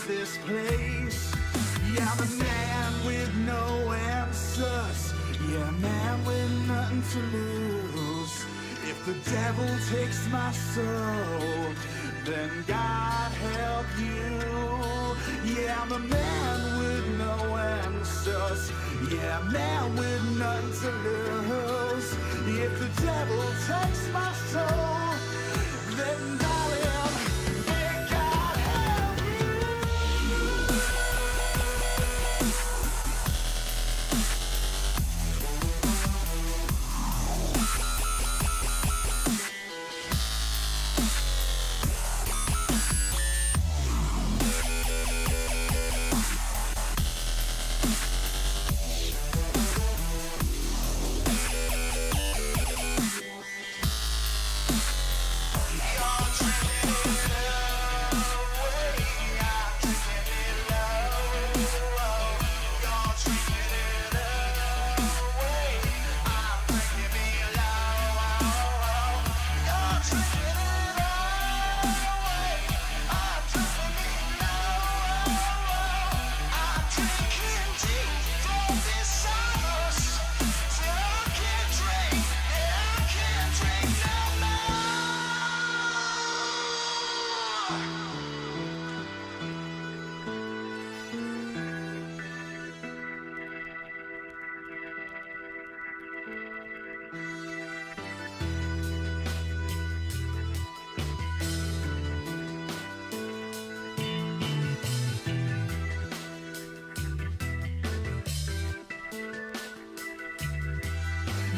this place. Yeah, I'm a man with no answers. Yeah, a man with nothing to lose. If the devil takes my soul, then God help you. Yeah, I'm a man with no answers. Yeah, a man with nothing to lose. If the devil takes my soul, then darling, may God help you.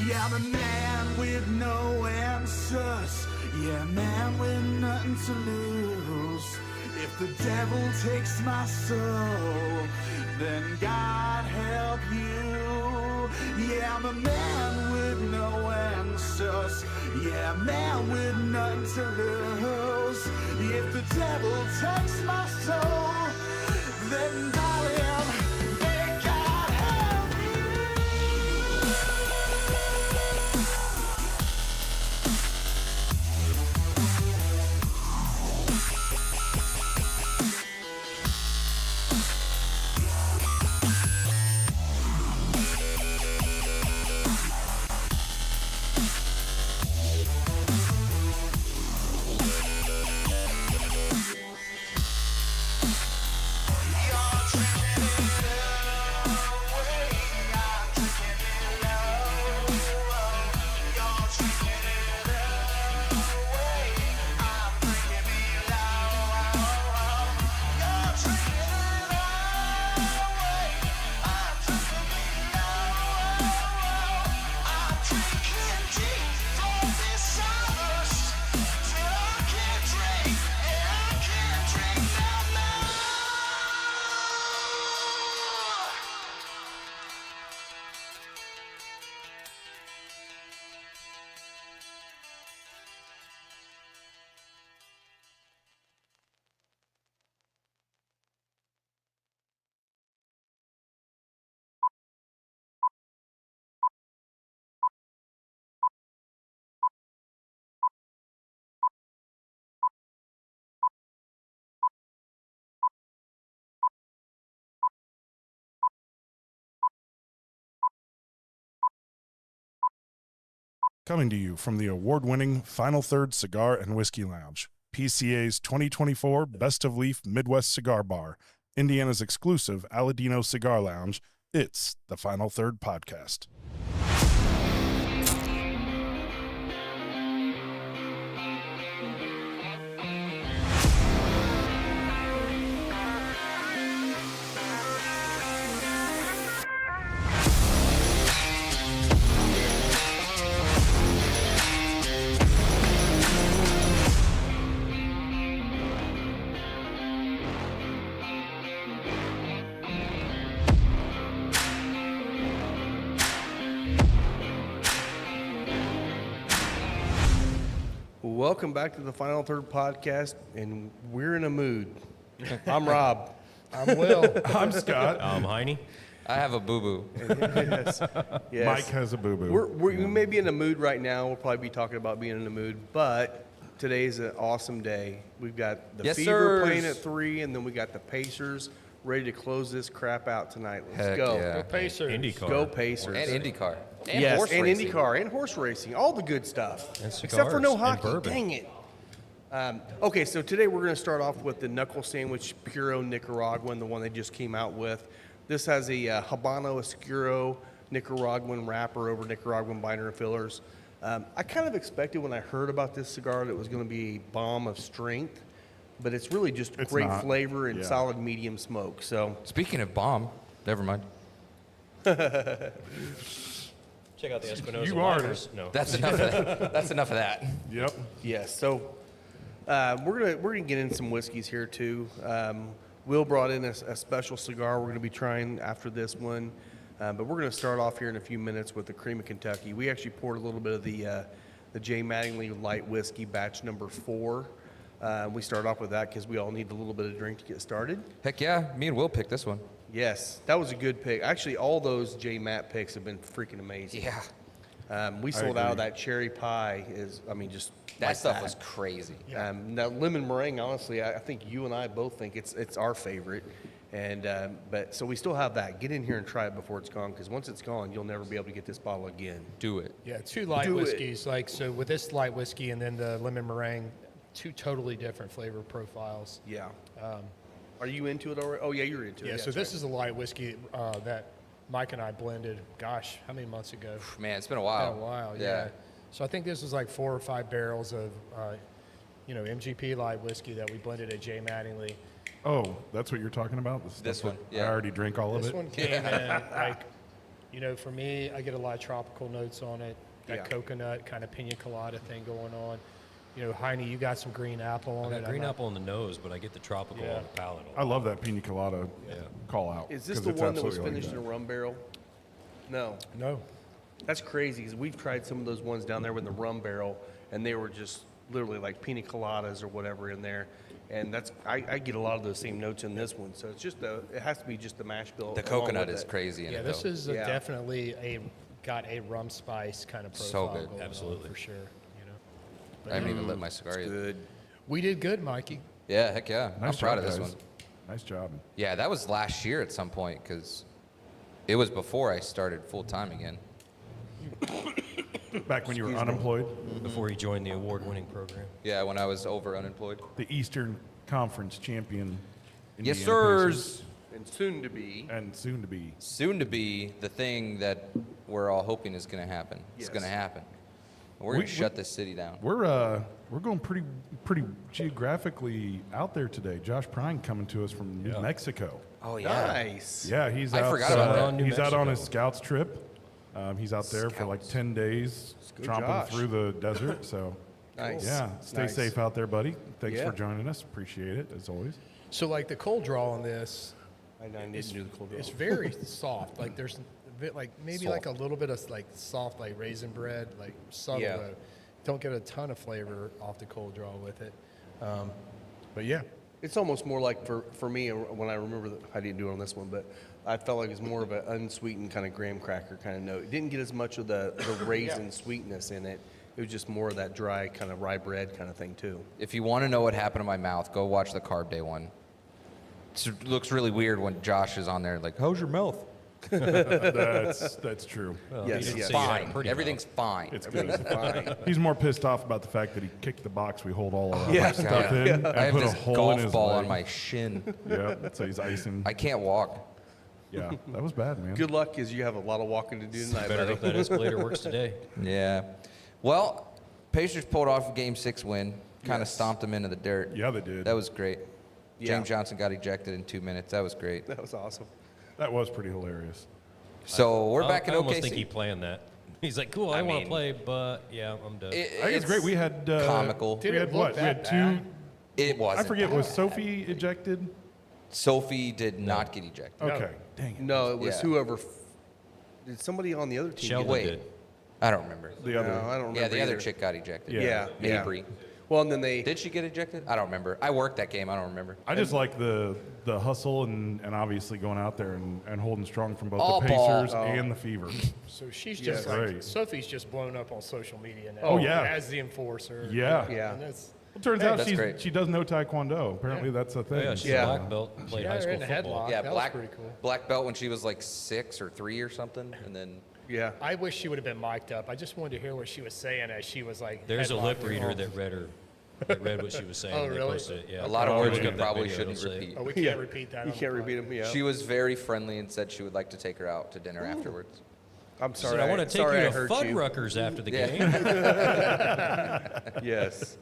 Yeah, I'm a man with no answers. Yeah, a man with nothing to lose. If the devil takes my soul, then God help you. Yeah, I'm a man with no answers. Yeah, a man with nothing to lose. If the devil takes my soul, then darling, may God help you. Coming to you from the award-winning Final Third Cigar and Whiskey Lounge, PCA's 2024 Best of Leaf Midwest Cigar Bar, Indiana's exclusive Aladino Cigar Lounge, it's the Final Third Podcast. Welcome back to the Final Third Podcast, and we're in a mood. I'm Rob. I'm Will. I'm Scott. I'm Heine. I have a boo-boo. Yes. Mike has a boo-boo. We may be in a mood right now. We'll probably be talking about being in a mood, but Today's an awesome day. We've got the Yes, Fever sirs. playing at 3, and then we got the Pacers ready to close this crap out tonight. Let's Heck go. yeah. Go Pacers. IndyCar. Go Pacers. And IndyCar. And yes, horse and racing. IndyCar and horse racing, all the good stuff. And Except for no cigars and hockey. bourbon. Dang it. Okay, so today we're going to start off with the knuckle sandwich Puro Nicaraguan, the one they just came out with. This has a Habano Oscuro Nicaraguan wrapper over Nicaraguan binder and fillers. I kind of expected when I heard about this cigar that it was going to be a bomb of strength, but it's really just It's great not. flavor and Yeah. solid medium smoke. So Speaking of bomb, never mind. Check out the Espinosa You are. liners. No. That's enough of that. That's enough of that. Yep. yes, so we're gonna get in some whiskeys here too. Will brought in a special cigar we're gonna be trying after this one, but we're gonna start off here in a few minutes with the Cream of Kentucky. We actually poured a little bit of the J. Mattingly light whiskey batch number 4. We start off with that because we all need a little bit of drink to get started. Heck yeah, me and Will picked this one. Yes, that was a good pick. Actually, all those J. Matt picks have been freaking amazing. Yeah. We sold out of agree. that cherry pie. Just That like stuff was crazy. Now lemon meringue, honestly, I think you and I both think it's our favorite, and but so we still have that. Get in here and try it before it's gone, because once it's gone, you'll never be able to get this bottle again. Do it. Yeah, 2 light Do it. whiskeys. Like, so with this light whiskey and then the lemon meringue, 2 totally different flavor profiles. Yeah. Are you into it already? Oh yeah, you're into it. Yeah, so that's this right. is a light whiskey that Mike and I blended, gosh, how many months ago? Man, it's been a while. Been a while, yeah. So I think this was like 4 or 5 barrels of, MGP light whiskey that we blended at J. Mattingly. Oh, that's what you're talking about? The stuff This that one, yeah. I already drink all of This it. one came in like, for me, I get a lot of tropical notes on it. That Yeah. coconut kind of pina colada thing going on. Heine, you got some green apple on I it. got green apple on the nose, but I get the tropical Yeah. on the palate. I love that pina colada Yeah. call out. Is this 'cause the it's one that was absolutely like finished in that. a rum barrel? No. No. That's crazy, because we've tried some of those ones down there with the rum barrel, and they were just literally like pina coladas or whatever in there. And I get a lot of those same notes in this one. So it's just it has to be just the mash bill. The along coconut with is it. crazy in Yeah, it, this though. is Yeah. definitely got a rum spice kind of profile. So good. going on Absolutely. for sure. I haven't even lit my cigar yet. Good. We did good, Mikey. Yeah, heck yeah. Nice I'm proud job, of this guys. one. Nice job. Yeah, that was last year at some point because it was before I started full time again. Back when you were unemployed, Before he joined the award-winning program. Yeah, when I was over unemployed. the Eastern Conference champion. Yes, Indiana sirs. Pacers, And soon to be. and soon to be. Soon to be the thing that we're all hoping is going to happen. It's Yes. going to happen. We're going to We- shut this city down. We're going pretty geographically out there today. Josh Prine coming to us from New Yeah. Mexico. Oh yeah. Nice. Yeah, he's I out. forgot about that. New He's out on his Mexico. scouts trip. He's out there for like 10 days, Go tromping Josh. through the desert. So, Nice. yeah, stay Nice. safe out there, buddy. Thanks Yeah. for joining us. Appreciate it as always. So, like the cold draw on this, I need to do the cold it's draw. very soft. Like there's a bit, like maybe like a little bit of like soft, like raisin bread, like subtle. Yeah. Though. Don't get a ton of flavor off the cold draw with it. But yeah, It's almost more like for me when I remember I didn't do it on this one, but I felt like it was more of an unsweetened kind of graham cracker kind of note. It didn't get as much of the raisin sweetness in it. It was just more of that dry kind of rye bread kind of thing too. If you want to know what happened to my mouth, go watch the Carb Day one. It looks really weird when Josh is on there like, how's your mouth? That's true. Yes, didn't yes. say you had Fine. a pretty Everything's fine. It's good. Fine. He's more pissed off about the fact that he kicked the box we hold all of our Yeah. stuff in and I have put a this hole in golf his ball leg. on my shin. Yeah, so he's icing. I can't walk. Yeah, that was bad, man. Good luck, because you have a lot of walking to do tonight, Better buddy. hope that escalator works today. Yeah. Well, Pacers pulled off a Game 6 win. Kind of Yes. stomped them into the dirt. Yeah, they did. That was great. Yeah. James Johnson got ejected in 2 minutes. That was great. That was awesome. That was pretty hilarious. So we're back in I almost OKC. think he planned that. He's like, cool, I, I want mean- to play, but yeah, I'm done. I think it's great. We had comical. Did We it had look what? We that had two. bad? It wasn't. I forget. Was Sophie ejected? Sophie did not get ejected. Okay. Dang it. No, it was Yeah. whoever. Did somebody on the other team? Sheldon get it? Wait. did. I don't remember. The other. No, I don't remember. Yeah, the other either. chick got ejected. Yeah, yeah. Mabry. Well, and then they Did she get ejected? I don't remember. I worked that game. I don't remember. I just like the hustle and obviously going out there and holding strong from both All the ball. Pacers and the Fever. So she's Yeah. just like, Right. Sophie's just blown up on social media now. Oh, yeah. As the enforcer. Yeah. Yeah. And that's, Well, turns out that's great. she does know Taekwondo. Apparently that's a Oh, thing. yeah, she's Yeah. a black belt and played Yeah, high her school in the football. headlock. Yeah, That was pretty cool. black belt when she was like 6 or 3 or something, and then yeah. I wish she would have been mic'd up. I just wanted to hear what she was saying as she was like. There's a lip headlocking reader off. that read what she was saying. Oh, They really? posted it, yeah. a lot of words Look you up that probably video, shouldn't it'll say it. repeat. Oh, we can't repeat that. You on can't the repeat pod. them. Yeah. She was very friendly and said she would like to take her out to dinner afterwards. I'm She sorry. said, I want to take sorry you I to hurt you. Fuddruckers after the Yeah. game. Yes.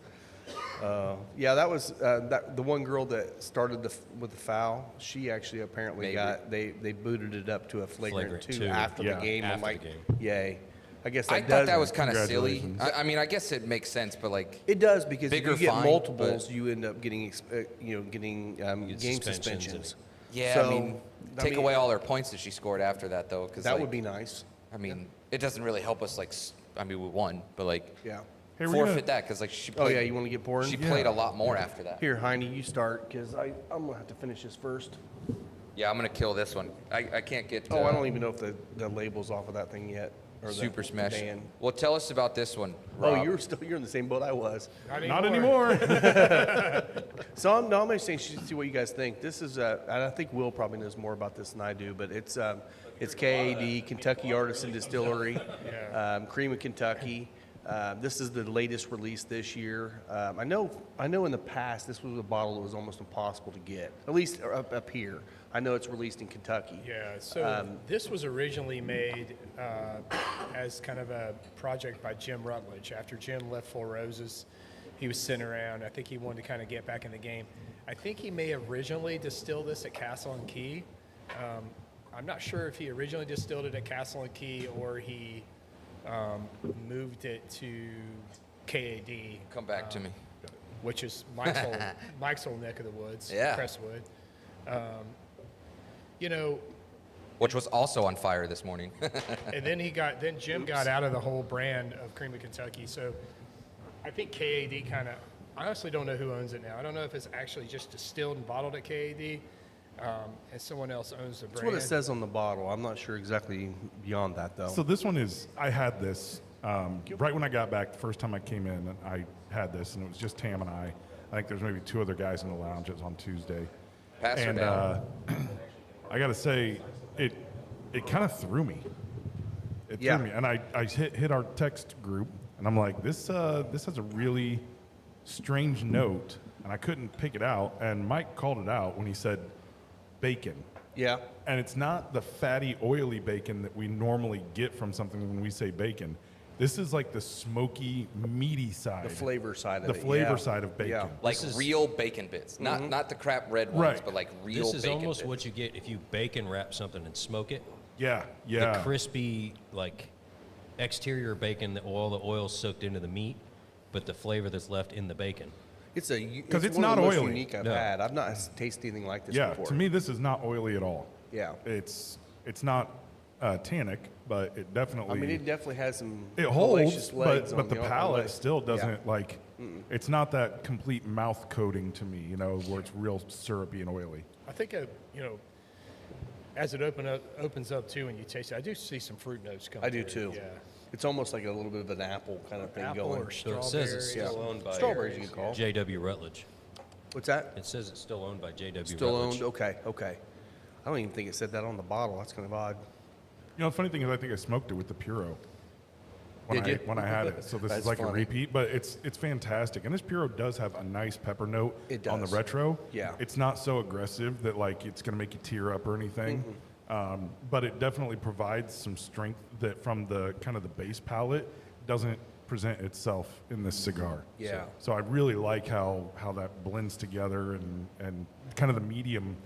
Yeah, that was the one girl that started with the foul. She actually apparently Maybe. got they booted it up to a flagrant Flagrant 2 two. after Yeah, the game. I'm after the like, game. yay. I guess that I does. thought that was kind of silly. Congratulations. I mean, I guess it makes sense, but like, It does because Bigger if you get fine, multiples, but- you end up getting getting get game suspensions suspensions. yeah, So, I mean, take away all her points that she scored after that, though, because That would be nice. I mean, it doesn't really help us. Like, I mean, we won, but like, Yeah. Hey, we're forfeit gonna- that because like she. Oh Played, yeah, you want to get pouring? She played a lot more after that. Here, Heine, you start because I'm gonna have to finish this first. Yeah, I'm gonna kill this one. I can't get. Oh, I don't even know if the label's off of that thing yet. Or the Super Smash. band. Well, tell us about this one. Oh, Rob. you're in the same boat I was. Not anymore. So I'm gonna see what you guys think. This is, and I think Will probably knows more about this than I do, but it's KAD, Kentucky Artisan Distillery, Cream of Kentucky. This is the latest release this year. I know in the past this was a bottle that was almost impossible to get, at least up here. I know it's released in Kentucky. Yeah, so this was originally made as kind of a project by Jim Rutledge. After Jim left Four Roses, he was sitting around. I think he wanted to kind of get back in the game. I think he may originally distill this at Castle and Key. I'm not sure if he originally distilled it at Castle and Key or he moved it to KAD, Come back to me. which is Mike's old neck of the woods, Yeah. Crestwood. You know, Which was also on fire this morning. and then Jim got out of the whole brand of Cream of Kentucky. So I think KAD kind of, I honestly don't know who owns it now. I don't know if it's actually just distilled and bottled at KAD, and someone else owns the brand. That's what it says on the bottle. I'm not sure exactly beyond that though. So this one is, I had this right when I got back, the first time I came in, and I had this, and it was just Tam and I. I think there's maybe 2 other guys in the lounge. It was on Tuesday. Pass her And down. I got to say, it kind of threw me. It Yeah. threw me. And I hit our text group, and I'm like, this has a really strange note, and I couldn't pick it out. And Mike called it out when he said bacon. Yeah. And it's not the fatty, oily bacon that we normally get from something when we say bacon. This is like the smoky, meaty side. The flavor side of The it. flavor yeah. side of bacon. Yeah. Like This is- real bacon bits, not the crap red ones, Right. but like real This is bacon almost bits. what you get if you bacon wrap something and smoke it. Yeah, The yeah. crispy, like, exterior bacon, all the oil's soaked into the meat, but the flavor that's left in the bacon. It's it's 'Cause it's one not of the most oily. unique I've No. had. I've not tasted anything like this Yeah, before. to me, this is not oily at all. Yeah. It's not tannic, but it definitely. I mean, it definitely has some it holds, hellacious legs but on the on palate legs. still Yeah. doesn't like. It's not that complete mouth coating to me, where it's real syrupy and oily. I think, as it opens up too, and you taste it, I do see some fruit notes coming. I do through. too. Yeah. It's almost like a little bit of an apple kind of thing Apple going. or So it strawberry. says it's still owned by Strawberries you can call. J.W. Rutledge. What's that? It says it's still owned by J.W. Still Rutledge. owned? Okay. I don't even think it said that on the bottle. That's kind of odd. The funny thing is, I think I smoked it with the Puro Did you? when I had it. So this That's is like a funny. repeat, but it's fantastic. And this Puro does have a nice pepper note It on the does. retro. Yeah. It's not so aggressive that like it's going to make you tear up or anything. But it definitely provides some strength that from the kind of the base palate doesn't present itself in this cigar. Yeah. So I really like how that blends together and kind of the medium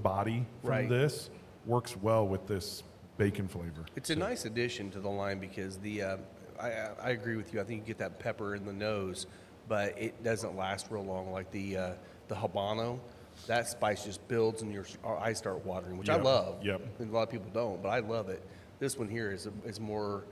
body from Right. this works well with this bacon flavor. It's a nice addition to the line because I agree with you. I think you get that pepper in the nose, but it doesn't last real long like the Habano. That spice just builds and your eyes start watering, which I Yep, love. yep. And a lot of people don't, but I love it. This one here is more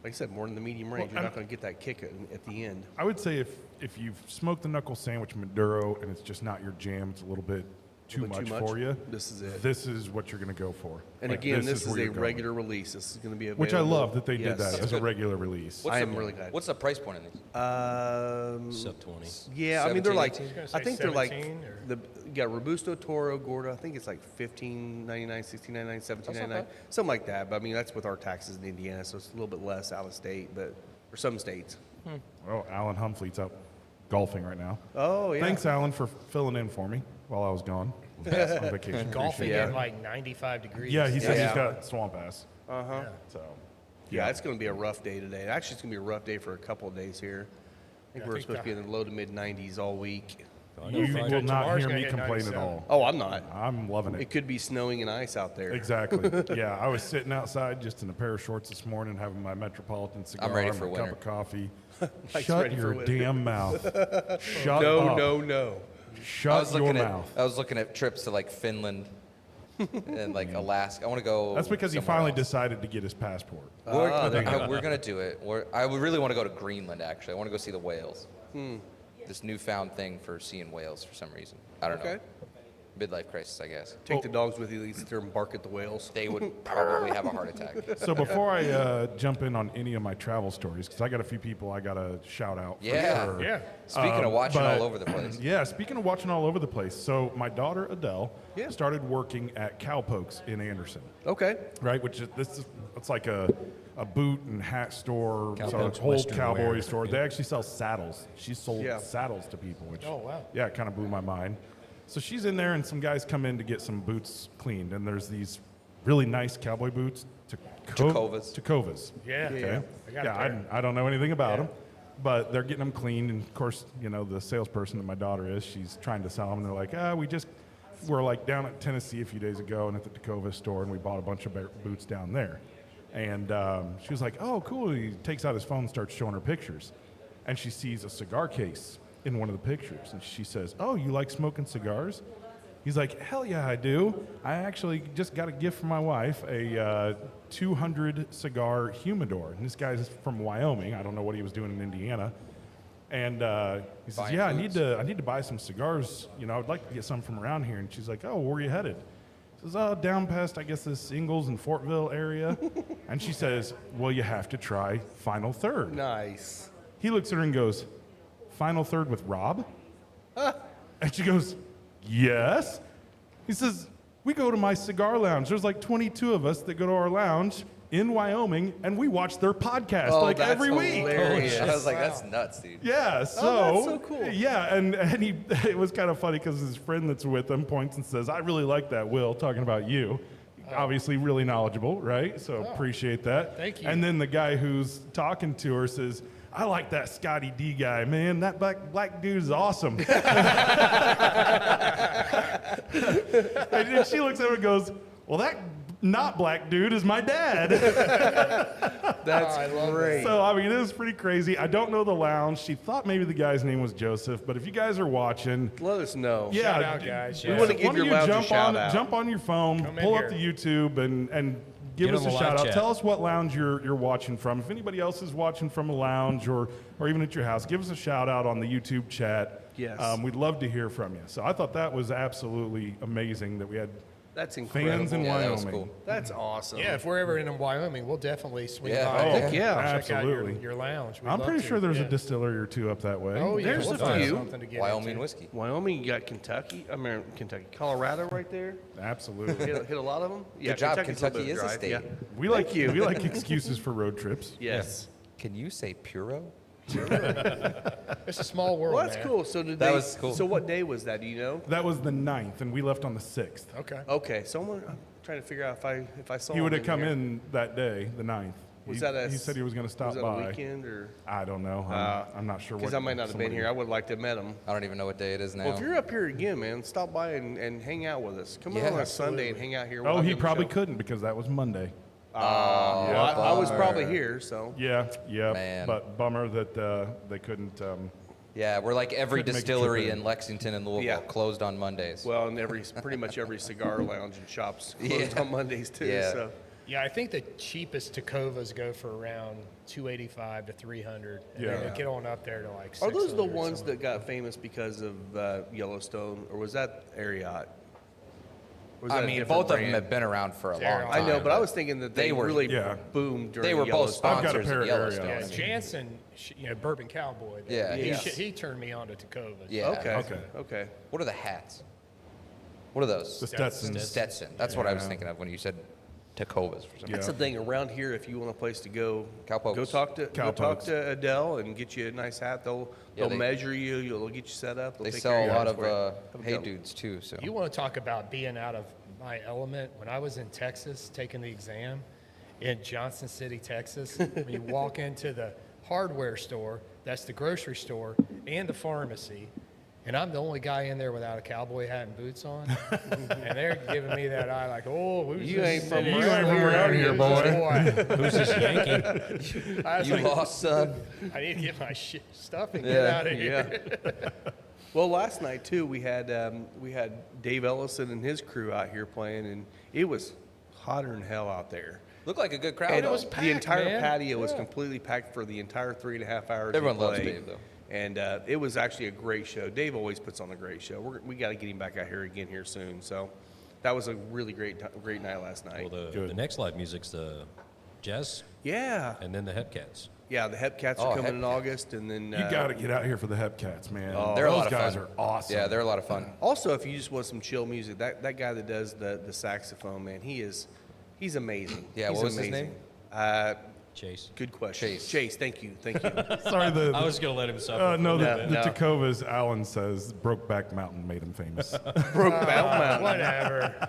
like I said, more in the medium range. You're not going to get that kick at the end. I would say if you've smoked the knuckle sandwich Maduro and it's just not your jam, it's a little bit too much for you. This is it. This is what you're going to go for. And Like, again, this is where a you're going. regular release. This is going to be available. Which I love that they Yes. did that as a regular release. I am really glad. What's the price point in these? Sub 20. Yeah, I mean they're 17, like 18? gonna say I think they're like 17 or- you got Robusto, Toro, Gorda. I think it's like $15.99, $16.99, $17.99, something like that. But I mean that's with our taxes in Indiana, so it's a little bit less out of state, but for some states. Oh, Alan Humphrey's out golfing right now. Oh yeah. Thanks, Alan, for filling in for me while I was gone on vacation. Golfing Yeah. in like 95 degrees. Yeah, he said Yeah. he's got swamp ass. Uh-huh. So, Yeah, it's going to be a rough day today. Actually, it's going to be a rough day for a couple of days here. I think I we're think supposed to be in the low to mid 90s all week. you Friday. will not Tomorrow's hear gonna me hit complain at 97. all. Oh, I'm not. I'm loving it. It could be snowing and ice out there. Exactly. Yeah, I was sitting outside just in a pair of shorts this morning, having my Metropolitan cigar, I'm ready for my winter. cup of coffee. Mike's Shut ready for your winter. damn mouth. Shut No, up. no. Shut your mouth. I was looking at trips to like Finland and like Alaska. I want to go. That's because he somewhere finally else. decided to get his passport. We're gonna do it. I would really want to go to Greenland. Actually, I want to go see the whales. This newfound thing for seeing whales for some reason. I don't know. Okay. Midlife crisis, I guess. Take the dogs with you. You sit there and bark at the whales. They would probably have a heart attack. So before I jump in on any of my travel stories, because I got a few people I got to shout out. For Yeah. sure. Yeah. Speaking of watching but- all over the place. Yeah, speaking of watching all over the place. So my daughter Adele Yeah. started working at Cowpokes in Anderson, Okay. right? It's like a boot and hat store, so Cowpokes it's a whole Western cowboy wear. store. They actually sell saddles. She sold Yeah. saddles to people, which Oh, wow. yeah, it kind of blew my mind. So she's in there, and some guys come in to get some boots cleaned, and there's these really nice cowboy boots, Tacovas. Yeah. Okay. I got a pair. I don't know anything about them, but they're getting them cleaned, and of course, the salesperson that my daughter is, she's trying to sell them, and they're like, we're like down at Tennessee a few days ago, and at the Tacova store, and we bought a bunch of boots down there, and she was like, oh, cool. He takes out his phone and starts showing her pictures, and she sees a cigar case in one of the pictures, and she says, oh, you like smoking cigars? He's like, hell yeah, I do. I actually just got a gift from my wife, a 200 cigar humidor. And this guy's from Wyoming. I don't know what he was doing in Indiana. And he says, Buying yeah, boots. I need to buy some cigars. I would like to get some from around here. And she's like, oh, where are you headed? He says, oh, down past, I guess, this Ingalls and Fortville area. And she says, well, you have to try Final Third. Nice. He looks at her and goes, Final Third with Rob? And she goes, yes. He says, we go to my cigar lounge. There's like 22 of us that go to our lounge in Wyoming, and we watch their podcast Oh, like that's every week. hilarious. I was like, that's nuts, dude. Yeah, so, that's so cool. Yeah, and it was kind of funny because his friend that's with him points and says, I really like that, Will, talking about you. Obviously really knowledgeable, right? So appreciate that. Thank you. And then the guy who's talking to her says, I like that Scotty D guy, man. That black dude is awesome. And then she looks at him and goes, well, that not black dude is my dad. That's great. So, I mean, it was pretty crazy. I don't know the lounge. She thought maybe the guy's name was Joseph, but if you guys are watching, Let us know. yeah, Shout out, guys. We wanna give why don't your you lounge a jump shout on, out. Jump on your phone, Come in pull up here. the YouTube, and give Get us on a the shout live out. chat. Tell us what lounge you're watching from. If anybody else is watching from a lounge or even at your house, give us a shout out on the YouTube chat. Yes. We'd love to hear from you. So I thought that was absolutely amazing that we had That's incredible. fans in Yeah, that was Wyoming. cool. That's awesome. Yeah, if we're ever in Wyoming, we'll definitely swing Yeah. by. Oh, and heck yeah. Check out Absolutely. your lounge. We'd I'm love pretty to. sure there's Yeah. a distillery or two up that way. Oh, yeah. There's we'll a find few. something to get Wyoming into. whiskey. Wyoming, you got Colorado right there. Absolutely. Hit a lot of them. Yeah, Good job. Kentucky's a little Kentucky bit is a drive, state. Yeah. We you. like excuses for road trips. Yes. Can you say Puro? It's a small world, Well, that's man. cool. So That was cool. So what day was that? Do you know? That was the 9th, and we left on the 6th. Okay. Okay, so I'm trying to figure out if I saw. He would him have come here. in that day, the 9th. Was he, that a? he said he was going to stop was that by. a weekend or? I don't know. I'm not sure. Because I might not have been here. I would like to have met him. I don't even know what day it is now. Well, if you're up here again, man, stop by and hang out with us. Come Yeah, on a Sunday and hang out here. We'll Oh, have he you on the probably show. couldn't because that was Monday. Well, I was bummer. probably here, so. Yeah, Man. but bummer that they couldn't. Yeah, we're like every Couldn't make a distillery trip in. in Lexington and Louisville Yeah. closed on Mondays. Well, and pretty much every cigar lounge and shops closed Yeah. on Mondays too. Yeah. So. Yeah, I think the cheapest Tacovas go for around 285 to 300, and then Yeah. they get on up there to like. Are those the 600 ones something. that got famous because of Yellowstone, or was that Ariat? Or was I that a mean, different both of them brand? have been around for a long They're- time. I know, but I was thinking that they were really Yeah. boomed during they were both Yellowstone. I've got a sponsors pair of of Yellowstone. Yeah, Ariats. I mean. Jansen, Bourbon Cowboy. Yeah, he, yes. he turned me on to Tacovas. Yeah. Okay. Okay. Okay. What are the hats? What are those? The Stetsons. Stetson. That's what I was Yeah. thinking of when you said Tacovas for some Yeah. That's the thing around here. If you want a place to go, Cowpokes. go talk Cowpokes. to Adele and get you a nice hat. They'll they- measure you. They'll get you set up. They'll They take sell care a your lot house of for you. Have a hey go. dudes too. So You want to talk about being out of my element? When I was in Texas taking the exam in Johnson City, Texas, when you walk into the hardware store, that's the grocery store, and the pharmacy, and I'm the only guy in there without a cowboy hat and boots on, and they're giving me that eye like, oh, who's You this ain't from city? around You ain't from around here, boy. Who's this Yankee? I was you like, lost, son. I need to get my stuff and get Yeah, out of here. Yeah. Well, last night too, we had Dave Ellison and his crew out here playing, and it was hotter than hell out there. Looked like a good crowd. And though. was packed, the entire man. patio was Yeah. completely packed for the entire 3.5 hours. Everyone we loves played. Dave, though. And it was actually a great show. Dave always puts on a great show. We got to get him back out here again here soon. So that was a really great night last night. Well, Good. the next live music's the jazz, Yeah, and then the Hepcats. yeah. The Hepcats Oh, are coming in Hepcats. August, and then You got to get out here for the Hepcats, man. They're a Those lot of guys fun. are awesome. Yeah, they're a lot of fun. Also, if you just want some chill music, that guy that does the saxophone, man, he's amazing. Yeah, He's what was his amazing. name? Chase. Good question. Chase. Thank you. Thank you. Sorry, the I was gonna let him suffer. no, No, the no. Tacovas. Alan says Brokeback Mountain made him famous. Broke Mountain. Whatever.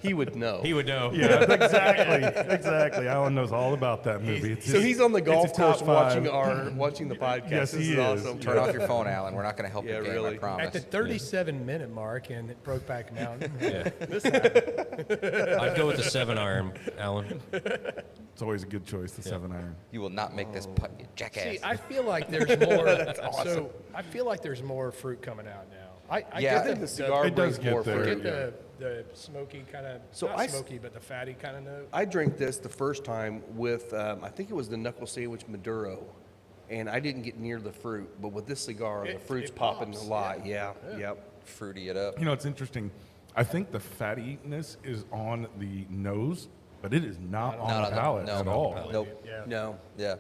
He would know. He would know. Yeah, exactly. Alan knows all about that movie. It's So his- he's on the it's golf his top course five. watching the podcast. Yes, this he is is. awesome. Turn off your phone, Alan. We're not going to help Yeah, your game, really. I promise. At the 37-minute mark in Brokeback Mountain. Yeah. This happened. I'd go with the 7-iron, Alan. It's always a good choice, the 7-iron. You will not make this putt, you jackass. See, I feel like there's more. So I feel like there's more fruit coming out now. I Yeah, I I think the cigar It does brings get more there. fruit. get the smoky kind of, So not I s- smoky, but the fatty kind of note. I drank this the first time with, I think it was the knuckle sandwich Maduro, and I didn't get near the fruit. But with this cigar, the It- fruit's it popping pops, a lot. Yeah. Yep. Fruity it up. You know, it's interesting. I think the fattiness is on the nose, but it is not on the palate no, at not all. the palate. Nope. Yeah. No, Yeah.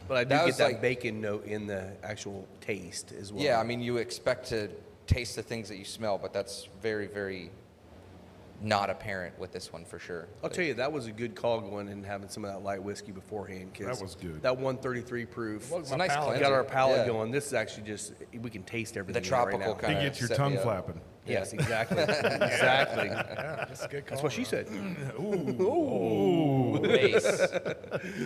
but I do That get was that like- bacon note in the actual taste as well. Yeah, I mean, you expect to taste the things that you smell, but that's very, very not apparent with this one for sure. I'll tell you, that was a good call going and having some of that light whiskey beforehand. 'Cause That was good. That 133 proof. Well, It's a nice palate. cleanser. Got our palate Yeah. going. This is actually just, we can taste everything The in it right tropical now. kind It of gets your tongue flapping. Yes, exactly. Exactly. Yeah, that's a good call. That's what she said. Mace.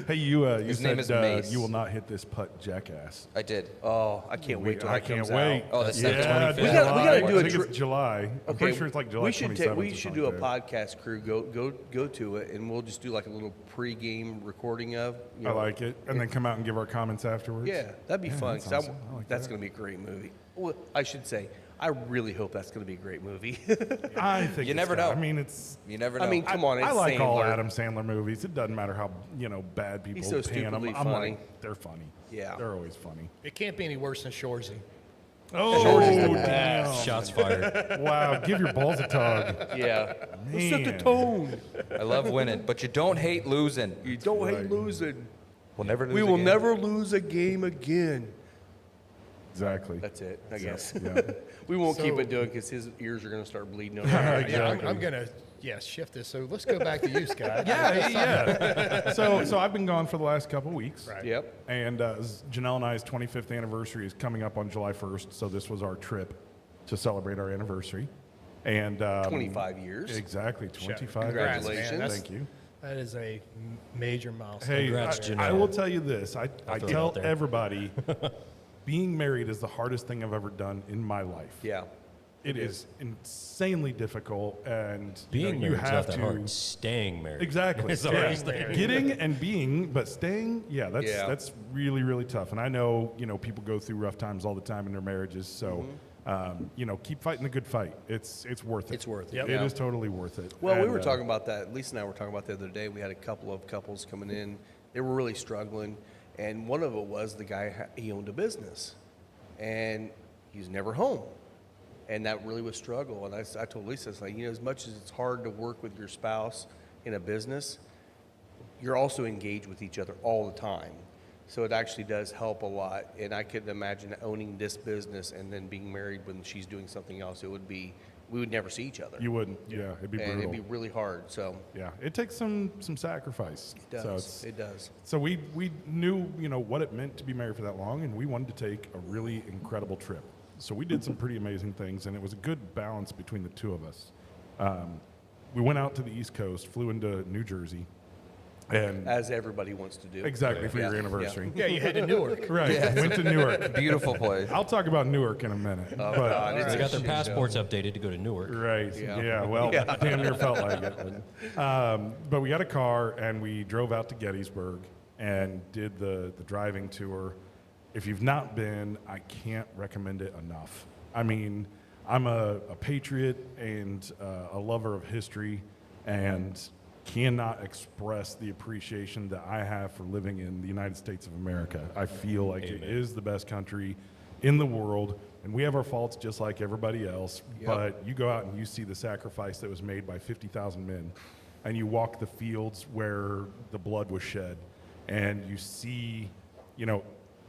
Hey, you His said name is Mace. you will not hit this putt, jackass. I did. Oh, I can't wait till I that can't comes wait. out. Oh, that's yeah, the 25th. We gotta do I a think tri- it's July. I'm pretty sure it's like July 27th. We or should do a something like podcast crew go to it, and we'll just do like a little pre-game recording of. You that. I know. like it, and then come out and give our comments afterwards. Yeah, that'd be Yeah, fun. that's 'cause awesome. I like that's that. going to be a great movie. Well, I should say, I really hope that's going to be a great movie. I think You it's never got- know. I mean, it's. You never know. I mean, come on, it's I like all Sandler. Adam Sandler movies. It doesn't matter how bad people so pan them. stupidly I'm funny. like, they're funny. Yeah. they're always funny. It can't be any worse than Shorzy. Oh, damn. Shots fired. Wow, give your balls a tug. Yeah. Let's set the Man. tone. I love winning, but you don't hate losing. You don't Right. hate losing. We'll never lose We will again. never lose a game again. Exactly. That's it, I guess. Yeah. We won't keep So- it doing because his ears are going to start bleeding over. Yeah, Exactly. I'm going to shift this. So let's go back to you, Scott. Yeah. So I've been gone for the last couple weeks. Right. Yep. And Janelle and I's 25th anniversary is coming up on July 1st, so this was our trip to celebrate our anniversary. And 25 years. Exactly, 25. Congrats, Congratulations. man. That's- Thank you. That is a major milestone. Hey, Congrats, I Janelle. will tell you this. I throw it tell out there. everybody, being married is the hardest thing I've ever done in my life. Yeah. It is insanely difficult, and Being you married is have not that to hard. Staying married. Exactly. It's the Yeah. hardest thing. Getting and being, but staying, that's Yeah. that's really really tough. And I know people go through rough times all the time in their marriages. So keep fighting the good fight. It's worth it. It's worth it. Yep. It is totally worth it. Well, we And, were talking about that. Lisa and I were talking about the other day. We had a couple of couples coming in. They were really struggling, and one of it was the guy. He owned a business, and he was never home, and that really was a struggle. And I told Lisa, it's like, as much as it's hard to work with your spouse in a business, you're also engaged with each other all the time. So it actually does help a lot. And I could imagine owning this business and then being married when she's doing something else. We would never see each other. You wouldn't. Yeah, it'd be brutal. And it'd be really hard. So Yeah, it takes some sacrifice. it So, does. It does. so we knew what it meant to be married for that long, and we wanted to take a really incredible trip. So we did some pretty amazing things, and it was a good balance between the two of us. We went out to the East Coast, flew into New Jersey, and As everybody wants to do. exactly for your Yeah, anniversary. Yeah, you head to Newark. Right, went to Newark. Beautiful place. I'll talk about Newark in a minute. Oh, but God, it's They a got their shit passports updated to go to Newark. Right. Yeah. Yeah. Well, Yeah. damn near felt like it. But we got a car and we drove out to Gettysburg and did the driving tour. If you've not been, I can't recommend it enough. I mean, I'm a patriot and a lover of history, and cannot express the appreciation that I have for living in the United States of America. I feel like it is the best country in the world, and we have our faults just like everybody else, but you go out and you see the sacrifice that was made by 50,000 men, and you walk the fields where the blood was shed, and you see,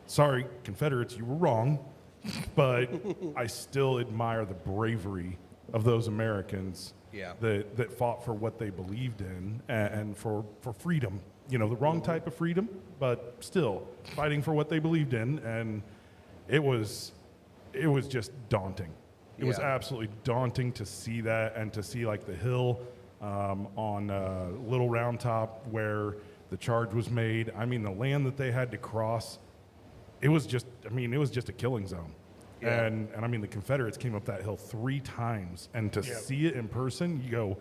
sorry, Confederates, you were wrong, but I still admire the bravery of those Americans that fought for what they believed in and for freedom. The wrong type of freedom, but still fighting for what they believed in. And it was just daunting. It was absolutely daunting to see that, and to see like the hill on Little Round Top where the charge was made. I mean, the land that they had to cross, it was just a killing zone. Yeah. And I mean, the Confederates came up that hill 3 times, and to see it in person, you go,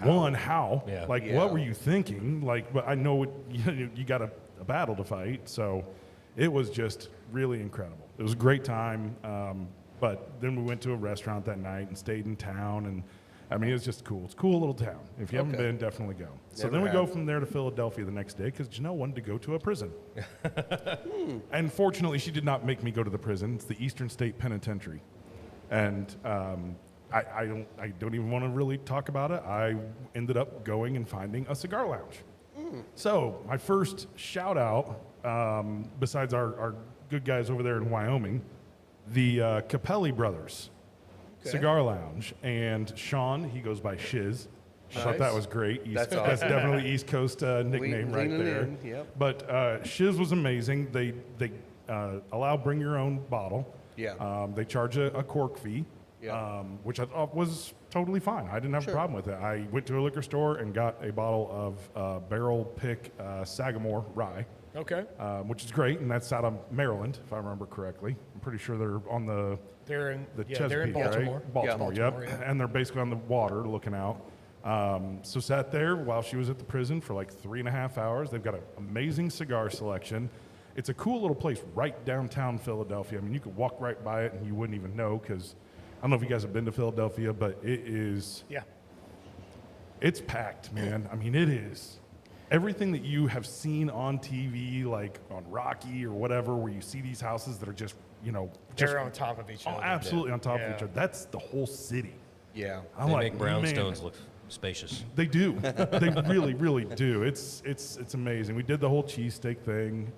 how? Yeah. Like, what were you thinking? Like, but I know you got a battle to fight, so it was just really incredible. It was a great time, but then we went to a restaurant that night and stayed in town, and I mean, it was just cool. It's a cool little town. If you haven't been, definitely go. So Never then we go have. from there to Philadelphia the next day because Janelle wanted to go to a prison. And fortunately, she did not make me go to the prison. It's the Eastern State Penitentiary. And I don't even want to really talk about it. I ended up going and finding a cigar lounge. So my first shout out, besides our good guys over there in Wyoming, the Capelli brothers Cigar Lounge. And Sean, he goes by Shiz. I thought that was great. That's That's definitely East Coast nickname right leaning there. in, yep. But Shiz was amazing. They allow bring your own bottle. Yeah. They charge a cork fee, Yeah. which I thought was totally fine. I didn't have a problem with it. I went to a liquor store and got a bottle of Barrel Pick Sagamore Rye, Okay. which is great, and that's out of Maryland, if I remember correctly. I'm pretty sure they're on the They're in Chesapeake, they're in Baltimore. right? Baltimore, Yeah, yep. Baltimore, yeah. And they're basically on the water looking out. So sat there while she was at the prison for like 3.5 hours. They've got an amazing cigar selection. It's a cool little place right downtown Philadelphia. I mean, you could walk right by it and you wouldn't even know, because I don't know if you guys have been to Philadelphia, but it is, Yeah. it's packed, man. I mean, it is. Everything that you have seen on TV, like on Rocky or whatever, where you see these houses that are just, They're on top of each oh, other. absolutely on top of Yeah. each other. That's the whole city. Yeah. I'm They like, make man, brownstones look spacious. They do. They really, really do. It's amazing. We did the whole cheesesteak thing,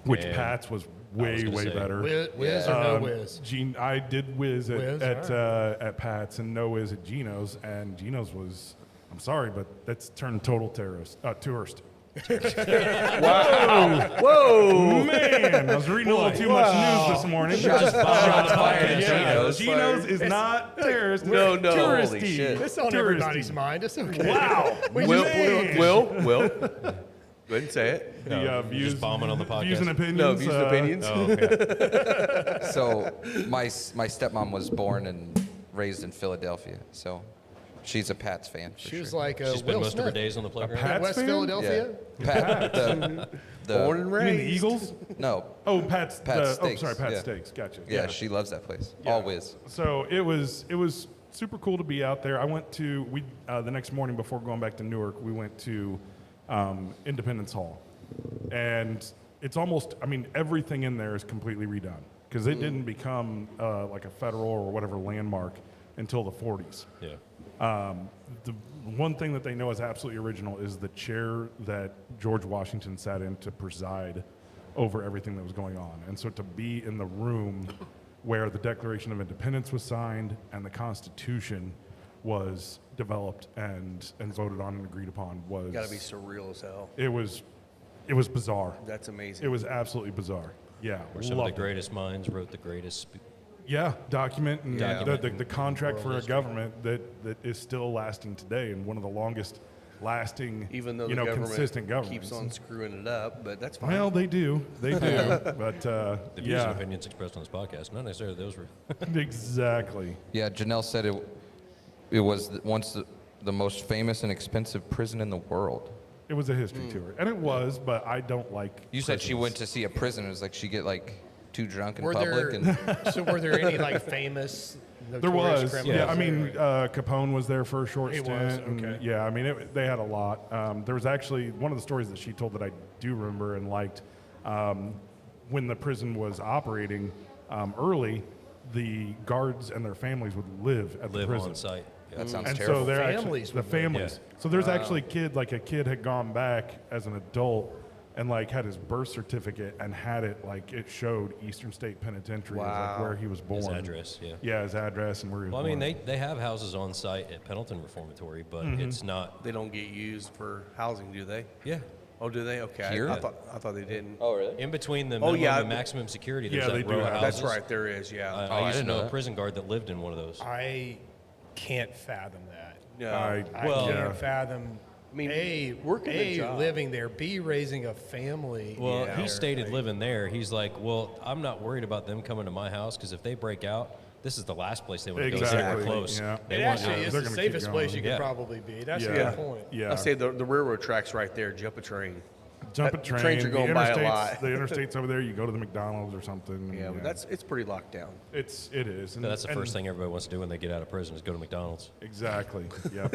which Man. Pat's was I way, was gonna way say. better. Whiz or no whiz? Gene, I did whiz at Whiz, at Pat's and no whiz at Gino's, and Gino's was, I'm sorry, but that's turned total tourist. Whoa. Man, I was reading a little too much news this morning. Shots fired at Gino's. Gino's is not terrorist. No, it's no, holy touristy. shit. It's on Touristy. everybody's mind. It's okay. Wow. Will, Man. Will, go ahead and say it. The You're views, just bombing on the podcast. views and opinions. No, views and opinions. Oh, okay. So my stepmom was born and raised in Philadelphia. So She's a Pats fan. For She sure. was like She spent Will most of her Smith. days on the playground. Pats West fan? Philadelphia. Pat, the Born and You mean the raised. Eagles? no. Oh, Pat's. Pat's Oh, Steaks, sorry, Pat's yeah. Steaks. Gotcha. Yeah, she loves that place. Yeah. Always. So it was super cool to be out there. I went to the next morning before going back to Newark. We went to Independence Hall, and it's almost. I mean, everything in there is completely redone because it didn't become like a federal or whatever landmark until the 40s. Yeah. The one thing that they know is absolutely original is the chair that George Washington sat in to preside over everything that was going on. And so to be in the room where the Declaration of Independence was signed and the Constitution was developed and voted on and agreed upon was Got to be surreal as hell. it was bizarre. That's amazing. It was absolutely bizarre. Yeah, Where some of loved the it. greatest minds wrote the greatest. Yeah, document and Document the contract world for a history. government that is still lasting today and one of the longest lasting, Even though you the know, government consistent governments. keeps on screwing it up, but that's fine. Well, they do, but The views yeah, and opinions expressed on this podcast, not necessarily those were. exactly. Yeah, Janelle said it was once the most famous and expensive prison in the world. It was a history tour, and it was, but I don't like. You said she prisons. went to see a prison. It was like she get like too drunk in Were public. And so were there any like famous? There notorious was, criminals yeah. I mean, there? Capone was there for a short He stint. was, and, okay. yeah, I mean, they had a lot. There was actually one of the stories that she told that I do remember and liked. When the prison was operating early, the guards and their families would live at the Live prison. on site. Yeah. that sounds And terrible. so they're Families actually, the would live. families. Yeah. So there's actually a kid had gone back as an adult and like had his birth certificate and had it like it showed Eastern State Penitentiary as like Wow. where he was born. His address, yeah. Yeah, his address and where he was Well, I mean, born. they have houses on site at Pendleton Reformatory, but Mm-hmm. it's not. They don't get used for housing, do they? Yeah. Oh, do they? Okay. Here? I thought they didn't. Oh, really? In between the Oh, minimum yeah. and maximum security, there's Yeah, that they do row of have- houses. That's right. There is. Yeah. I I used to didn't know know a that. prison guard that lived in one of those. I can't fathom that. no. I Well- can't fathom. I mean, A, working a job. living there, B, raising a family. Well, there. he stated Like, living there. He's like, well, I'm not worried about them coming to my house because if they break out, this is the last place they want to go. It's Exactly, anywhere close. yeah. They It want actually to. is They're the gonna keep safest going. place you could Yeah. probably be. That's yeah. a good point. Yeah. I say the railroad tracks right there. Jump a train. Jump a that- train. trains are the going by a interstates- lot. The interstates over there, you go to the McDonald's or something. Yeah, but it's pretty locked down. it is. And, That's the and- first thing everybody wants to do when they get out of prison is go to McDonald's. Exactly. Yeah.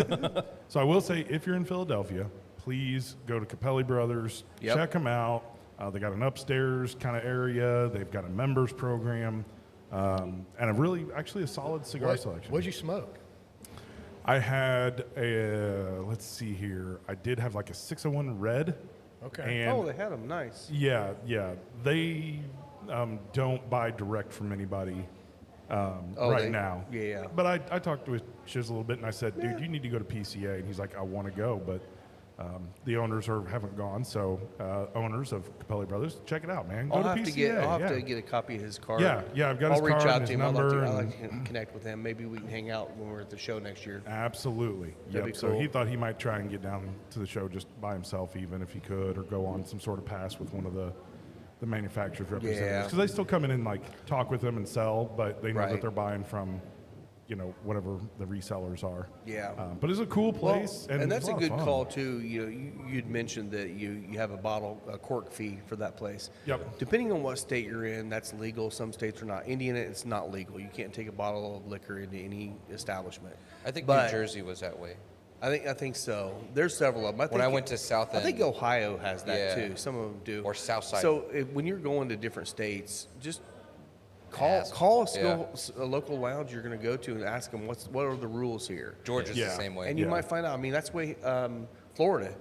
So I will say, if you're in Philadelphia, please go to Capelli Brothers. Yep. Check them out. They got an upstairs kind of area. They've got a members program, and actually a solid cigar selection. What'd you smoke? I had a let's see here. I did have like a 601 red. Okay. And Oh, they had them. Nice. yeah. They don't buy direct from anybody right they- now. yeah. But I talked to Shiz a little bit, and I said, dude, you need to go to PCA. And he's like, I want to go, but the owners haven't gone. So owners of Capelli Brothers, check it out, man. Go I'll to have PCA. I'll have yeah. to get a copy of his card. Yeah, I've got I'll his reach card out and to his him. number. I'd and- like to connect with him. Maybe we can hang out when we're at the show next year. Absolutely. That'd be Yep. So cool. he thought he might try and get down to the show just by himself, even if he could, or go on some sort of pass with one of the manufacturer's representatives. Yeah. Because they still come in and like talk with them and sell, but they know Right. that they're buying from, whatever the resellers are. Yeah. But it's a cool place, and it's that's a lot of good fun. call too. You'd mentioned that you have a cork fee for that place. Yep. Depending on what state you're in, that's legal. Some states are not. Indiana, it's not legal. You can't take a bottle of liquor into any establishment. I think But New Jersey was that way. I think so. There's several of them. When I went to South I think End- Ohio has that Yeah. too. Some of them do. Or Southside. So when you're going to different states, just Ask. call Yeah. a local lounge you're going to go to and ask them what are the rules here. Georgia's Yeah. the same way. And you Yeah. might find out. I mean, that's way Florida.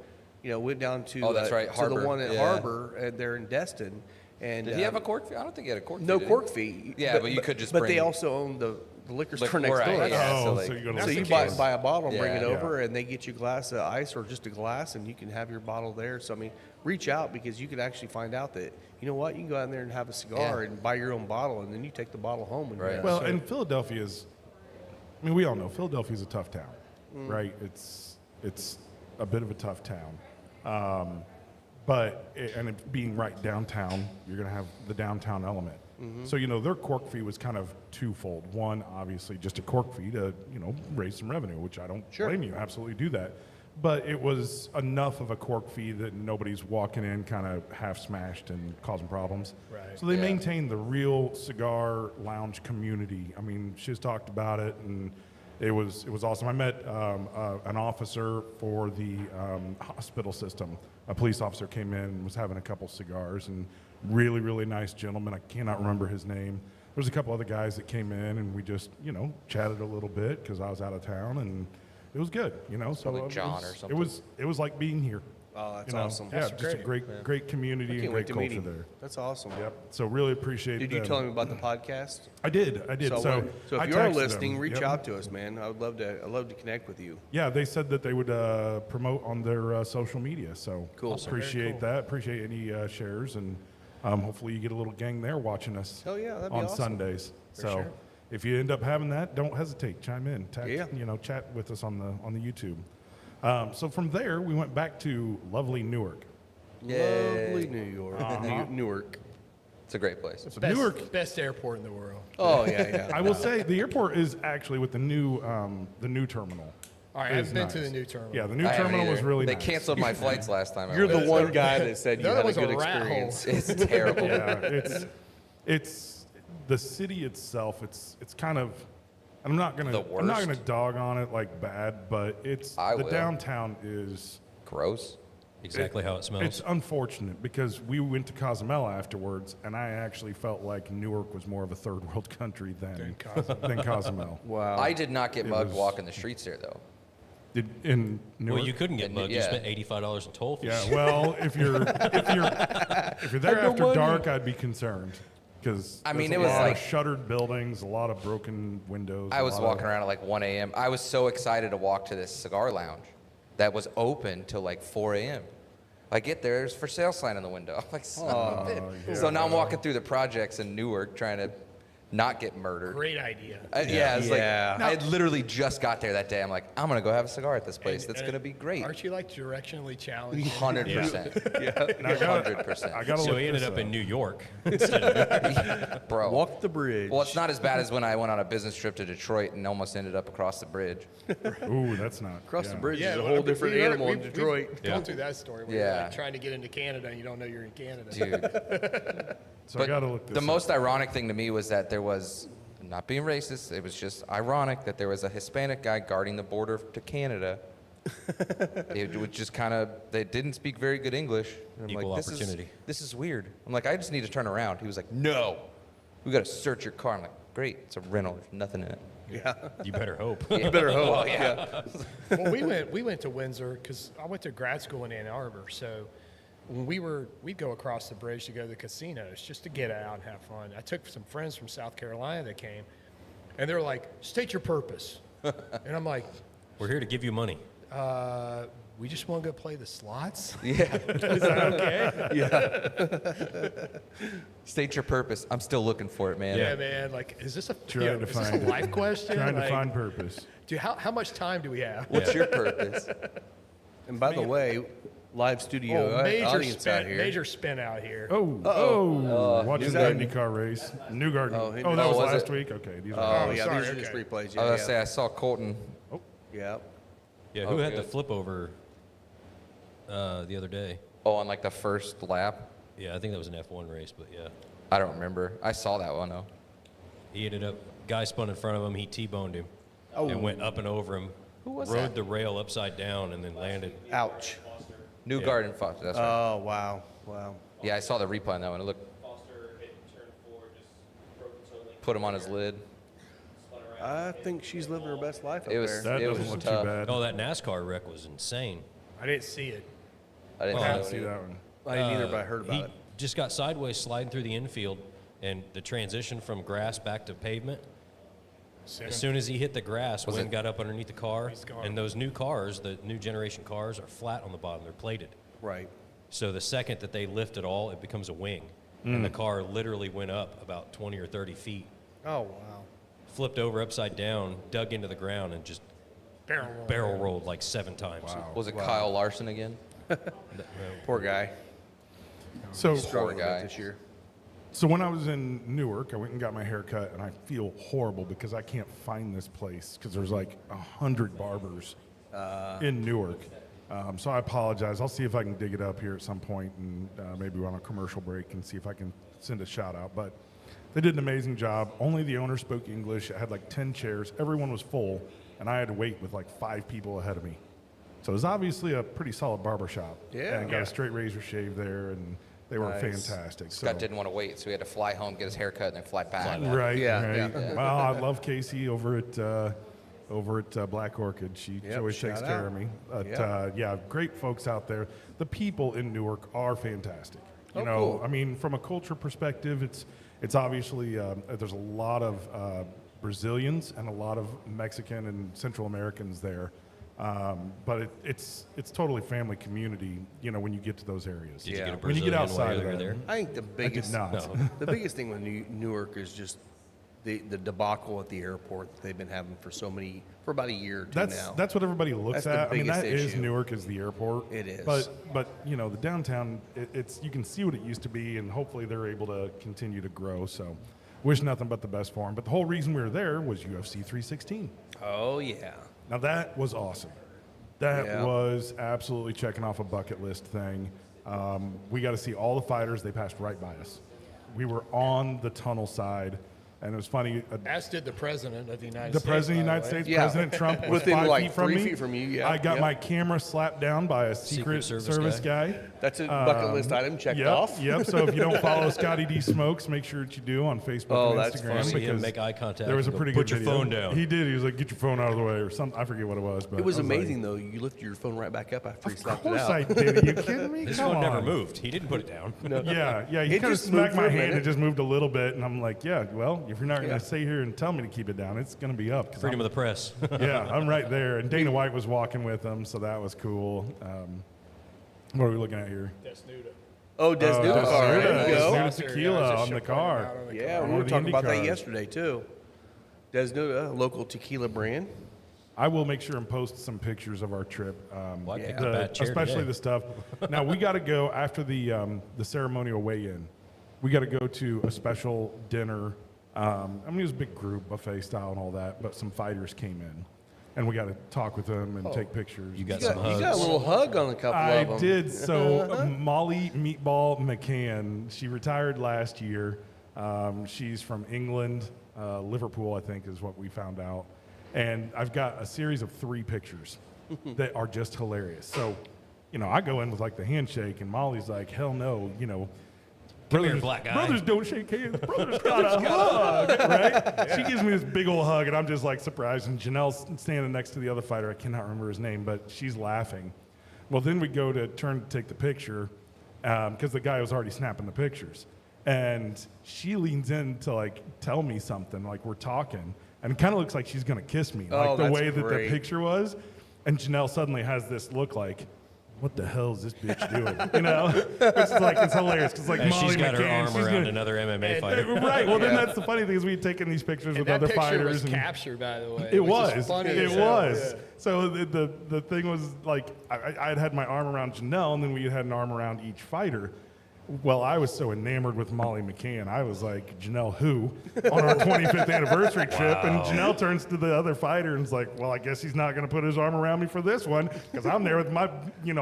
Went down to Oh, that's right, to the Harbor. one at Yeah. Harbor there in Destin. And Did he have a cork fee? I don't think he had a cork fee. no did he? cork fee. Yeah, but you could just But bring- they also own the liquor store Liquor, next right, door. yeah. Oh, so, so, like- you go to So the you case. buy a bottle and bring it Yeah. over, and they get you a glass of ice or just a glass, and you can have your bottle there. So I mean, reach out because you could actually find out that you know what, you can go out there and have a cigar Yeah. and buy your own bottle, and then you take the bottle home. And Right. Well, and Philadelphia's, I mean, we all know Philadelphia's a tough town, right? It's a bit of a tough town. and it being right downtown, you're going to have the downtown element. So, their cork fee was kind of twofold. One, obviously, just a cork fee to, raise some revenue, which I don't blame you. Absolutely do that. But it was enough of a cork fee that nobody's walking in kind of half smashed and causing problems. Right. So they maintained the real cigar lounge community. I mean, she's talked about it, and it was awesome. I met an officer for the hospital system. A police officer came in and was having a couple cigars, and really, really nice gentleman. I cannot remember his name. There was a couple other guys that came in, and we just, chatted a little bit because I was out of town, and it was good, So Probably John or something. It was like being here. Oh, that's awesome. Yeah, That's just a great community and Can't great wait to meet culture him. there. That's awesome. Yep. So really appreciate. Did you them. tell him about the podcast? I did. So So I if you are texted listening, them. reach Yep. out to us, man. I'd love to connect with you. Yeah, they said that they would promote on their social media. So Cool. Awesome. Appreciate Very cool. that. Appreciate any shares, and hopefully you get a little gang there watching us. Hell yeah, that'd be on awesome. Sundays. So sure. if you end up having that, don't hesitate. Chime in. Yeah. Chat with us on the YouTube. So from there, we went back to lovely Newark. Lovely New York. Newark. It's a great place. So Best, Newark, best airport in the world. Oh yeah. I will say, the airport is actually with the new terminal. All right, is I've been to nice. the new terminal. Yeah, the new I haven't terminal was either. really They nice. canceled my flights last time. You're the went. one guy that said you That had a was a good rat hole. experience. It's terrible. Yeah, it's the city itself. It's kind of. I'm not The gonna worst. dog on it like bad, but I the will. downtown is. Gross. Exactly how it smells. It's unfortunate because we went to Cozumel afterwards, and I actually felt like Newark was more of a third world country than Cozumel. Wow. I did not get mugged was- walking the streets there, though. In Newark. well, you couldn't get And- mugged. You yeah. spent $85 in toll fees. Yeah, well, if you're there after dark, I'd be concerned because I mean, there's it a was lot like- of shuttered buildings, a lot of broken windows. I a was lot walking of, around at like 1 a.m. I was so excited to walk to this cigar lounge that was open till like 4 a.m. I get there, there's for sale sign in the window. I'm like, son of a bitch. So now I'm walking through the projects in Newark trying to not get murdered. Great idea. Yeah, it's Yeah. like I had literally just got there that day. I'm like, I'm gonna go have a cigar at this place. And- That's and gonna be great. Aren't you like directionally challenged? 100%. I gotta 100%. So look he ended this up in New York instead of Bro. Walk the bridge. Well, it's not as bad as when I went on a business trip to Detroit and almost ended up across the bridge. Ooh, that's not. Across yeah. the bridge is a well, whole different we heard- animal in we've Detroit. gone through that story. Where Yeah. you're like trying to get into Canada and you don't know you're in Canada. Dude. So I gotta look this The up. most ironic thing to me was that there was, not being racist, it was just ironic that there was a Hispanic guy guarding the border to Canada. It was just kind of, they didn't speak very good English. And I'm Equal like, opportunity. This is weird. I'm like, I just need to turn around. He was like, no, we got to search your car. I'm like, great, it's a rental, there's nothing in it. You better hope. You better hope. Well, yeah. Well, we went to Windsor because I went to grad school in Ann Arbor. So when we'd go across the bridge to go to the casinos just to get out and have fun. I took some friends from South Carolina that came, and they were like, "State your purpose," and I'm like, We're here to give you money. "We just want to go play the slots." Yeah. Is that okay? State your purpose. I'm still looking for it, man. Yeah, man. Like, is this a Trying to is this a find it. life question? Trying to Like, find purpose. dude, how much time do we have? What's your purpose? And by the way, live studio audience out here. Major spin out here. Watching the Newgarden. IndyCar race. Newgarden. Oh, That oh, was was last it? week? Okay. These Oh, are yeah, sorry, these are just okay. replays. I was Yeah, gonna say I saw Colton. yeah. Yeah, Oh, who had good. the flip over the other day? Oh, on like the first lap. Yeah, I think that was an F1 race, but yeah. I don't remember. I saw that one though. He ended up, guy spun in front of him, he T-boned him and went up and over him. Who was rode that? the rail upside down and then landed. Ouch. New Garden Fox. That's right. Oh, wow. Wow. Yeah, I saw the replay on that one. It looked. Put him on his lid. I think she's living her best life up It was. That it doesn't was look tough. too bad. Oh, that NASCAR wreck was insane. I didn't see it. I didn't I know didn't it see either. that one. I didn't either, but I heard He about it. just got sideways sliding through the infield, and the transition from grass back to pavement. As soon as he hit the grass, Was Wynn it- got up underneath the car, gone. and those new cars, the new generation cars, are flat on the bottom. They're plated. Right. So the second that they lift at all, it becomes a wing. And the car literally went up about 20 or 30 feet, Oh wow. flipped over upside down, dug into the ground, and just barrel rolled like 7 times. Wow. Was it Kyle Larson again? Poor guy. So, Struggled a bit guy. this year. so when I was in Newark, I went and got my hair cut, and I feel horrible because I can't find this place because there's like 100 barbers in Newark. So I apologize. I'll see if I can dig it up here at some point and maybe on a commercial break and see if I can send a shout out. But they did an amazing job. Only the owner spoke English. It had like 10 chairs. Everyone was full, and I had to wait with like 5 people ahead of me. So it was obviously a pretty solid barber shop. Yeah. And got a straight razor shave there, and they were Nice. fantastic. Scott didn't want to wait, so he had to fly home, get his hair cut, and then fly back. Right, Yeah, right. yeah. Well, I love Casey over at Black Orchid. She Yep, always takes shout care out. of me. But Yeah. yeah, great folks out there. The people in Newark are fantastic. You Oh, know, cool. I mean, from a culture perspective, it's obviously there's a lot of Brazilians and a lot of Mexican and Central Americans there. But it's totally family community, you know, when you get to those areas. Did you get a When you get Brazilian outside while of you were that. there? I think the I did biggest not. the biggest thing with Newark is just the debacle at the airport that they've been having for about a year or two now. That's what everybody looks That's the at. I mean, biggest that is issue. Newark is the airport. It is. But you know, the downtown, it's you can see what it used to be, and hopefully they're able to continue to grow. So, wish nothing but the best for them. But the whole reason we were there was UFC 316. Oh yeah. Now that was awesome. That Yeah. was absolutely checking off a bucket list thing. We got to see all the fighters. They passed right by us. We were on the tunnel side, and it was funny. As did the president of the United The States. president of the by United the way. States, Yeah. President Trump, was Within 5 like feet from 3 me. feet from you, yeah, I got yeah. my camera slapped down by a Secret Service guy. That's a bucket list item checked Yep, off. Yep. So if you don't follow Scotty D Smokes, make sure that you do on Facebook Oh, and that's Instagram. funny. See him because make eye contact. there was a and go, pretty Put good your video. phone down. He did. He was like, "Get your phone out of the way," or something. I forget what it was, but It was I like, amazing though. You lifted your phone right back up after he Of slapped it course out. I did. Are you kidding me? His Come phone never on. moved. He didn't put it down. Yeah, he It kind of just moved smacked for my a hand. minute. It just moved a little bit, and I'm like, yeah, well, if you're not going Yeah. to stay here and tell me to keep it down, it's going to be up. 'cause Freedom I'm- of the press. Yeah, I'm right there. And Dana White was walking with him, so that was cool. What are we looking at here? Desnuda. Oh, Desnuda car. Desnuda. There you go. Desnuda. I was tequila just on the pointing car. out on the Yeah, One we of were the talking Indy about that cars. yesterday too. Desnuda, a local tequila brand. I will make sure and post some pictures of our trip. Well, I picked Yeah. a bad chair Especially today. the stuff. Now we got to go after the ceremonial weigh-in. We got to go to a special dinner. I mean, it was a big group, buffet style and all that, but some fighters came in, and we got to talk with them and take pictures. You got You some got, you got a hugs. little hug on a couple I of them. did. So Molly Meatball McCann, she retired last year. She's from England, Liverpool, I think, is what we found out. And I've got a series of 3 pictures that are just hilarious. So, you know, I go in with like the handshake, and Molly's like, "Hell no," you know. Come here, Brothers, black guy. brothers don't shake hands. Brothers got a hug, right? She gives me this big old hug, and I'm just like surprised. And Janelle's standing next to the other fighter. I cannot remember his name, but she's laughing. Well, then we go to turn to take the picture because the guy was already snapping the pictures. And she leans in to like tell me something, like we're talking, and it kind of looks like she's gonna kiss me, Oh, like the that's way that great. the picture was. And Janelle suddenly has this look like, what the hell is this bitch doing? You know, which is like it's hilarious because like And Molly she's got her McCann, arm she's around gonna- another MMA fighter. Right. Well, then that's the funny thing is we had taken these pictures And with that other picture fighters. was and captured, by the way. it which was. is funny It as hell. was. Yeah. So the thing was like I had my arm around Janelle, and then we had an arm around each fighter. Well, I was so enamored with Molly McCann. I was like, "Janelle, who?" on our 25th anniversary trip. And Janelle turns to the other fighter and is like, "Well, I guess he's not going to put his arm around me for this one because I'm there with my,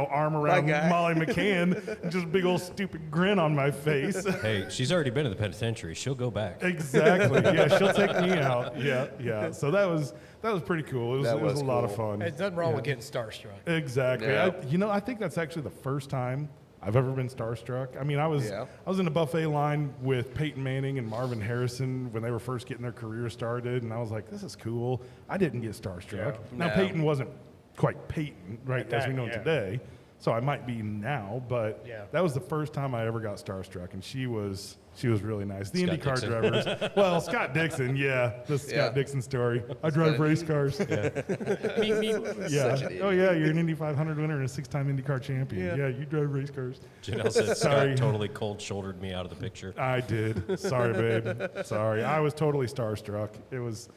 arm around guy. Molly McCann, and just a big old stupid grin on my face." Hey, she's already been in the penitentiary. She'll go back. Exactly. Yeah, she'll take me out. Yeah, yeah. So that was pretty cool. It was a lot of fun. There's nothing wrong with getting starstruck. Exactly. Yeah. I think that's actually the first time I've ever been starstruck. I mean, I was Yeah. in the buffet line with Peyton Manning and Marvin Harrison when they were first getting their career started, and I was like, this is cool. I didn't get starstruck. Now, No. Peyton wasn't quite Peyton, right, as we know him yeah. today, so I might be now, but Yeah. that was the first time I ever got starstruck, and she was really nice. The Scott IndyCar Dixon. drivers. Well, Scott Dixon, yeah. The Scott Yeah. Dixon story. I drive race cars. Me, me. Yeah. Oh, yeah. You're an Indy 500 winner and a 6-time IndyCar champion. Yeah. You drive race cars. Janelle said Sorry. Scott totally cold-shouldered me out of the picture. I did. Sorry, babe. Sorry. I was totally starstruck. It was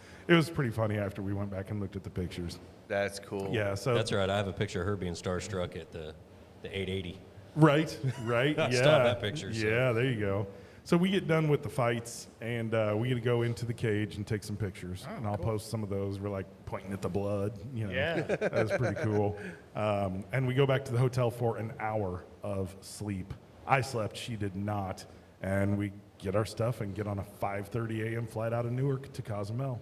pretty funny after we went back and looked at the pictures. That's cool. Yeah. So That's right. I have a picture of her being starstruck at the 880. Right, right. Yeah. Stop that picture, so. Yeah, there you go. So we get done with the fights, and we get to go into the cage and take some pictures. And I'll post some of those. We're like pointing at the blood. You know, Yeah. That's pretty cool. And we go back to the hotel for an hour of sleep. I slept. She did not. And we get our stuff and get on a 5:30 a.m. flight out of Newark to Cozumel.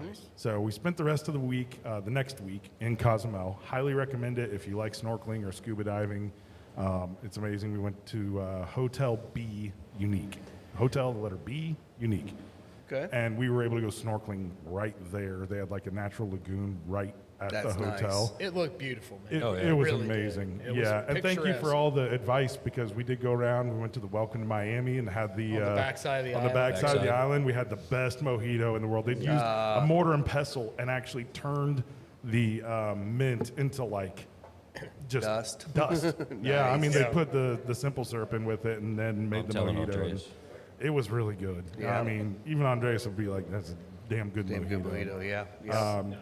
Nice. So we spent the rest of the week, the next week, in Cozumel. Highly recommend it if you like snorkeling or scuba diving. It's amazing. We went to Hotel B Unique. Hotel, the letter B, Unique. Okay. And we were able to go snorkeling right there. They had like a natural lagoon right at That's the hotel. It looked beautiful, man. It was Really amazing. did. It was Yeah, and thank you picturesque. for all the advice because we did go around. We went to the Welcome to Miami and had the On the backside of the on the island. backside of the Backside. island. We had the best mojito in the world. They'd used a mortar and pestle and actually turned the mint into like just Dust. Yeah, I mean they Yeah. put the simple syrup in with it and then made I'm the telling mojito. Andreas. It was really good. Yeah. I mean, even Andreas would be like, "That's a damn good Damn mojito." good burrito, yeah.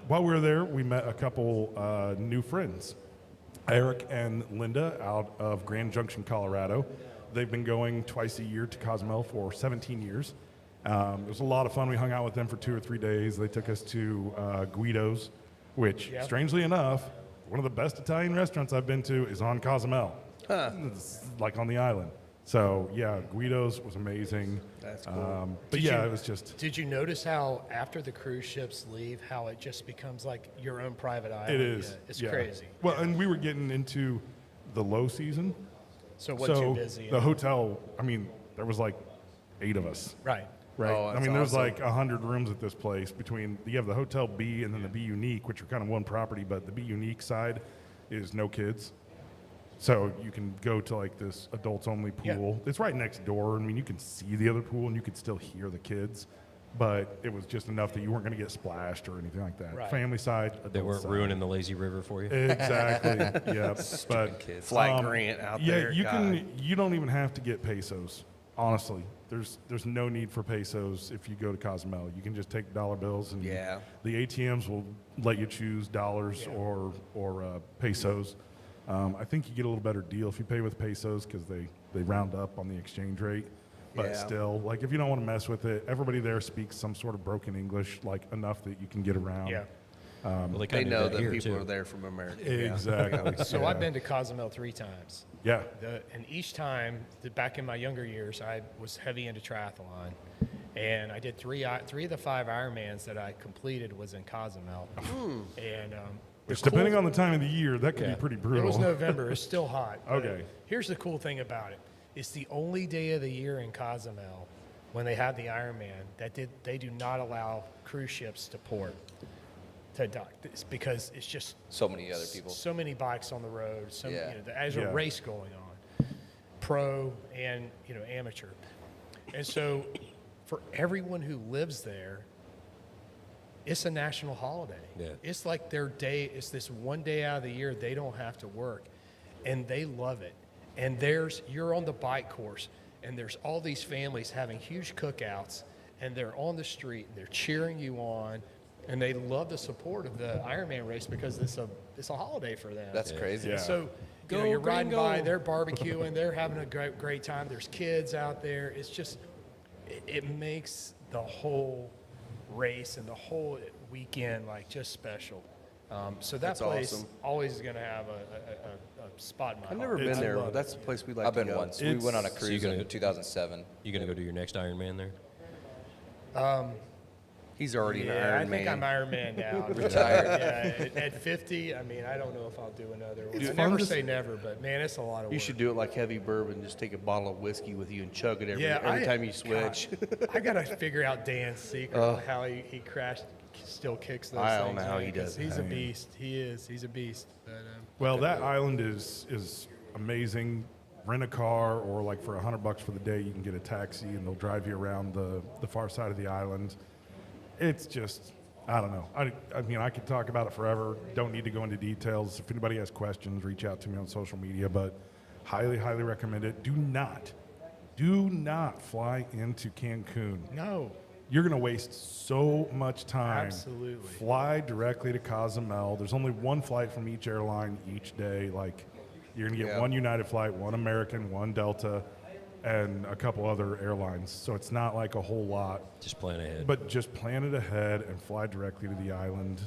While we were there, we met a couple new friends, Eric and Linda, out of Grand Junction, Colorado. They've been going twice a year to Cozumel for 17 years. It was a lot of fun. We hung out with them for 2 or 3 days. They took us to Guido's, which, Yeah. strangely enough, one of the best Italian restaurants I've been to is on Cozumel. It's like on the island. So, yeah, Guido's was amazing. That's cool. But Did yeah, you- it was just... Did you notice how after the cruise ships leave, how it just becomes like your own private island? It is. Yeah, it's yeah. crazy. Well, and we were getting into the low season. So it wasn't So too busy. the hotel, I mean, there was like 8 of us, Right. right? Oh, I that's mean, there's awesome. like 100 rooms at this place between, you have the Hotel B and then the B Unique, which are kind of one property, but the B Unique side is no kids. So you can go to like this adults only Yeah. pool. It's right next door. I mean, you can see the other pool and you could still hear the kids, but it was just enough that you weren't going to get splashed or anything like that. Right. Family side, adult They weren't side. ruining the lazy river for you. Exactly. Yeah. But kids. Flag Grant out there. you God. can. You don't even have to get pesos. Honestly, there's no need for pesos if you go to Cozumel. You can just take dollar bills, and Yeah. the ATMs will let you choose dollars or pesos. I think you get a little better deal if you pay with pesos because they round up on the exchange rate. But Yeah. still, like if you don't want to mess with it, everybody there speaks some sort of broken English, like enough that you can get around. Yeah. Well, They kinda do know that that here, people too. are there from America. yeah. Exactly. So yeah. I've been to Cozumel 3 times. Yeah. And each time, back in my younger years, I was heavy into triathlon. And I did three of the 5 Ironmans that I completed was in Cozumel. And Which, depending on the time of the year, that could Yeah. be pretty It brutal. was November. It's still hot. but Okay. Here's the cool thing about it. It's the only day of the year in Cozumel when they have the Ironman that they do not allow cruise ships to port, to dock. It's because it's just So many other people. so many bikes on the road. Yeah. There's Yeah. a race going on, pro and amateur. And so for everyone who lives there, it's a national holiday. Yeah. It's like their day. It's this one day out of the year they don't have to work, and they love it. And you're on the bike course, and there's all these families having huge cookouts, and they're on the street, and they're cheering you on, and they love the support of the Ironman race because it's a holiday for them. That's crazy. Yeah. So Go, you're riding by, gringo. they're barbecuing, they're having a great time. There's kids out there. It's just, it makes the whole race and the whole weekend like just special. So that That's place awesome. always is going to have a spot in my I've heart. never been It's- there. love it. That's the place we like I've to been go. once. We went on a It's- cruise gonna- in 2007. You gonna go do your next Ironman there? He's already an Yeah, Iron I think Man. I'm Iron Man now. Retired. Yeah, at 50, I mean, I don't know if I'll do another one. It's I fun never to say never, but man, it's a lot of work. You should do it like heavy bourbon. Just take a bottle of whiskey with you and chug it every I- time you switch. God, I gotta figure out Dan's secret on how he crashed, still kicks those I don't things. know how man, he 'cause does it. He's a beast. He is. He's a beast. But, Well, that island is amazing. Rent a car, or like for $100 for the day, you can get a taxi and they'll drive you around the far side of the island. It's just, I don't know. I mean, I could talk about it forever. Don't need to go into details. If anybody has questions, reach out to me on social media. But highly, highly recommend it. Do not fly into Cancun. no. You're going to waste so much time. Absolutely. Fly directly to Cozumel. There's only one flight from each airline each day. Like, You're going to get Yeah. one United flight, one American, one Delta, and a couple other airlines. So it's not like a whole lot. Just plan ahead. But just plan it ahead and fly directly to the island.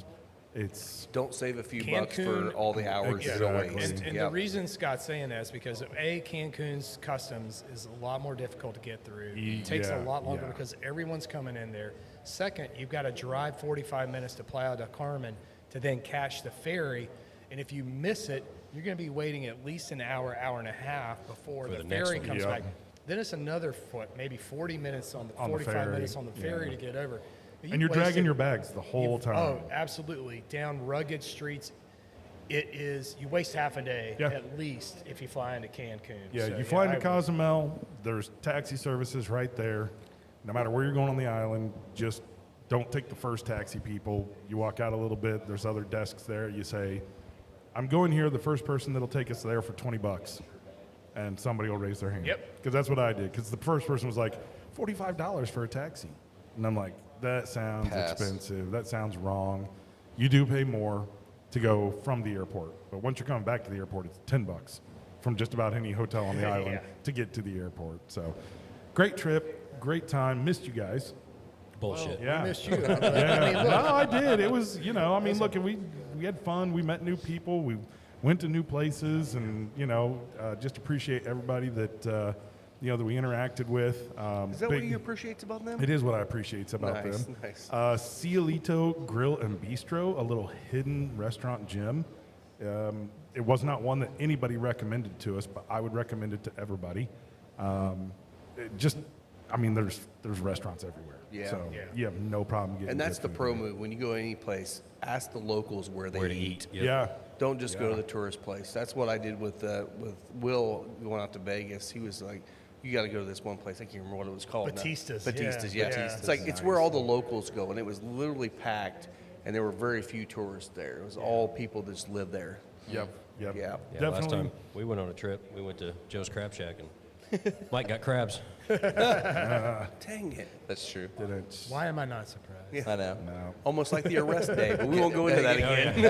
It's Don't save a few bucks for Cancun- all the hours you're going to Exactly. waste. And Yep. the reason Scott's saying that is because Cancun's customs is a lot more difficult to get through. It takes a Yeah, lot longer yeah. because everyone's coming in there. Second, you've got to drive 45 minutes to Playa del Carmen to then catch the ferry. And if you miss it, you're going to be waiting at least an hour, hour and a half before For the the next ferry one. comes Yep. back. Then it's another maybe 40 minutes on the On the 45 ferry, minutes on the ferry yeah. to get over. But and you're wasted- dragging your bags the whole You've- time. Oh, absolutely. Down rugged streets. It is, you waste half a day Yeah. at least if you fly into Cancun. Yeah, So, you fly into I- Cozumel, there's taxi services right there. No matter where you're going on the island, just don't take the first taxi, people. You walk out a little bit, there's other desks there. You say, I'm going here, the first person that'll take us there for $20. And somebody will raise their hand. Yep. Because that's what I did. Because the first person was like, $45 for a taxi. And I'm like, that sounds Pass. expensive. That sounds wrong. You do pay more to go from the airport. But once you're coming back to the airport, it's $10 from just about any hotel on the island Yeah. to get to the airport. So great trip, great time. Missed you guys. Bullshit. Yeah. I missed you. Yeah. No, I did. It was, I mean, look, we had fun. We met new people. We went to new places, and just appreciate everybody that that we interacted with. Is that what you appreciate about them? It is what I appreciate about Nice, them. nice. Cielito Grill and Bistro, a little hidden restaurant gym. It was not one that anybody recommended to us, but I would recommend it to everybody. There's restaurants everywhere. Yeah. So Yeah. you have no problem getting And that's good the food pro there. move. When you go any place, ask the locals where they Where to eat. eat. Yep. Yeah. Don't just go Yeah. to the tourist place. That's what I did with Will going out to Vegas. He was like, "You got to go to this one place. I can't remember what it was called. now. Batista's, Batista's, yeah. yeah. Batista's. It's like it's where all the locals go, and it was literally packed, and there were very few tourists there. It was all people that just live there. Yep. Yep. Yeah. Yeah, Definitely. last time we went on a trip, we went to Joe's Crab Shack, and Mike got crabs. Dang it! That's true. Didn't. Why am I not surprised? I know. No. Almost like the arrest day, but we won't go into that again.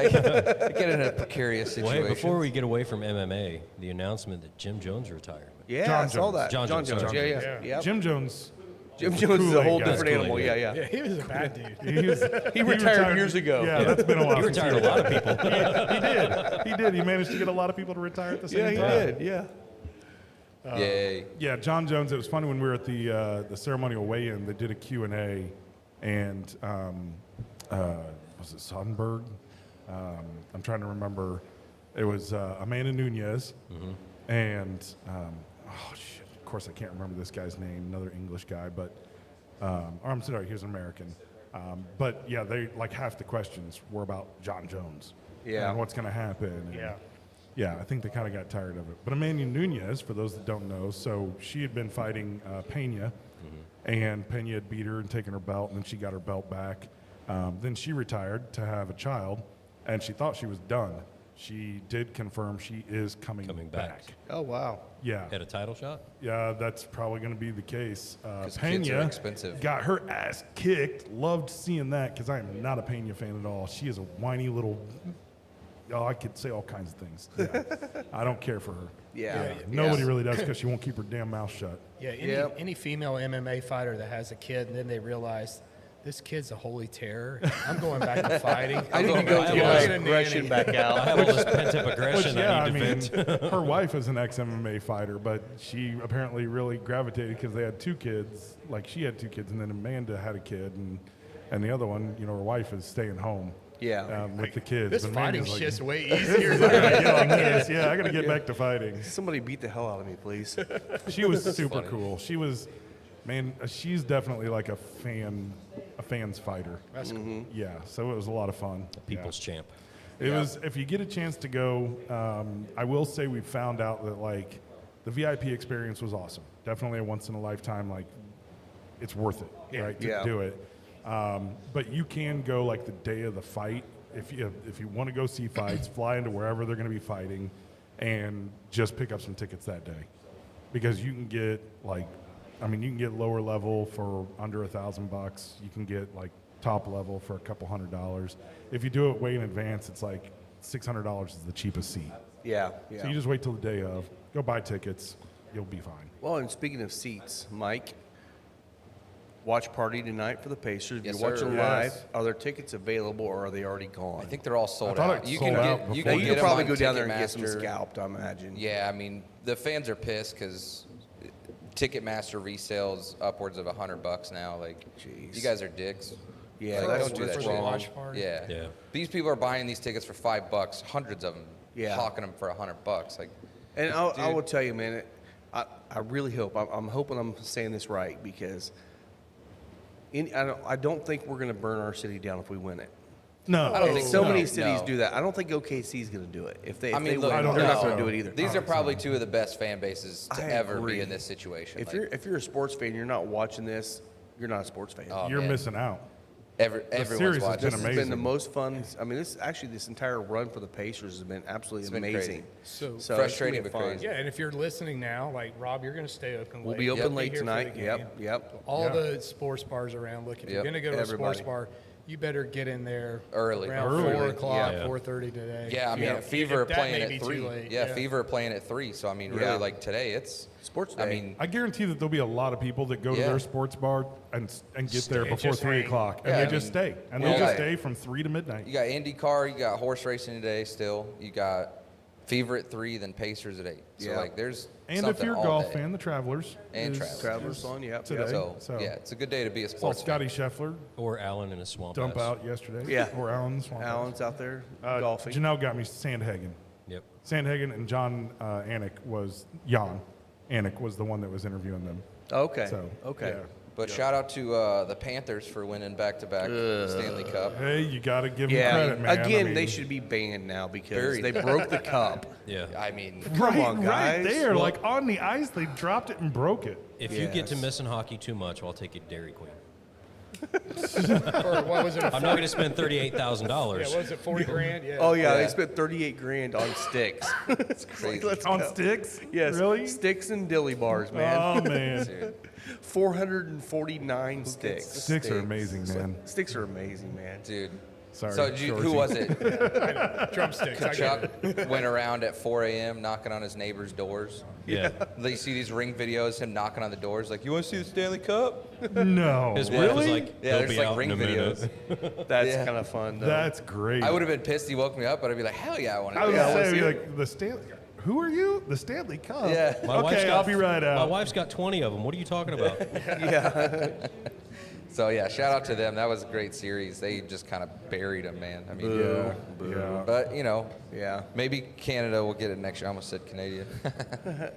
Get in a precarious Well, situation. hey, before we get away from MMA, the announcement that Jim Jones retired. Yeah, John I saw Jones. that. John Jones, Jones. sorry. Yeah, Yeah. yeah. Jim Jones. Jim was Jones is a Kool-Aid whole guy. different Kool-Aid animal. guy. Yeah, yeah. Yeah, he was a bad dude. He retired years ago. Yeah, that's been a while. He since retired a lot of people. He did. He managed to get a lot of people to retire at the same Yeah, he time. did. Yeah. Yay. Yeah, John Jones. It was funny when we were at the ceremonial weigh-in. They did a Q&A, and was it Sonnenberg? I'm trying to remember. It was Amanda Nunez, and oh shit. Of course, I can't remember this guy's name. Another English guy, but or I'm sorry, he was an American. But yeah, they like half the questions were about John Jones. Yeah. And what's going to happen. and- Yeah. Yeah, I think they kind of got tired of it. But Amanda Nunez, for those that don't know, so she had been fighting Pena, and Pena had beat her and taken her belt, and then she got her belt back. Then she retired to have a child, and she thought she was done. She did confirm she is coming back. Oh wow. Yeah, Had a title shot? yeah, that's probably going to be the case. 'Cause kids are Pena expensive. got her ass kicked. Loved seeing that because I am not a Pena fan at all. She is a whiny little. Oh, I could say all kinds of things. Yeah. I don't care for her. Yeah. Nobody Yeah. really does because she won't keep her damn mouth shut. Yeah, Yep. any female MMA fighter that has a kid and then they realize this kid's a holy terror. I'm going back to fighting. I need to go I get have my a nanny. aggression back I out. have all this pent-up aggression Yeah, I need to vent. her wife is an ex-MMA fighter, but she apparently really gravitated because they had two kids. Like she had two kids, and then Amanda had a kid, and the other one, her wife is staying home. Yeah. With the kids. This But fighting Amanda's like, shit's way easier. I gotta get on this. Yeah, I gotta get back to fighting. Somebody beat the hell out of me, please. She was super cool. She was, man, she's definitely like a fan's fighter. That's cool. Yeah, so it was a lot of fun. People's champ. It was, if you get a chance to go, I will say we found out that like the VIP experience was awesome. Definitely a once in a lifetime, like it's worth it, right, to Yeah. do it. But you can go like the day of the fight. If you want to go see fights, fly into wherever they're going to be fighting and just pick up some tickets that day. Because you can get you can get lower level for under $1,000. You can get like top level for a couple $100. If you do it way in advance, it's $600 is the cheapest seat. Yeah. So you just wait till the day of, go buy tickets, you'll be fine. Well, and speaking of seats, Mike, watch party tonight for the Pacers. If Yes, you're watching sir. live, Yes. are there tickets available or are they already gone? I think they're all sold thought out. it You sold can out get, you before. now, can you get could them probably on go down there and get some Ticketmaster. scalped, I imagine. Yeah, I mean, the fans are pissed because Ticketmaster resales upwards of $100 now. Like, Jeez. you guys are dicks. Yeah, Like, that's don't do what's that For the shit. wrong. watch party. Yeah. Yeah. These people are buying these tickets for $5, hundreds of them. Yeah. Hawking them for $100. Like, And I Dude. will tell you, man, I really hope, I'm hoping I'm saying this right because I don't think we're going to burn our city down if we win it. No. I don't think So no, many cities no. do that. I don't think OKC is going to do it. If they, I if mean, they look, win, don't they're think not going so. to do it either. These are probably two of the best fan bases to I ever agree. be in this situation. If Like, you're a sports fan, you're not watching this, you're not a sports fan. Oh, You're man. missing out. everyone's series has watching. been This amazing. has been the most fun. I mean, this entire run for the Pacers has been absolutely It's been amazing. crazy. So, So Frustrating, it's but gonna be crazy. fun. yeah, and if you're listening now, like Rob, you're going to stay open late. We'll be You'll open be late here for tonight. the Yep, game. yep. All Yeah. the sports bars around. Look, if you're Yep. going to go to a Everybody. sports bar, you better get in there Early. around Early. 4 o'clock, Yeah. 4:30 today. Yeah, I mean, Yeah. Fever are That playing may at be too 3. late, Yeah, yeah. Fever are playing at 3. So, I mean, really, Yeah. like today, it's Sports I day. mean, I guarantee that there'll be a lot of people that go to Yeah. their sports bar and get there Stay, before just 3 hang. o'clock. And Yeah, they I just mean, stay. And yeah. they'll just Yeah. stay from 3 to midnight. you got IndyCar, you got horse racing today still. You got Fever at 3, then Pacers at 8. So, Yeah. like, there's And if something you're a all golf day. fan, the Travelers. And is- Travelers. Travelers on, yep. Today. yep. So, yeah, it's a good day to be a Saw sports fan. Scotty Scheffler Or Allen in a swamp. dump house. out yesterday. Yeah. Or Alan Swamp. Alan's out there golfing. Janelle got me Sandhagen. Yep. Sandhagen and Jan Anik was the one that was interviewing them. Okay. So, okay. yeah. But shout out to the Panthers for winning back-to-back Stanley Cup. Hey, you got to give them Yeah. credit, man. Again, I mean, they should be banned now because Buried. they broke the cup. Yeah. I mean, right, on, right guys. there, Well- like on the ice, they dropped it and broke it. If you get to Yes. missing hockey too much, I'll take you to Dairy Queen. Or what was it? I'm not going to spend $38,000. Yeah, what was it, 40 grand? Yeah. Oh yeah, Yeah. they spent 38 grand on sticks. It's crazy. Let's On go. sticks? Yes. Really? Sticks and dilly bars, man. Oh, man. dude, 449 sticks. Sticks are amazing, man. Sticks are amazing, man. dude. Sorry, So who Shorzy. was it? Drumsticks. I get Chuck it. went around at 4 a.m. knocking on his neighbor's doors. Yeah. You see these ring videos, him knocking on the doors, like, you want to see the Stanley Cup? No. His wife was really? like, Yeah, he'll there's be like out ring in a minute. videos. That's Yeah. kind of fun, though. That's great. I would have been pissed he woke me up, but I'd be like, hell yeah, I want I to was do gonna that. say, see like, the Stanley. Who are you? The Stanley Cup. Yeah. My wife's Okay, got, I'll be right out. My wife's got 20 of them. What are you talking about? So, yeah, shout out to them. That was a great series. They just kind of buried him, man. I mean, Yeah. Yeah. but, you know, yeah. maybe Canada will get it next year. I almost said Canadian.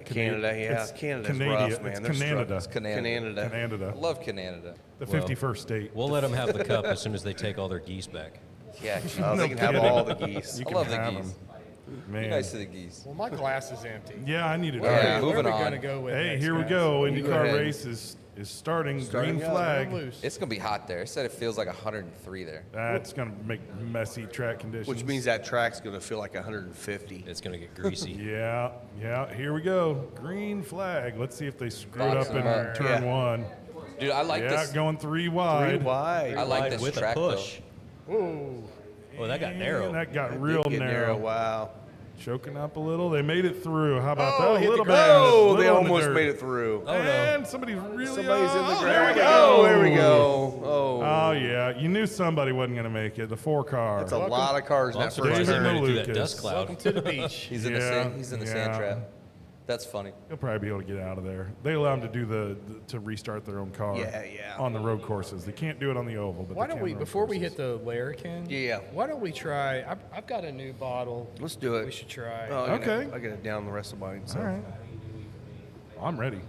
Canada, yeah. It's Canada's Canada. rough, man. It's They're Canada. It's Canada. Canada. Canada. I love Canada. The Well, 51st state. We'll let them have the cup as soon as they take all their geese back. Yeah, Oh, they can have kidding. all the geese. You I can love the have geese. them. Be Man. nice to the geese. Well, my glass is empty. Yeah, I needed All right, that. moving Where are we on. gonna go with Hey, next, here we guys? go. You go IndyCar ahead. race is starting. Starting Green up. flag. Loose. It's going to be hot there. It said it feels like 103 there. That's going to make messy track conditions. Which means that track's going to feel like 150. It's going to get greasy. Yeah, yeah. Here we go. Green flag. Let's see if they screwed Box up in them up. turn Yeah. one. Dude, I like Yeah, this. going 3 wide. Three wide. I like Wide this with track, a push. Ooh. Oh, that got narrow. And that got Did real get narrow. Wow. Choking up a little. They made it through. How about Oh, that? A hit little the bit. ground. Oh, Little they in the almost dirt. made it through. Oh, no. And somebody's really Somebody's in the oh, ground. There we go. Oh, there we go. Oh. Oh, yeah. You knew somebody wasn't going to make it. The 4 car. It's a lot of cars in I'm that surprised first he David turn. made it through that Lucas. dust cloud. Welcome to the beach. He's in the Yeah, sand. He's in the sand yeah. trap. That's funny. He'll probably be able to get out of there. They allow him to do to restart their own car. Yeah, yeah. On the road courses, they can't do it on the oval. But Why they don't can we, on before we courses. hit the Larrikin? Yeah. Why don't we try? I've got a new bottle. Let's do it. We should try. Oh, I got Okay. it- I got it down the rest of mine. So. All right. I'm ready.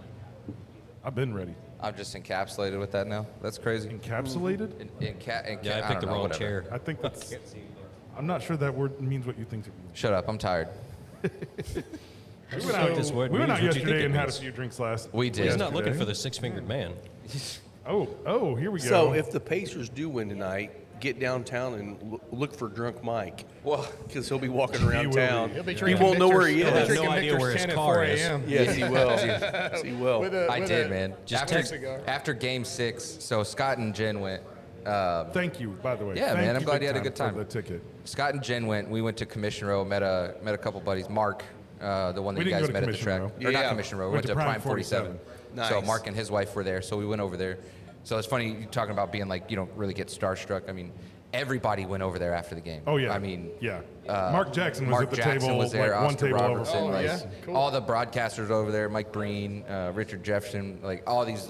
I've been ready. I'm just encapsulated with that now. That's crazy. Encapsulated? Yeah, I picked don't the know, wrong whatever. chair. I think that's. I'm not sure that word means what you think it means. Shut up. I'm tired. We went out, this word we went means out what you think yesterday it and had a means. few drinks last. We did. He's not looking yesterday. for the six-fingered man. Oh, here we go. So if the Pacers do win tonight, get downtown and look for drunk Mike Well, because he'll be walking around will town. be. He'll be He drinking won't know where he Victor's- He'll have is. no drinking idea where Victor's his 10 at car 4 is. a.m. Yes, he will. Yes, he will. With a- I with did, a- man. Just After, text- cigar. after game 6, so Scott and Jen went, Thank you, by the way. Yeah, Thank man, I'm glad big you had a good for time. The ticket. Scott and Jen went. We went to Commission Row, met a couple buddies. Mark, the one that We you didn't guys go to met at the Commission track. Row. Or Yeah. not Commission Row. We Went went to to Prime Prime 47. So Nice. Mark and his wife were there, so we went over there. So it's funny you talking about being like you don't really get starstruck. I mean, everybody went over there after the game. Oh yeah. I mean, yeah. Mark Jackson was Mark at the Jackson table, was there. like one Oscar table Robertson, over. Oh, like, yeah? Cool. all the broadcasters over there. Mike Breen, Richard Jefferson, like all these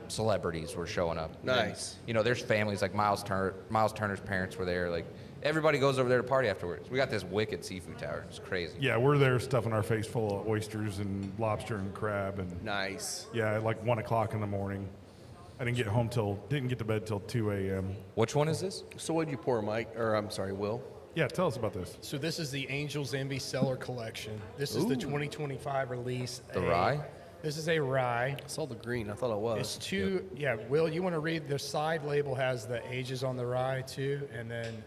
celebrities were showing up. Nice. And, there's families like Miles Turner's parents were there. Like everybody goes over there to party afterwards. We got this wicked seafood tower. It's crazy. Yeah, we're there stuffing our face full of oysters and lobster and crab and Nice. yeah, at like 1 o'clock in the morning. I didn't get to bed till 2 a.m. Which one is this? So what'd you pour, Mike? Or I'm sorry, Will? Yeah, tell us about this. So this is the Angels Envy Cellar Collection. This is the 2025 release. The rye? This is a rye. I saw the green. I thought it was. It's two. Yeah, Will, you want to read the side label has the ages on the rye too, and then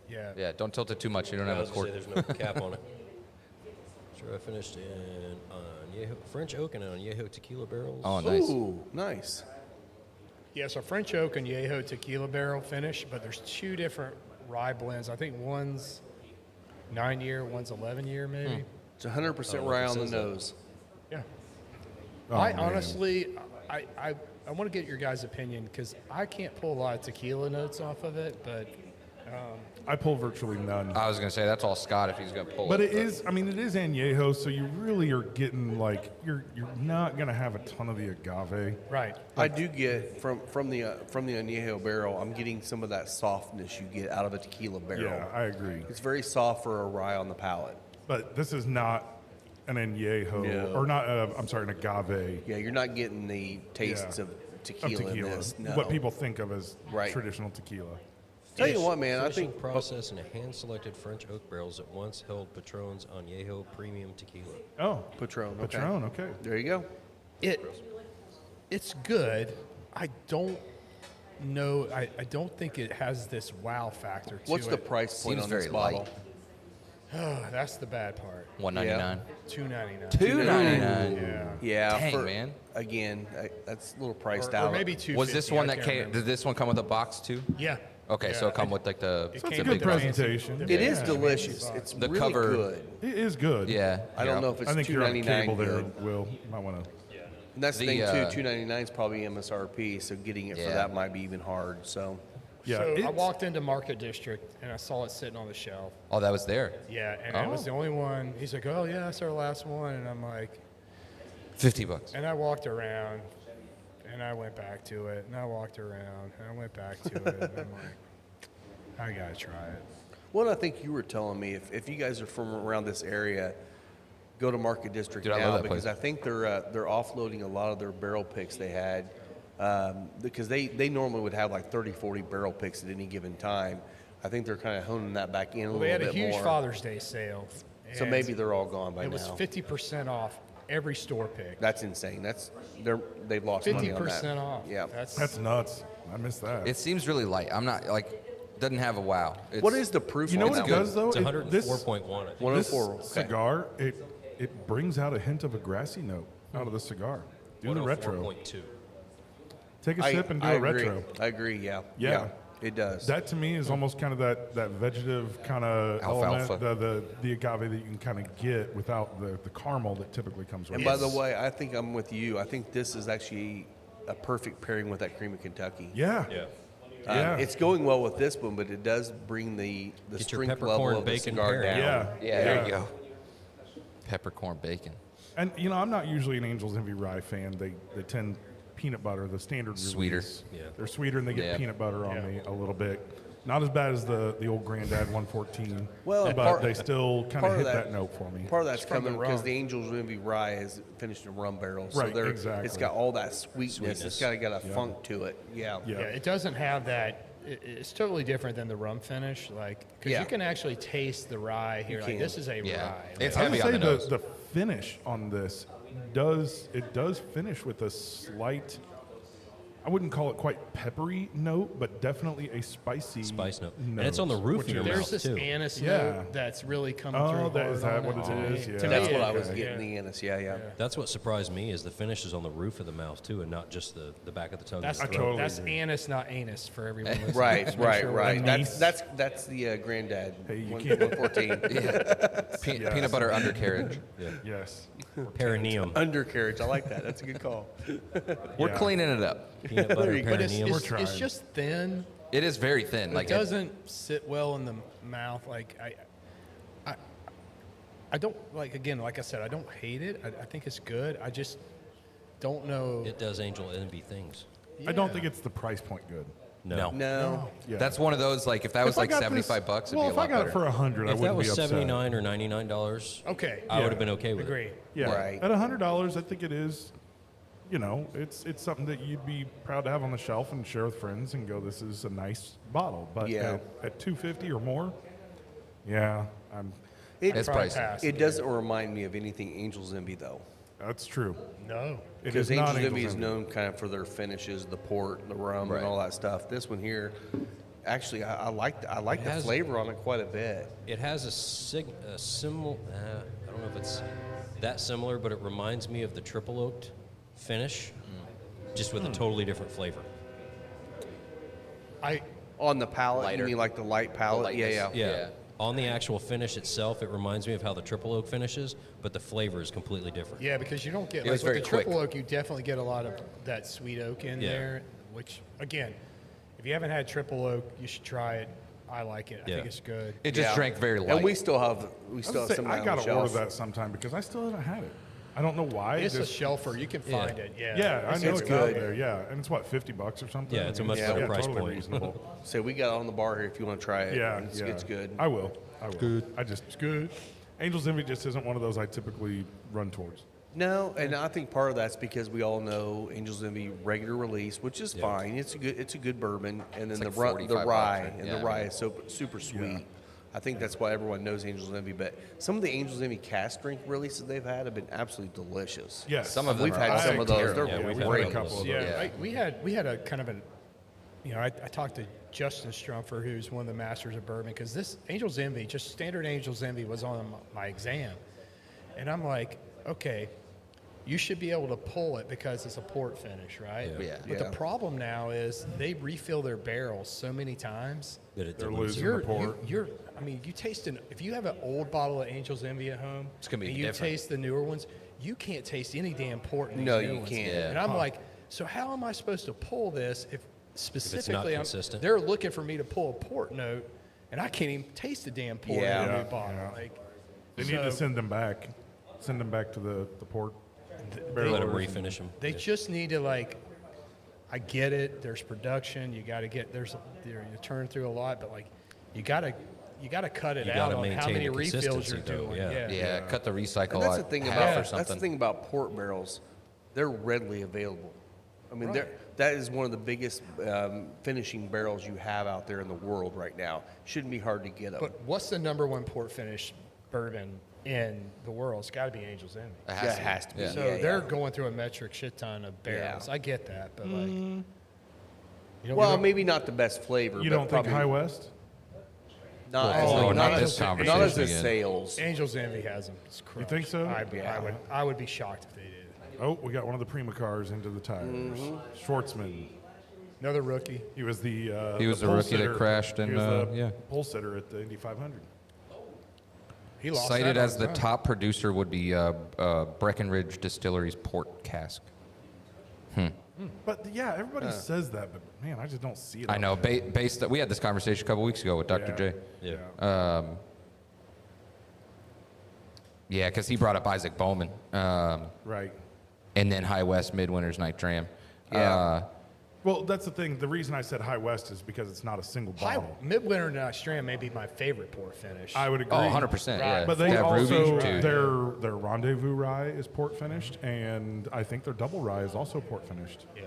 Yeah, don't tilt it too much. You don't I have was a gonna cork. say there's no cap on it. Sure, I finished in Añejo, French oak and Añejo tequila barrels. Oh, nice. Ooh, nice. Yeah, so French oak and Yeho tequila barrel finish, but there's two different rye blends. I think one's 9-year, one's 11-year maybe. It's 100% Oh, rye it on the says that. nose. Yeah. Oh, I man. honestly, I want to get your guys' opinion because I can't pull a lot of tequila notes off of it, but I pull virtually none. I was gonna say that's all Scott if he's gonna pull But it. it is añejo, so you really are getting like you're not gonna have a ton of the agave. right. I do get from the añejo barrel. I'm getting some of that softness you get out of a tequila barrel. Yeah, I agree. It's very soft for a rye on the palate. But this is not an añejo No. or not. I'm sorry, an agave. Yeah, you're not getting the tastes Yeah. of tequila in this. No. What people think of as Right. traditional tequila. Tell you what, man. I Finishing think process in hand-selected French oak barrels that once held Patron's Añejo premium tequila. Oh, Patron. Okay. Patron. Okay. There you go. It's good. I don't know. I don't think it has this wow factor to What's it. the price point Seems on this very bottle? light. Oh, that's the bad part. $1.99. $2.99. $2.99. Yeah. Yeah, Dang, man. Again, that's a little priced Or out. maybe $2.50. Was this one I that can't came? remember. Did this one come with a box too? Yeah. Okay, so Yeah, it come with like the. It That's came a good with the fancy- presentation. the It is fancy delicious. box. It's The really cover- good. It is good. Yeah. I don't know if I it's think you're on cable $2.99 there, good. Will. You might want to. And that's the The, thing too. $2.99 is probably MSRP, so getting it for Yeah. that might be even hard. So Yeah. So I it's- walked into Market District and I saw it sitting on the shelf. Oh, that was there. Yeah, and it was the only one. He's like, "Oh yeah, that's our last one," and I'm like, $50. and I walked around, and I went back to it, and I walked around, and I went back to it, and I'm like, I gotta try it. Well, I think you were telling me if you guys are from around this area, go to Market District Dude, I now love that because place. I think they're offloading a lot of their barrel picks they had because they normally would have like 30, 40 barrel picks at any given time. I think they're kind of honing that back in a Well, little they had bit a huge more. Father's Day sale, So and maybe they're all gone by it was now. 50% off every store pick. That's insane. They've lost money on that. 50% off. Yeah. That's nuts. I missed that. It seems really light. I'm not like. Doesn't have a wow. It's, What is the proof? You know on what that it does one? though? It's This 104.1, I think. 104. this Okay. cigar, it brings out a hint of a grassy note out of the cigar. Do the retro. 104.2. Take a sip and do I a agree. retro. I agree. Yeah. Yeah. It does. That to me is almost kind of that vegetative kind of element, Alfalfa. the agave that you can kind of get without the caramel that typically comes with And it. by the way, I think I'm with you. I think this is actually a perfect pairing with that cream of Kentucky. Yeah. Yeah. Yeah. It's going well with this one, but it does bring the Get your strength level peppercorn of the bacon cigar pairing. down. Yeah. There you go. Peppercorn bacon. And I'm not usually an Angels Envy Rye fan. They tend peanut butter, the standard Sweeter. release. Yeah. They're sweeter and they get Yeah. peanut butter on me a little bit. Not as bad as the old Granddad 114. Well, but part- they still kind part of of hit that- that note for me. Part of that's from the coming because rum. the Angels Envy Rye is finished in rum barrels. Right, So exactly. it's got all that sweetness. It's got a Yeah. funk to it. Yeah. Yeah. Yeah, it doesn't have that. It's totally different than the rum finish, like because Yeah. you can actually taste the rye here. Like can. this is a Yeah. rye. It's I would heavy say on the nose. the finish on this does finish with a slight I wouldn't call it quite peppery note, but definitely a spicy Spice note. And it's on the roof which of your is- mouth, There's this too. anise Yeah. note that's really coming Oh, through. that- is hard that on what it. it is? To Yeah. me, That's what I okay. was getting, the anise. Yeah. That's what surprised me is the finish is on the roof of the mouth too, and not just the back of the tongue. That's and I the throat. totally that's agree. anise, not anus, for everyone listening. Right, Just make sure we're right. Anise. That's the granddad. Hey, you one- can't- 114. Peanut butter undercarriage. Yes. Perineum. Undercarriage. I like that. That's a good call. We're Yeah. cleaning it up. Peanut butter you go. But it's, perineum. it's, trying. it's just thin. It is very thin. Like It doesn't sit well in the mouth. Like I don't like. Again, like I said, I don't hate it. I think it's good. I just don't know. It does angel envy things. I don't Yeah. think it's the price point good. No. No. Yeah. That's one of those, like, if that was If I like got 75 this- bucks, it'd well, be a if lot I got better. it for 100, I If that wouldn't was be upset. $79 or $99, Okay. I would have been okay with Agree. it. Yeah. Right. At $100, I think it is. You know, it's something that you'd be proud to have on the shelf and share with friends and go, this is a nice bottle. But Yeah. at $250 or more, yeah, It's Probably pricey. pass. It doesn't remind me of anything Angel's Envy, though. that's true. No. It Because is not Angel's Envy is Envy. known kind of for their finishes, the port, the rum, Right. and all that stuff. This one here, actually, I like the has- flavor on it quite a bit. It has a similar, I don't know if it's that similar, but it reminds me of the triple oaked finish, just with a totally different flavor. On the palate, Lighter. you mean like the light palate? lightness. Yeah. Yeah. On the actual finish itself, it reminds me of how the triple oak finishes, but the flavor is completely different. Yeah, because you don't get It like was with very the triple quick. oak, you definitely get a lot of that sweet oak in Yeah. there. Which again, if you haven't had triple oak, you should try it. I like it. I Yeah. think it's good. It just Yeah. drank very light. And we still have I, was some gonna say, of I that on the gotta order shelf. that sometime because I still haven't had it. I don't know why. It's a just- shelfer. You can find it. Yeah. Yeah, I know it's it's, good. out there. Yeah, and it's what, $50 or something. Yeah, it's a much better price totally point. reasonable. So we got it on the bar here if you want to try it. Yeah, It's, yeah. it's good. I will. Good. It's good. Angel's Envy just isn't one of those I typically run towards. No, and I think part of that's because we all know Angel's Envy regular release, which is fine. It's a good bourbon, and then like the rye 45 rye bucks, and yeah. the rye is so super sweet. I think that's why everyone knows Angel's Envy. But some of the Angel's Envy cast drink releases they've had have been absolutely delicious. Yes. Some of them We've are had some of those. terrible. They're Yeah, we've had great. a couple of Yeah, Yeah. we had a kind of I talked to Justin Strumpfer, who's one of the masters of bourbon, because this Angel's Envy, just standard Angel's Envy, was on my exam, and I'm like, okay, you should be able to pull it because it's a port finish, right? Yeah. But Yeah. the problem now is they refill their barrels so many times. That it They're dilutes it. losing the port. I mean, you taste if you have an old bottle of Angel's Envy at home, It's gonna be and you different. taste the newer ones, you can't taste any damn port in these No, new you ones. can't. Yeah. And I'm like, so how am I supposed to pull this if specifically consistent? they're looking for me to pull a port note, and I can't even taste the damn port in Yeah. a Yeah, new bottle. yeah. Like, They need so to send them back. Send them back to the port. Let them refinish them. they just need to I get it. There's production. You got to get you turn through a lot, but you got to cut it You out gotta on how maintain many the refills you're consistency, though, doing. yeah. Yeah, cut the recycle And that's the out thing half about or that's the something. thing about port barrels. They're readily available. I mean, Right. that is one of the biggest finishing barrels you have out there in the world right now. Shouldn't be hard to get them. But what's the number one port finish bourbon in the world? It's got to be Angel's Envy. It has Yeah, to it has to be. Yeah. So Yeah, they're yeah. going through a metric shit ton of barrels. Yeah. I get that, but you know, Well, maybe not the best flavor. You but don't think probably High West? Not, Oh, as, not not, this as, conversation not as a again. sales. Angel's Envy has them. It's crushed. think so? I would be shocked if they did. Oh, we got one of the Prima cars into the tires. Schwartzman. Another rookie. He was the He was the the pole rookie that sitter. crashed He in, was the yeah. pole sitter at the Indy 500. He lost Cited that as on the his own. top producer would be Breckenridge Distillery's port cask. But yeah, everybody says that, but man, I just don't see it. I out know. there. Based, we had this conversation a couple weeks ago with Dr. J. Yeah. Yeah, because he brought up Isaac Bowman, Right. and then High West Midwinter's Night Dram. Yeah. Well, that's the thing. The reason I said High West is because it's not a single High, bottle. Midwinter Night Strand may be my favorite port finish. I would agree. Oh, 100%. Yeah. But they have also rubies, too. their Rendezvous rye is port finished, and I think their double rye is also port finished. yeah.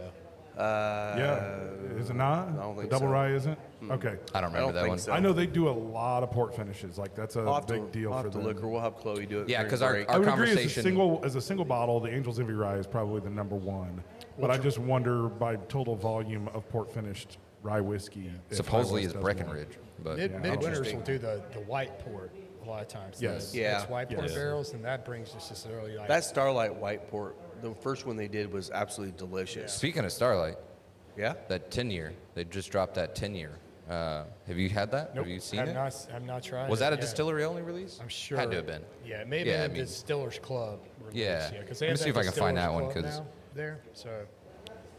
Yeah, is it not? I don't the think double so. rye isn't. Okay, I don't remember don't that think one. so. I know they do a lot of port finishes. Like that's a I'll have big to, deal I'll for have to them. look, or we'll have Chloe do it. Yeah, during 'cause the our- break. I would agree as conversation- a single bottle, the Angel's Envy rye is probably the number one. But I just wonder by total volume of port finished rye whiskey. if Supposedly Rye it's West does more. Breckenridge, but Midwinters will do the white port a lot of times. Yes. Yeah. It's white port Yes. barrels, and that brings just this early like That Starlight White Port, the first one they did was absolutely delicious. speaking of Starlight, Yeah? that 10-year, they just dropped that 10-year. Have you had that? Nope, Have you seen have it? Have not tried. Was it, that a yeah. distillery only release? I'm sure. Had to have been. Yeah, it may have Yeah, been I a mean- Distillers Club release. Yeah. Yeah, 'cause Let they me have see if I can find that Distillers one, Club 'cause- now there. So,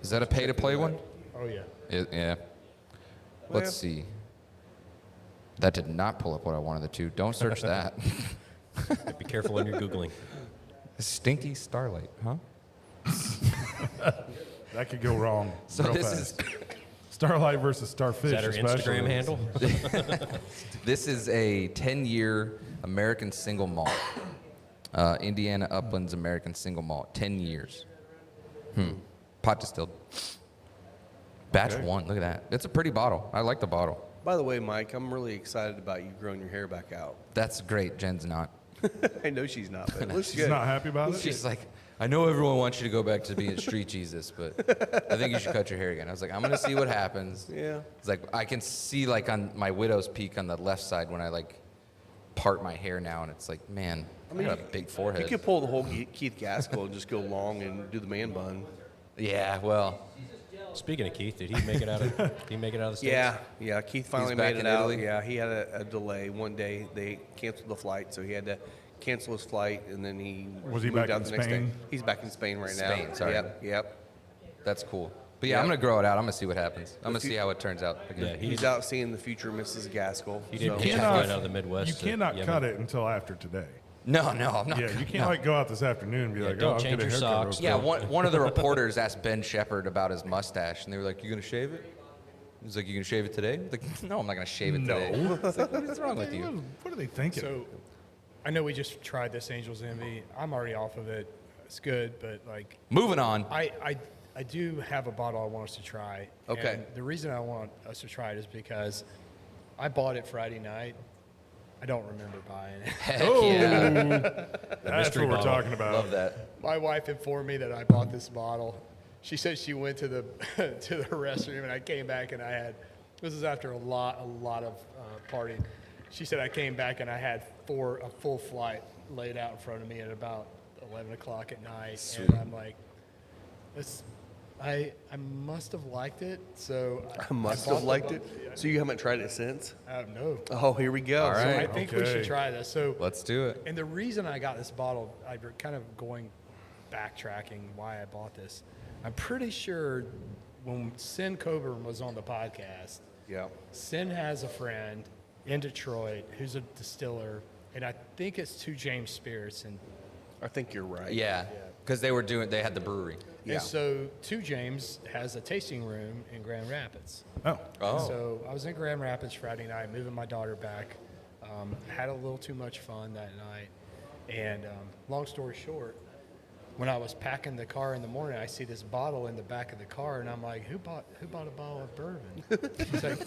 Is that a pay-to-play one? oh yeah. Yeah. Let's see. That did not pull up what I wanted it to. Don't search that. Be careful when you're Googling. Stinky Starlight, huh? That could go wrong. So real this fast. Starlight versus Starfish. Is that her especially. Instagram handle? This is a 10-year American single malt. Indiana Uplands American single malt. 10 years. Pot distilled. Batch Okay. 1. Look at that. It's a pretty bottle. I like the bottle. By the way, Mike, I'm really excited about you growing your hair back out. That's great. Jen's not. I know she's not, but it looks She's good. not happy about it. She's like, I know everyone wants you to go back to being street Jesus, but I think you should cut your hair again. I was like, I'm going to see what happens. Yeah. It's like, I can see like on my widow's peak on the left side when I like part my hair now, and it's like, man, I got a big forehead. You could pull the whole Keith Gaskell and just go long and do the man bun. Yeah, well, Speaking of Keith, did he make it out of? Did he make it out of the States? Yeah. Keith finally back made it in out. Italy? Yeah, he had a delay. One day they canceled the flight, so he had to cancel his flight, and then he Was he moved back out in the next day. Spain? He's back in Spain right now. Spain, sorry. Yep. that's cool. But yeah, Yeah. I'm going to grow it out. I'm going to see what happens. I'm going to see how it turns out. Yeah, He's out seeing the future Mrs. Gaskell. He didn't so- catch a Cannot- flight out of the Midwest. You to cannot Yemen. cut it until after today. No, I'm not. Yeah, you can't like go out this afternoon and be like, don't oh, I'll change get a your haircut real socks. Yeah, quick. one of the reporters asked Ben Shepherd about his mustache, and they were like, "You gonna shave it?" He's like, "You gonna shave it today?" I was like, "No, I'm not gonna shave it today." I was like, what is wrong with you? What are they thinking? So, I know we just tried this Angel's Envy. I'm already off of it. It's good, but like Moving on. I do have a bottle I want us to try. Okay. And the reason I want us to try it is because I bought it Friday night. I don't remember buying it. Heck Oh, yeah, that's mystery what we're bottle. talking about. love that. My wife informed me that I bought this bottle. She said she went to the to the restroom, and I came back and I had. This is after a lot of partying. She said I came back and I had a full flight laid out in front of me at about 11 o'clock at night, and I'm like, I must have liked it. So I must bought have the liked bo- it. So you haven't tried it since? No. Oh, here we go. All So right. I think we Okay. should try this. So Let's do it. And the reason I got this bottle, I'm kind of backtracking why I bought this. I'm pretty sure when Sin Coburn was on the podcast, Yeah. Sin has a friend in Detroit who's a distiller, and I think it's Two James Spirits. And, I think you're right. Yeah, because they had the brewery. Yeah. and so Two James has a tasting room in Grand Rapids. Oh, Oh, So I was in Grand Rapids Friday night, moving my daughter back. Had a little too much fun that night. And long story short, when I was packing the car in the morning, I see this bottle in the back of the car, and I'm like, who bought a bottle of bourbon? She's like,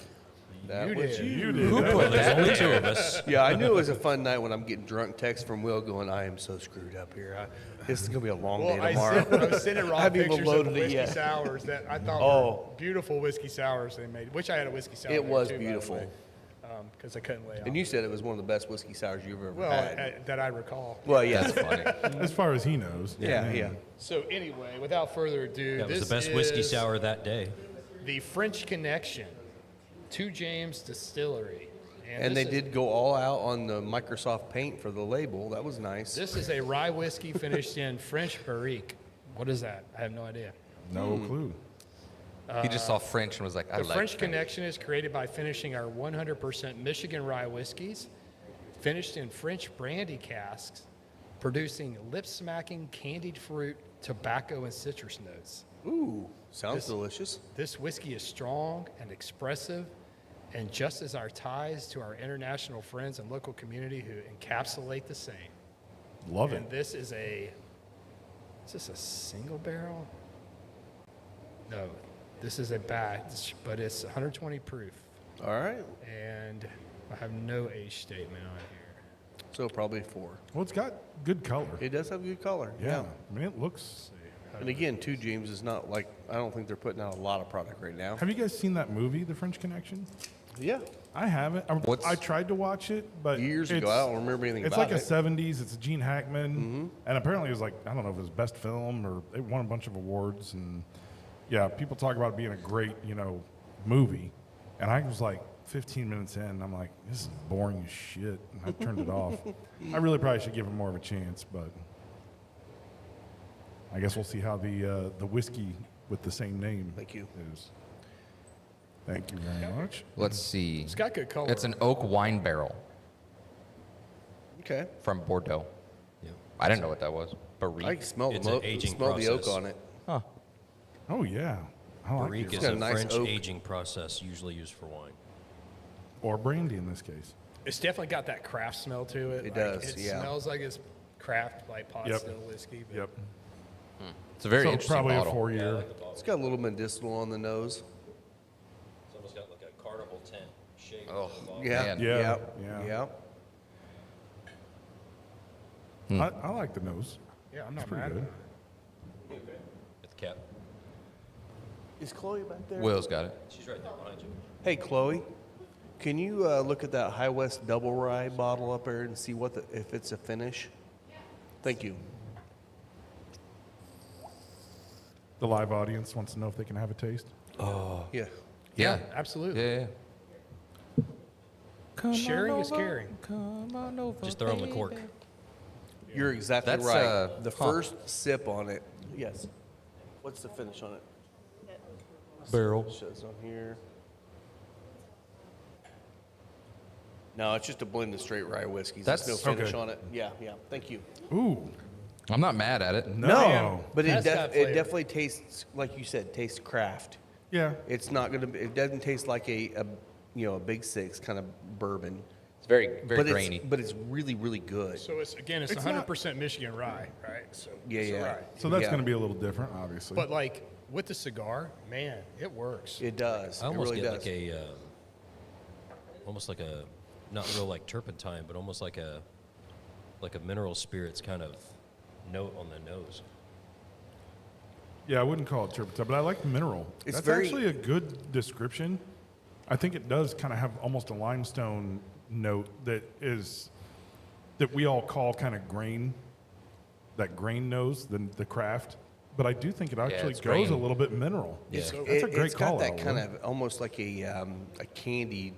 That you was did. you did. Who that. put There's that? only two of us. Yeah, I knew it was a fun night when I'm getting drunk texts from Will going, I am so screwed up here. This is going to be a long Well, day I tomorrow. was sending I raw haven't even pictures of loaded it whiskey yet. sours that I thought Oh. were beautiful whiskey sours they made. Which I had a whiskey sour. It there was too, by the beautiful. way, because I couldn't lay off. And you said it was one of the best whiskey sours you've ever well, had. that I recall. Well, yeah. That's funny. As far as he knows. Yeah. So anyway, without further ado, That was this the best whiskey is sour that day. the French Connection, Two James Distillery. And they this is- did go all out on the Microsoft Paint for the label. That was nice. This is a rye whiskey finished in French barrique. What is that? I have no idea. No clue. He just saw French and was like, "I The like French Connection is created by finishing our 100% Michigan rye whiskeys, finished in French brandy casks, producing lip-smacking candied fruit, tobacco, and citrus notes. Ooh, sounds This- delicious. This whiskey is strong and expressive, and just as our ties to our international friends and local community who encapsulate the same. Love And it. this is is this a single barrel? No, this is a batch, but it's 120 proof. All right. And I have no age statement on here. So probably 4. Well, it's got good color. It does have good color. Yeah. I mean, it looks And again, too, James, is not like, I don't think they're putting out a lot of product right now. Have you guys seen that movie, The French Connection? Yeah. I haven't. I tried to watch it, but Years ago, I don't remember anything it's about like it. a 70s. It's Gene Hackman. And apparently it was like, I don't know if it was best film or it won a bunch of awards. And yeah, people talk about it being a great, movie. And I was like 15 minutes in, and I'm like, this is boring as shit. And I turned it off. I really probably should give it more of a chance, but I guess we'll see how the whiskey with the same name Thank you. is. Thank you very much. Let's see. It's got good color. It's an oak wine barrel Okay. from Bordeaux. Yeah. I didn't know what that was. I Barrique. can smell, It's an aging smell the oak process. on it. Oh, yeah. I like Barrique it. is got a a nice French oak. aging process usually used for wine. Or brandy in this case. It's definitely got that craft smell to it. It Like, does, It yeah. smells like it's craft, like pot Yep. still whiskey. But Yep. It's a very So interesting probably bottle. a 4-year. It's got a little medicinal on the nose. It's almost got like a carnival tent shape. Oh, Yeah. man. Yeah, Yeah. Yeah. I like the nose. yeah, I'm It's not pretty mad at good. it. With the cap. Is Chloe back there? Will's got it. She's right there behind you. Hey, Chloe, can you look at that High West Double Rye bottle up there and see if it's a finish? Thank you. The live audience wants to know if they can have a taste. Yeah. Yeah. Absolutely. Yeah, yeah. Sharing is caring. Just throw them the cork. You're exactly That's, right. The huh. first sip on it. Yes. What's the finish on it? Barrel. Shows on here. No, it's just a blend of straight rye whiskeys. There's no That's- finish okay. on it. Yeah, yeah. Thank you. Ooh, I'm not mad at it. no. But That's got it flavor. definitely tastes, like you said, tastes craft. Yeah. It's not gonna. It doesn't taste like a big six kind of bourbon. It's very, very but grainy. But it's really, really good. So it's It's 100% Michigan rye, right? So Yeah, it's a yeah. rye. So that's Yeah. going to be a little different, obviously. But like with the cigar, man, it works. It does. I It almost really get does. like almost like a, not real like turpentine, but almost like a mineral spirits kind of note on the nose. yeah, I wouldn't call it turpentine, but I like mineral. It's That's very- actually a good description. I think it does kind of have almost a limestone note that we all call kind of grain, that grain nose, the craft. But I do think it actually it's goes a grain. little bit mineral. Yeah. That's a great It's call got that out, kind Will. of almost like a candy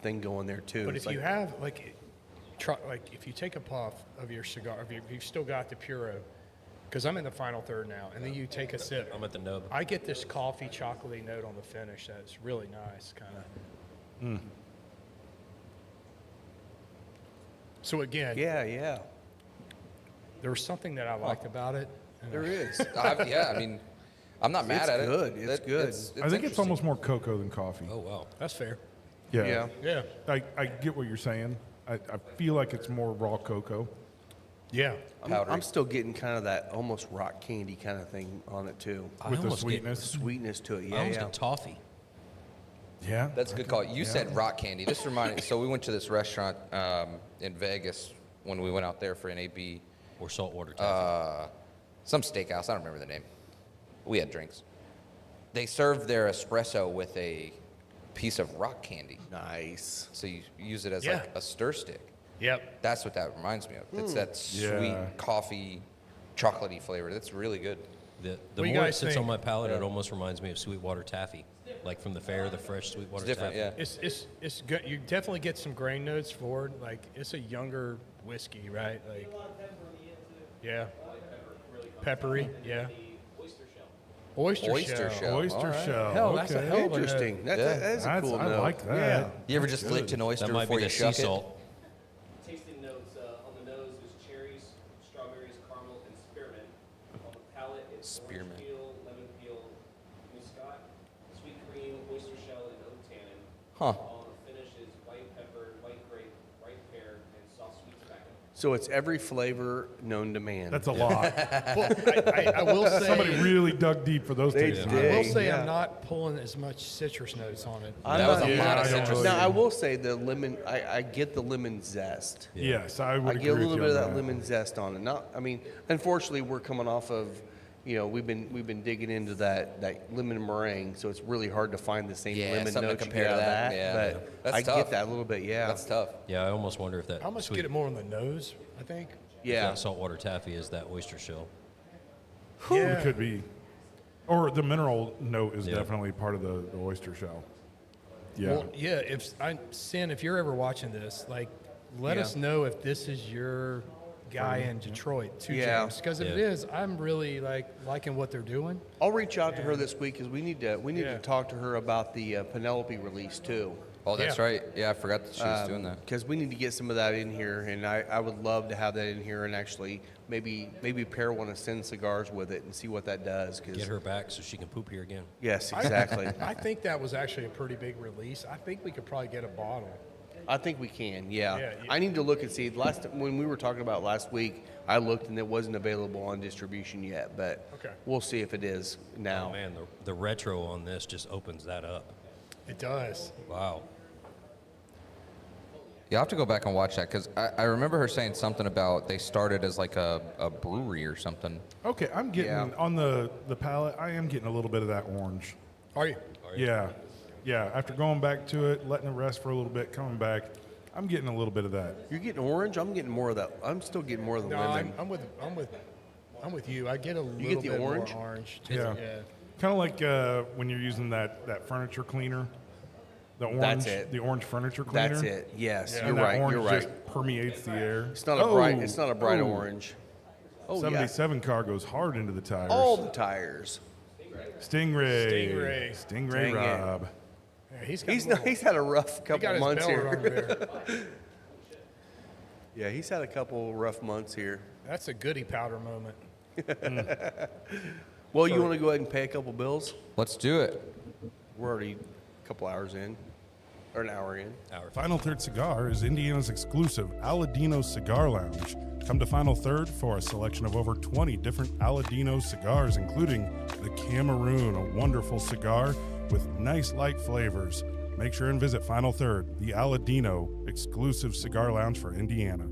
thing going there too. But It's if you like- have if you take a puff of your cigar, if you've still got the Puro, because I'm in the final third now, and then you take a sip. I'm at the nub. I get this coffee chocolatey note on the finish that's really nice, kind of. So again, yeah, there was something that I liked about it. and there is. Yeah, I mean, I'm not mad It's at it. good. It's good. I think it's interesting. almost more cocoa than coffee. Oh wow. That's fair. Yeah. Yeah. Yeah. I get what you're saying. I feel like it's more raw cocoa. Yeah. I'm still getting kind of that almost rock candy kind of thing on it too. I With the almost get- sweetness. Sweetness to it. I Yeah, almost yeah. get toffee. Yeah. That's a good call. You said rock candy. This reminded me. So we went to this restaurant in Vegas when we went out there for NAB. Or saltwater taffy. Some steakhouse. I don't remember the name. We had drinks. They served their espresso with a piece of rock candy. Nice. So you use it as Yeah. like a stir stick. Yep. That's what that reminds me of. It's that sweet Yeah. coffee, chocolatey flavor. That's really good. The What do you more it guys sits think? on my palate, it almost reminds me of Sweetwater taffy, like from the fair, the fresh Sweetwater It's different, taffy. yeah. It's good. You definitely get some grain notes forward. Like it's a younger whiskey, right? Like yeah, peppery. Yeah. Oyster Oyster shell. shell. Oyster All right. shell. Hell, that's a okay. hell of a Interesting. That is a That's- cool I note. like that. Yeah. You ever just licked an oyster That might before be you the sea shuck it? salt. Tasting notes on the nose is cherries, strawberries, caramel, and spearmint. On the palate, it's Spearmint. orange peel, lemon peel, muscat, sweet cream, oyster shell, and oak tannin. Huh. On the finish is white pepper, white grape, ripe pear, and soft sweet tobacco. So it's every flavor known to man. That's a lot. Well, I will say. Somebody really dug deep for those They tastes. did. I will say Yeah. I'm not pulling as much citrus notes on it. That was a Yeah, lot of I don't citrus. really- Now I will say the lemon. I get the lemon zest. Yes, I would I agree get a with little you bit of on that lemon zest on it. Not. I mean, unfortunately, we're coming off of, you know, we've been digging into that lemon meringue, so it's really hard to find the same lemon something to notes you compare get to out of that. that. Yeah. But That's I tough. get that a little bit. Yeah, That's tough. Yeah, I almost wonder if that I must sweet, get it more on the nose, I think. yeah. that saltwater taffy is that oyster shell. It could be. Or the mineral note is Yeah. definitely part of the oyster shell. Yeah. Well, yeah. If you're ever watching this, like, let Yeah. us know if this is your guy in Detroit too, Yeah. James. Because if it Yeah. is, I'm really liking what they're doing. I'll reach out to her this week because we need to talk to her about the Penelope release too. Oh, that's Yeah. right. Yeah, I forgot that she was doing that. Because we need to get some of that in here, and I would love to have that in here and actually maybe pair one of Sin cigars with it and see what that does. Cause, Get her back so she can poop here again. Yes, exactly. I think that was actually a pretty big release. I think we could probably get a bottle. I think we can, yeah. Yeah, I need to look and see. When we were talking about last week, I looked and it wasn't available on distribution yet, but Okay. we'll see if it is now. Oh man, the retro on this just opens that up. It does. Wow. You'll have to go back and watch that because I remember her saying something about they started as like a brewery or something. Okay, I'm getting Yeah. on the palate. I am getting a little bit of that orange. Are you? Yeah, yeah. After going back to it, letting it rest for a little bit, coming back, I'm getting a little bit of that. You're getting orange. I'm getting more of that. I'm still getting more of the No, lemon. I'm with you. I get a little get the bit orange? more orange. Too. Yeah. Kind of like when you're using that furniture cleaner. The orange, That's it. The orange furniture cleaner. That's it. Yes, Yeah. you're And that right. orange You're right. just permeates the air. It's not a bright. It's not a bright orange. Oh yeah. 77 car goes hard into the tires. All the tires. Stingray. Stingray. Dang it. Rob. Yeah, he's got He's had a rough he couple got his months belly here. on there. Yeah, he's had a couple rough months here. That's a goody powder moment. Well, you want to go ahead and pay a couple bills? Let's do it. We're already a couple hours in, or an hour in. Final Third Cigar is Indiana's exclusive Aladino Cigar Lounge. Come to Final Third for a selection of over 20 different Aladino cigars, including the Cameroon, a wonderful cigar with nice light flavors. Make sure and visit Final Third, the Aladino exclusive cigar lounge for Indiana.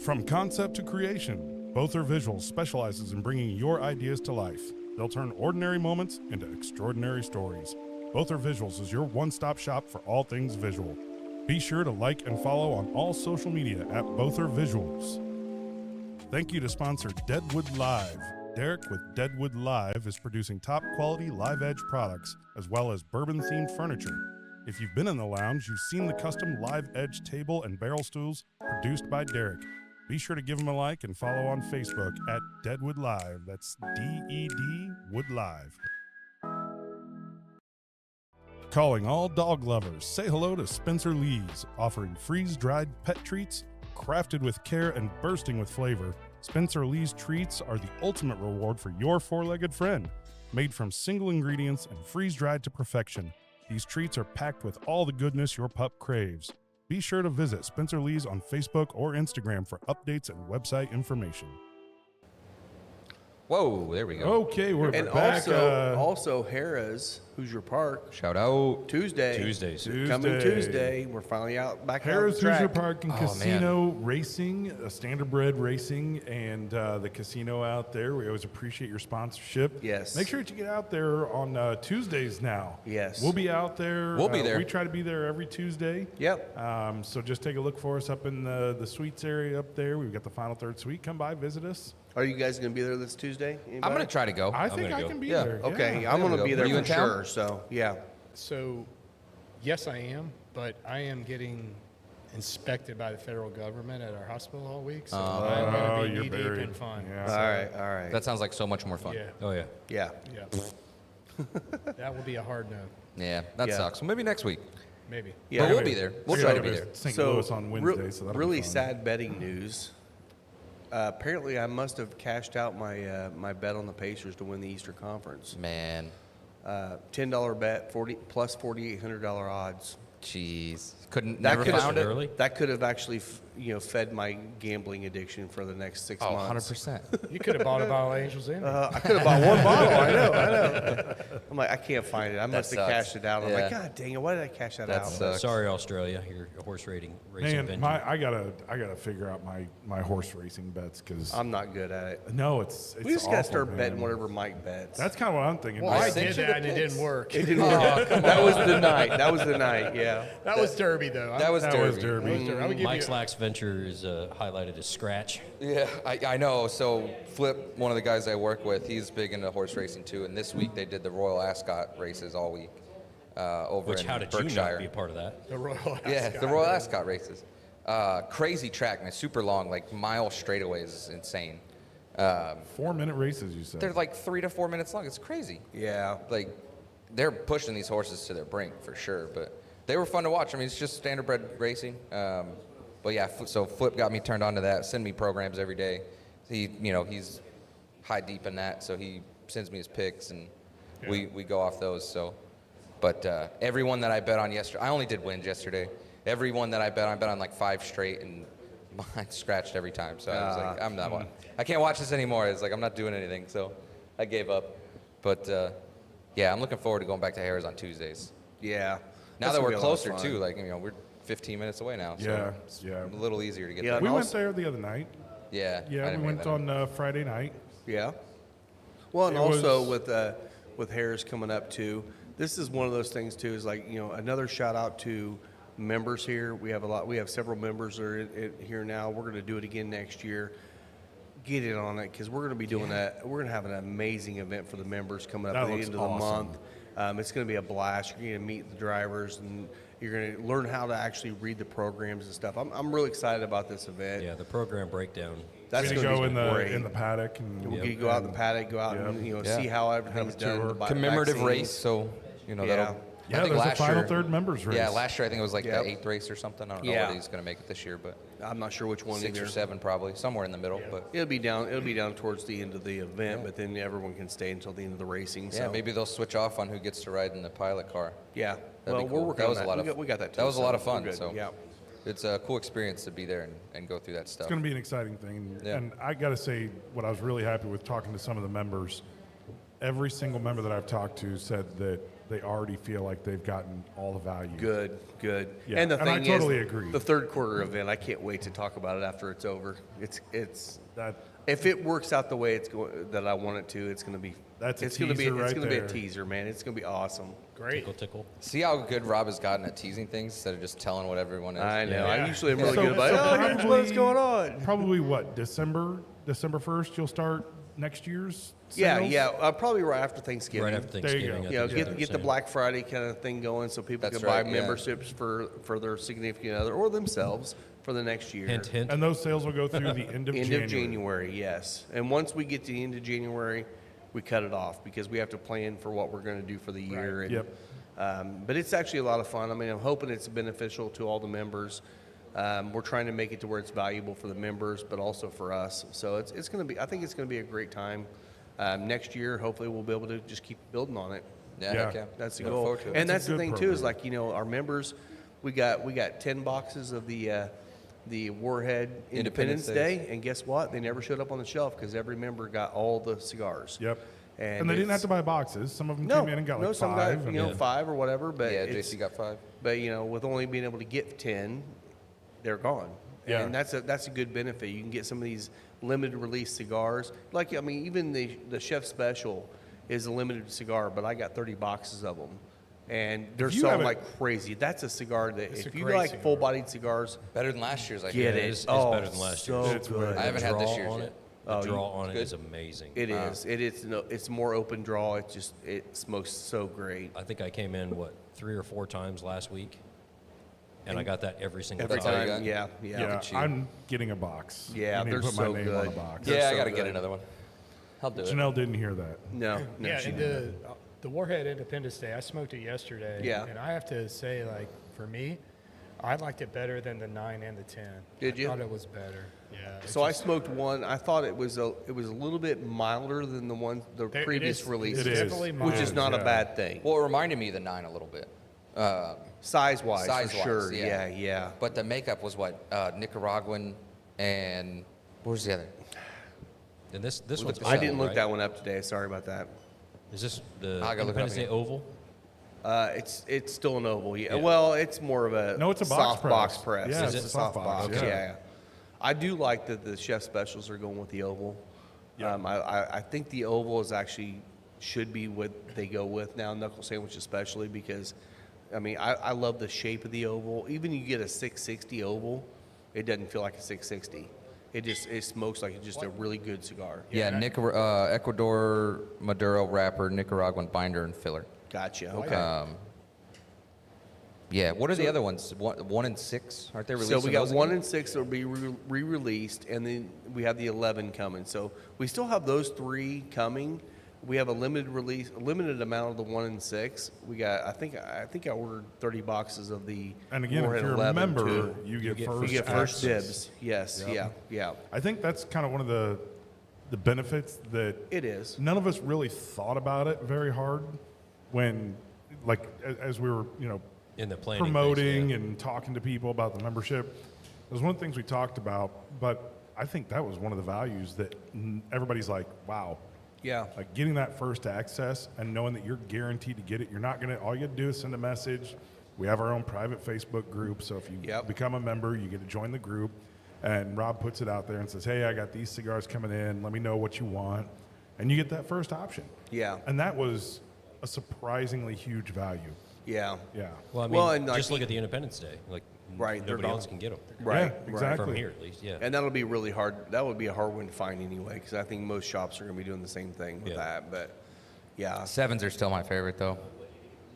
From concept to creation, Bother Visuals specializes in bringing your ideas to life. They'll turn ordinary moments into extraordinary stories. Bother Visuals is your one-stop shop for all things visual. Be sure to like and follow on all social media at Bother Visuals. Thank you to sponsor Deadwood Live. Derek with Deadwood Live is producing top-quality live edge products as well as bourbon-themed furniture. If you've been in the lounge, you've seen the custom live edge table and barrel stools produced by Derek. Be sure to give him a like and follow on Facebook at Deadwood Live. That's D-E-D Wood Live. Calling all dog lovers, say hello to Spencer Lee's, offering freeze-dried pet treats, crafted with care and bursting with flavor. Spencer Lee's treats are the ultimate reward for your four-legged friend. Made from single ingredients and freeze-dried to perfection, these treats are packed with all the goodness your pup craves. Be sure to visit Spencer Lee's on Facebook or Instagram for updates and website information. Whoa, there we go. Okay, we're And back. also Harrah's Hoosier Park Shout out. Tuesdays. coming Tuesday. We're finally back out on Harrah's the track. Hoosier Park and Oh, Casino Racing, Standardbred Racing, and the casino out there. We always appreciate your sponsorship. Yes. Make sure that you get out there on Tuesdays now. Yes. We'll be out there. We'll be there. We try to be there every Tuesday. Yep. So just take a look for us up in the suites area up there. We've got the Final Third Suite. Come by, visit us. Are you guys going to be there this Tuesday? I'm Anybody? going to try to go. I think gonna I go. can be Yeah. there. Okay, Yeah. I'm going to go. be there Are you for in town? sure. So yeah. So, yes, I am, but I am getting inspected by the federal government at our hospital all week. So I'm going to be you're knee deep buried. in fun. Yeah. All right. That sounds like so much more fun. Yeah, Oh yeah. Yeah. yeah. That will be a hard no, Yeah, that Yeah. sucks. Well, maybe next week. maybe. Yeah. But we'll be there. We'll I try gotta to be go there. St. Louis on Wednesday, so that'll really be fun. sad betting news. Apparently, I must have cashed out my my bet on the Pacers to win the Eastern Conference. Man, $10 bet, plus $4,800 odds. jeez. Never found it. early. That could have actually, fed my gambling addiction for the next 6 Oh, months. 100%. You could have bought a bottle of Angel's Envy. I could have bought one bottle. I know. I'm like, I can't find it. I must have sucks. cashed it out. I'm Yeah. like, God dang it! Why did I cash that out? Sucks. Sorry, Australia, your horse racing Man, venture. I gotta figure out my horse racing bets because I'm not good at it. no, it's We just gotta awful, start man. betting whatever Mike bets. That's kind of what I'm thinking. Well, Like, I sent did you that the and it picks. didn't work. It didn't work. That was the night. That was the night. Yeah. That was Derby, though. That was that Derby. was Derby. I would give Mike you. Slack's venture is highlighted as scratch. Yeah, I know. So Flip, one of the guys I work with, he's big into horse racing too. And this week they did the Royal Ascot races all week over Which in how did Berkshire. you not be a part of that? The Royal Yeah, Ascot. the Royal Ascot races. Crazy track, man. Super long, like mile straightaways is insane. 4-minute races, you said. They're like 3 to 4 minutes long. It's crazy. Yeah. Like they're pushing these horses to their brink for sure. But they were fun to watch. I mean, it's just standardbred racing. But yeah, so Flip got me turned on to that. Send me programs every day. He's high deep in that, so he sends me his picks and we go off those. So, but everyone that I bet on yesterday, I only did wins yesterday. Everyone that I bet on like 5 straight, and mine scratched every time. So I was like, I'm not. I can't watch this anymore. It's like I'm not doing anything. So I gave up. But yeah, I'm looking forward to going back to Harris on Tuesdays. Yeah. Now That's that gonna we're be a lot of closer fun. too, like we're 15 minutes away now. So Yeah, it's yeah. a little easier to get Yeah, there. we and went also- there the other night. Yeah. I Yeah, didn't we make went that. on Friday night. Yeah. Well, and It also was- with Harris coming up too, this is one of those things too. Is like another shout out to members here. We have several members that are here now. We're going to do it again next year. Get in on it because we're going to be doing that. We're going to have an amazing event for the members coming up That at the looks end of the awesome. month. It's going to be a blast. You're going to meet the drivers and you're going to learn how to actually read the programs and stuff. I'm really excited about this event. Yeah, the program breakdown. That's We're going gonna to go be great. in the paddock and We're going to go out in the paddock, go out and Yeah. see how everything's Have a tour. done. the Commemorative vaccines. race, so that'll. Yeah. Yeah, I think there's a last final year, third members race. Yeah, last year I think it was like Yep. the 8th race or something. I don't know Yeah. whether he's going to make it this year, but I'm not sure which one 6 either. or 7 probably, somewhere in the middle. But It'll be down towards the end of the event, but then everyone can stay until the end of the racing. yeah, So maybe they'll switch off on who gets to ride in the pilot car. yeah. That'd Well, be cool. we're working That on was that. a lot of we got that. That too, was a lot of so we're fun. good. So yeah. it's a cool experience to be there and go through that stuff. It's going to be an exciting thing. Yeah. And I got to say, what I was really happy with talking to some of the members, every single member that I've talked to said that they already feel like they've gotten all the value. Good. Yeah, And the and I thing totally is, agree. the third quarter event, I can't wait to talk about it after it's over. It's That if it works out the way it's going that I want it to, it's going to be. That's a it's gonna be. teaser It's right going to be a there. teaser, man. It's going to be awesome. Great. Tickle, tickle. See how good Rob has gotten at teasing things instead of just telling what everyone is. I know. Yeah. I usually am really So- good about. so Oh, here's what's probably- going on. probably what December 1st you'll start next year's. Yeah, sales? yeah. Probably right after Thanksgiving. Right after There you Thanksgiving. go. I You know, think is what they're get the saying. Black Friday kind of thing going, so people That's can buy right, yeah. memberships for their significant other or themselves for the next year. Hint, hint. And those sales will go through the end of End January. of January, yes. And once we get to the end of January, we cut it off because we have to plan for what we're going to do for the year. And, Yep. but it's actually a lot of fun. I mean, I'm hoping it's beneficial to all the members. We're trying to make it to where it's valuable for the members, but also for us. So it's going to be. I think it's going to be a great time. Next year, hopefully, we'll be able to just keep building on it. Yeah, Yeah. heck yeah. That's the Look goal. forward to it. And It's that's a the good thing too is program. like our members, we got 10 boxes of the Warhead Independence Independence Day, Days. and guess what? They never showed up on the shelf because every member got all the cigars. Yep. And, And they didn't have it's- to buy boxes. Some of them No, came in and got no, like some 5. got and- Yeah. 5 or whatever. But Yeah, it's, JC got 5. but with only being able to get 10, they're gone. Yeah. And that's a good benefit. You can get some of these limited release cigars. Like even the Chef Special is a limited cigar, but I got 30 boxes of them. And they're you selling have it- like crazy. That's a cigar that It's a if you great like cigar. full-bodied cigars, Better than last year's, I get hear. it. It's better than last so year's. It's good. really I haven't had this Draw year's on yet. it. The Oh, draw on it good? is amazing. It is. It's more open draw. It smokes so great. I think I came in 3 or 4 times last week, and I got that every single Every That's all you time, got? yeah. Yeah, at you. I'm getting a box. Yeah, I need to they're put my so name on good. a box. They're Yeah, I so got to get good. another one. I'll do it. Janelle didn't hear that. No, Yeah, she and didn't. the Warhead Independence Day, I smoked it yesterday. Yeah. And I have to say, like, for me, I liked it better than the 9 and the 10. Did you? I thought it was better. Yeah. it So I just- smoked one. I thought it was a little bit milder than the it previous is- release, It's It is. definitely Which which mild. is not Yeah. a bad thing. Well, it reminded me of the 9 a little bit. Size-wise, for Size-wise, sure. yeah. Yeah. But the makeup was what? Nicaraguan and what was the other? And this one's I didn't oval, look right? that one up today. Sorry about that. Is this the I gotta look it up Independence Day again. oval? It's still an oval. Yeah. Yeah. Well, it's more of a No, it's a box soft press. box press. Yeah, it's it's a a soft soft box. box, Yeah. yeah. I do like that the chef specials are going with the oval. Yeah. I think the oval is actually should be what they go with now, knuckle sandwich especially, because I mean I love the shape of the oval. Even you get a 660 oval, it doesn't feel like a 660. It smokes like just a really good cigar. Yeah, Ecuador Maduro wrapper, Nicaraguan binder and filler. Gotcha. Okay. Yeah, what are the other ones? 1 and 6? Aren't they released? So we got those 1 again? and 6 that will be re-released, and then we have the 11 coming. So we still have those 3 coming. We have a limited release, a limited amount of the 1 and 6. We got, I think I ordered 30 boxes of the And again, if Warhead you're a 11 member, too. you get get first You get first access. dibs. Yes. Yep. Yeah. I think that's kind of one of the benefits that It is. none of us really thought about it very hard when, like, as we were, In the planning phase, promoting yeah. and talking to people about the membership. It was one of the things we talked about, but I think that was one of the values that everybody's like, wow. Yeah. Like getting that first access and knowing that you're guaranteed to get it. You're not going to, all you got to do is send a message. We have our own private Facebook group. So if you Yep. become a member, you get to join the group. And Rob puts it out there and says, hey, I got these cigars coming in. Let me know what you want. And you get that first option. Yeah. And that was a surprisingly huge value. Yeah. Yeah. Well, I mean, Well, and like just look at the Independence Day. Like, Right, they're nobody gone. else can get them. Right. Yeah, exactly. From here, at least, yeah. And that'll be really hard. That would be a hard one to find anyway, because I think most shops are going to be doing the same thing with Yeah. that. But yeah. 7s are still my favorite, though.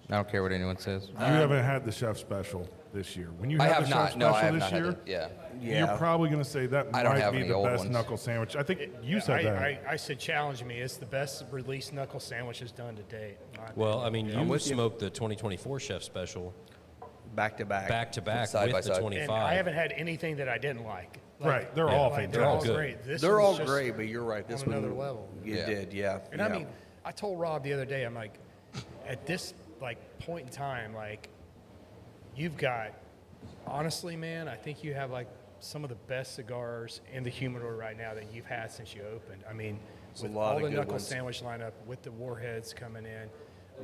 I don't care what anyone says. You haven't had the chef special this year. When you I have have the not. chef No, I special have this not had year, it. Yeah. Yeah. you're probably going to say that I don't might have be any the old best ones. knuckle sandwich. I think you said that. I said challenge me. It's the best released knuckle sandwiches done to date. in my Well, I mean, you with you. smoked the 2024 Chef Special Back to back. back to back Side by with the side. 25. And I haven't had anything that I didn't like. Right, they're all Like, fantastic. they're all good. great. This They're one's all just great, but you're right. This on one, another level. You Yeah. did, yeah. And I mean, I told Rob the other day, I'm like, at this like point in time, like, you've got, honestly, man, I think you have like some of the best cigars in the humidor right now that you've had since you opened. I mean, a with lot all of the good knuckle ones. sandwich lineup, with the Warheads coming in,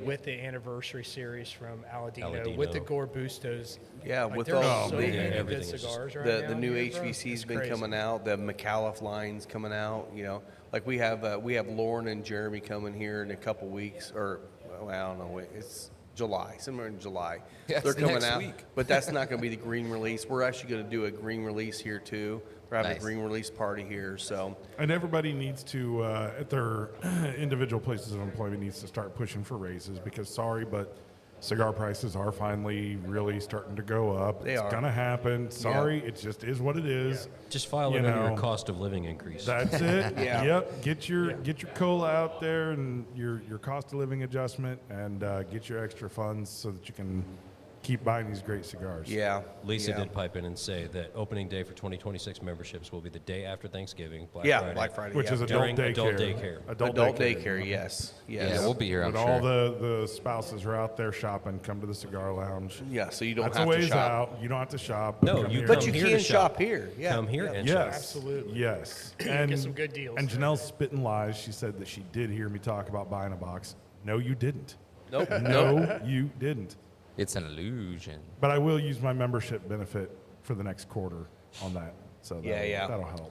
with the anniversary series from Aladino, with the Aladino. Gore Bustos. Yeah, like, with there's all- so man, many good everything is just- cigars right The now the new here, bro. HVC's It's been crazy. coming out. The McAuliffe line's coming out. You know, like we have Lauren and Jeremy coming here in a couple weeks, or well, I don't know. It's July, somewhere in July. Yeah, They're it's coming next out, week. but that's not going to be the green release. We're actually going to do a green release here too. We're having Nice. a green release party here, so And everybody needs to, at their individual places of employment, needs to start pushing for raises because, sorry, but cigar prices are finally really starting to go up. They it's are. going to happen. Sorry, it just is what it is. Just file You it under know. your cost of living increase. That's it. Yeah. Yep. Get your COLA out there and your cost of living adjustment, and get your extra funds so that you can keep buying these great cigars. yeah. Lisa yeah. did pipe in and say that opening day for 2026 memberships will be the day after Thanksgiving, Black Yeah, Friday. Black Friday. Which yeah. is adult During daycare. adult daycare. Adult daycare. Yes. Yes. Yeah, we'll be here, I'm But sure. all the spouses are out there shopping. Come to the cigar lounge. Yeah, so you don't That's a have to ways shop. out. You don't have to shop. No, come you here. But come you here can to shop here. Yeah. Come here yeah. and Yes. Absolutely. Yes. And some good deals And there. Janelle's spitting lies. She said that she did hear me talk about buying a box. No, you didn't. Nope. No, you didn't. It's an illusion. But I will use my membership benefit for the next quarter on that. So Yeah. that'll help.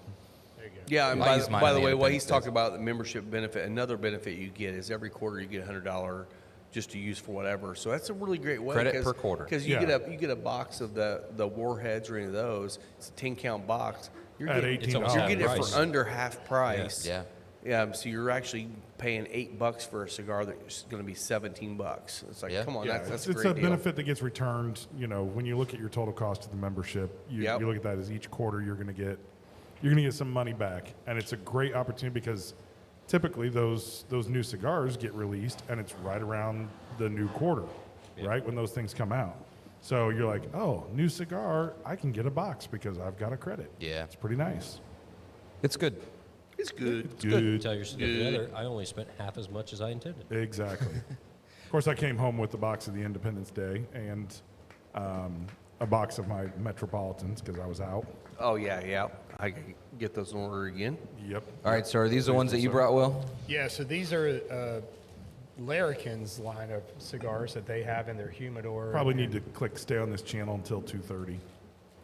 Yeah, and I use mine by on the the way, while he's Independence talking about the membership benefit, another benefit you get is every quarter you get $100 just to use for whatever. So that's a really great way. Credit per quarter. Because you Yeah. get a box of the Warheads or any of those. It's a 10-count box. You're At getting, $18. you're almost half getting it price. for under half price. Yeah. Yeah. So you're actually paying $8 for a cigar that's going to be $17. It's like, Yeah. come on, Yeah, that's it's a great a deal. benefit that gets returned. You know, when you look at your total cost of the membership, you Yep. look at that as each quarter you're going to get some money back, and it's a great opportunity because typically those new cigars get released, and it's right around the new quarter, right when those things come out. So you're like, oh, new cigar, I can get a box because I've got a credit. Yeah. It's pretty nice. It's good. It's good. Good. Tell your significant other, I only spent half as much as I intended. Exactly. course, I came home with a box of the Independence Day and a box of my Metropolitans because I was out. Oh, yeah. I can get those in order again. Yep. All right, so are these the ones that you brought, Will? Yeah, so these are Larrikin's line of cigars that they have in their humidor. Probably need to click stay on this channel until 2:30.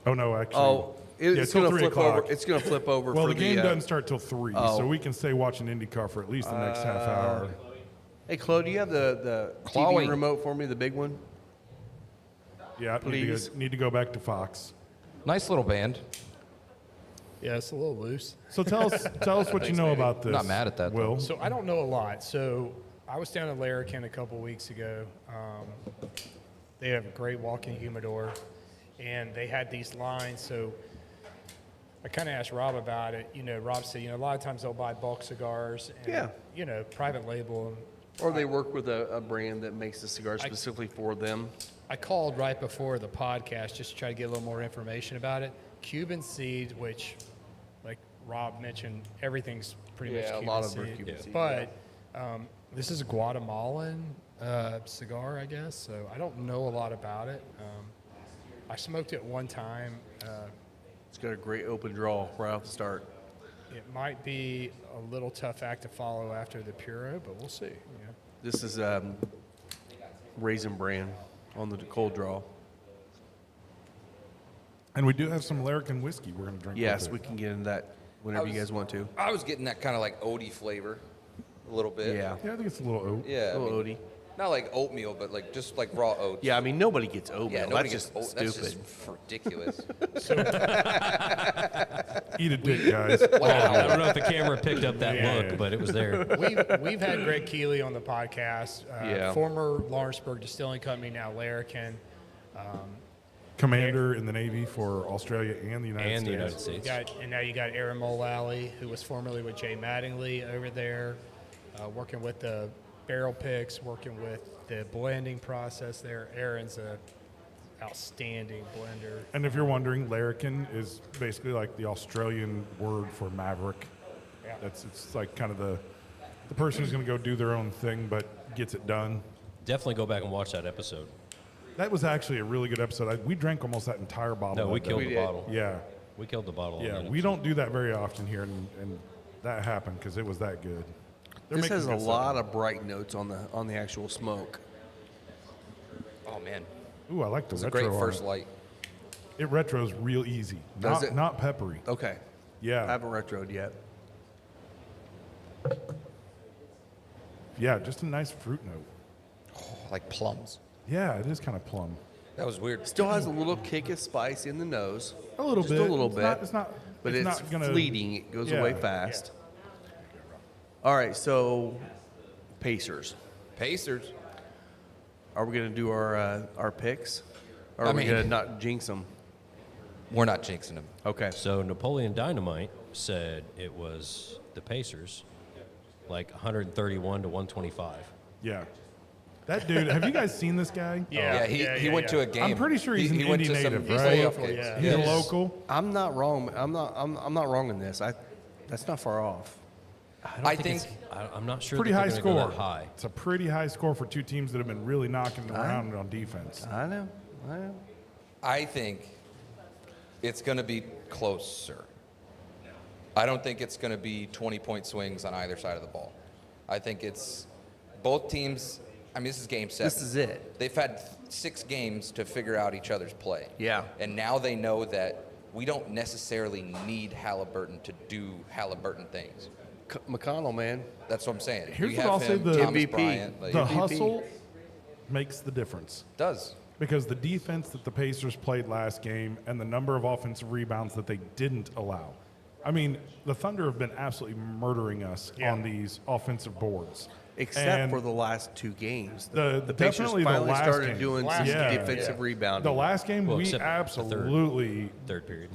Oh, no, actually. Oh, it's till going to 3 flip over. o'clock. It's going to flip over. Well, for the game doesn't start till 3, Oh. so we can stay watching IndyCar for at least the next half hour. Hey, Chloe, do you have the Chloe. TV remote for me, the big one? Yeah, Please. need to go back to Fox. Nice little band. Yeah, it's a little loose. So tell us what you know about this. Not mad at that, though. Will. So I don't know a lot. So I was down at Larrikin a couple weeks ago. They have a great walk-in humidor, and they had these lines. So I kind of asked Rob about it. Rob said, a lot of times they'll buy bulk cigars and, Yeah. Private label. Or they work with a brand that makes the cigar specifically for them. I called right before the podcast just to try to get a little more information about it. Cuban seed, which, like Rob mentioned, everything's pretty much Yeah, a Cuban lot of them are seed. Cuban seed, But this is a Guatemalan cigar, I guess. So I don't know a lot about it. I smoked it one time. It's got a great open draw right off the start. It might be a little tough act to follow after the Puro, but we'll see. This is Raisin Bran on the cold draw. And we do have some Larrikin whiskey we're going to drink. Yes, with we it. can get into that whenever you guys want to. I was getting that kind of like oaty flavor, a little bit. Yeah. Yeah, I think it's a little oat. Yeah. A little oaty. Not like oatmeal, but like just like raw oats. Yeah, I mean, nobody gets oatmeal. Yeah, nobody That's gets just oat. stupid. That's just ridiculous. Eat a dick, guys. I don't know if the camera picked up that Yeah. look, but it was there. We've had Greg Keeley on the podcast, Yeah. former Lawrenceburg Distilling Company, now Larrikin. Commander in the Navy for Australia and the United And States. the United States. And now you got Aaron Mullally, who was formerly with Jay Mattingly over there, working with the barrel picks, working with the blending process there. Aaron's a outstanding blender. And if you're wondering, Larrikin is basically like the Australian word for maverick. Yeah. It's like kind of the person who's going to go do their own thing but gets it done. Definitely go back and watch that episode. That was actually a really good episode. We drank almost that entire bottle. No, we that killed day. the did. bottle. Yeah, We killed the bottle. yeah. on that We episode. don't do that very often here, and that happened because it was that good. They're This making has a good stuff. lot of bright notes on the actual smoke. Oh man, Ooh, I like the it's a retro. great on first it. light. It retro's real easy. Does Not it? not peppery. Okay. Yeah. I haven't retroed yet. Yeah, just a nice fruit note. Like plums. Yeah, it is kind of plum. That was weird. Still has a little kick of spice in the nose. A little Just bit. a little It's bit. not- it's not. But it's it's not gonna, fleeting. It goes Yeah. away fast. All right, so Pacers. Pacers. Are we going to do our picks? Or I are we mean- going to not jinx them? We're not jinxing them. Okay. So Napoleon Dynamite said it was the Pacers, like 131 to 125. Yeah. That dude. Have you guys seen this guy? Yeah. He went to a game. I'm pretty sure he's an went Indy to some native, he's right? local, Yeah. He's a Yes. local. I'm not wrong. I'm not wrong in this. That's not far off. I think I'm not sure. Pretty that high they're gonna score. go that high. It's a pretty high score for two teams that have been really knocking around on defense. I know. I think it's going to be closer. I don't think it's going to be 20-point swings on either side of the ball. I think it's both teams. I mean, this is game 7. This is it. They've had 6 games to figure out each other's play. Yeah. And now they know that we don't necessarily need Halliburton to do Halliburton things. McConnell, man. That's what I'm saying. Here's You what have I'll say, him, the Thomas MVP. Bryant, like, The MVP. hustle makes the difference. does. Because the defense that the Pacers played last game and the number of offensive rebounds that they didn't allow. I mean, the Thunder have been absolutely murdering us on these offensive boards. Except And for the last 2 games. the The Pacers definitely the finally last started game. doing some Yeah. defensive rebounding. The last game, Well, we except the third. absolutely. Third period.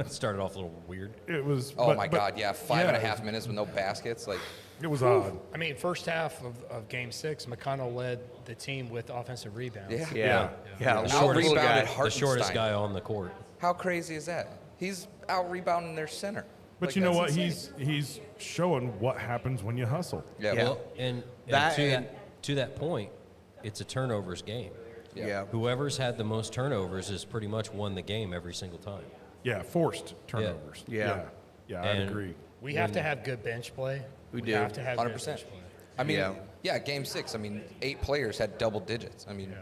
Started off a little weird. It was. Oh but- my but- God! Yeah, 5.5 minutes with no baskets. Like, It was odd. I mean, first half of Game 6, McConnell led the team with offensive rebounds. yeah. Yeah. Yeah. The little shortest, guy. rebounded the shortest Hartenstein. guy on the court. How crazy is that? He's out rebounding their center. But Like, you know that's what? insane. He's showing what happens when you hustle. Yeah. Yeah. Well, And That to, and- to that point, it's a turnovers game. Yeah. Whoever's had the most turnovers has pretty much won the game every single time. Yeah, forced turnovers. Yeah. Yeah, I'd And- agree. We have to have good bench play. We do. have to have good 100%. bench play. I mean, Yeah. yeah, game 6. I mean, 8 players had double digits. I mean,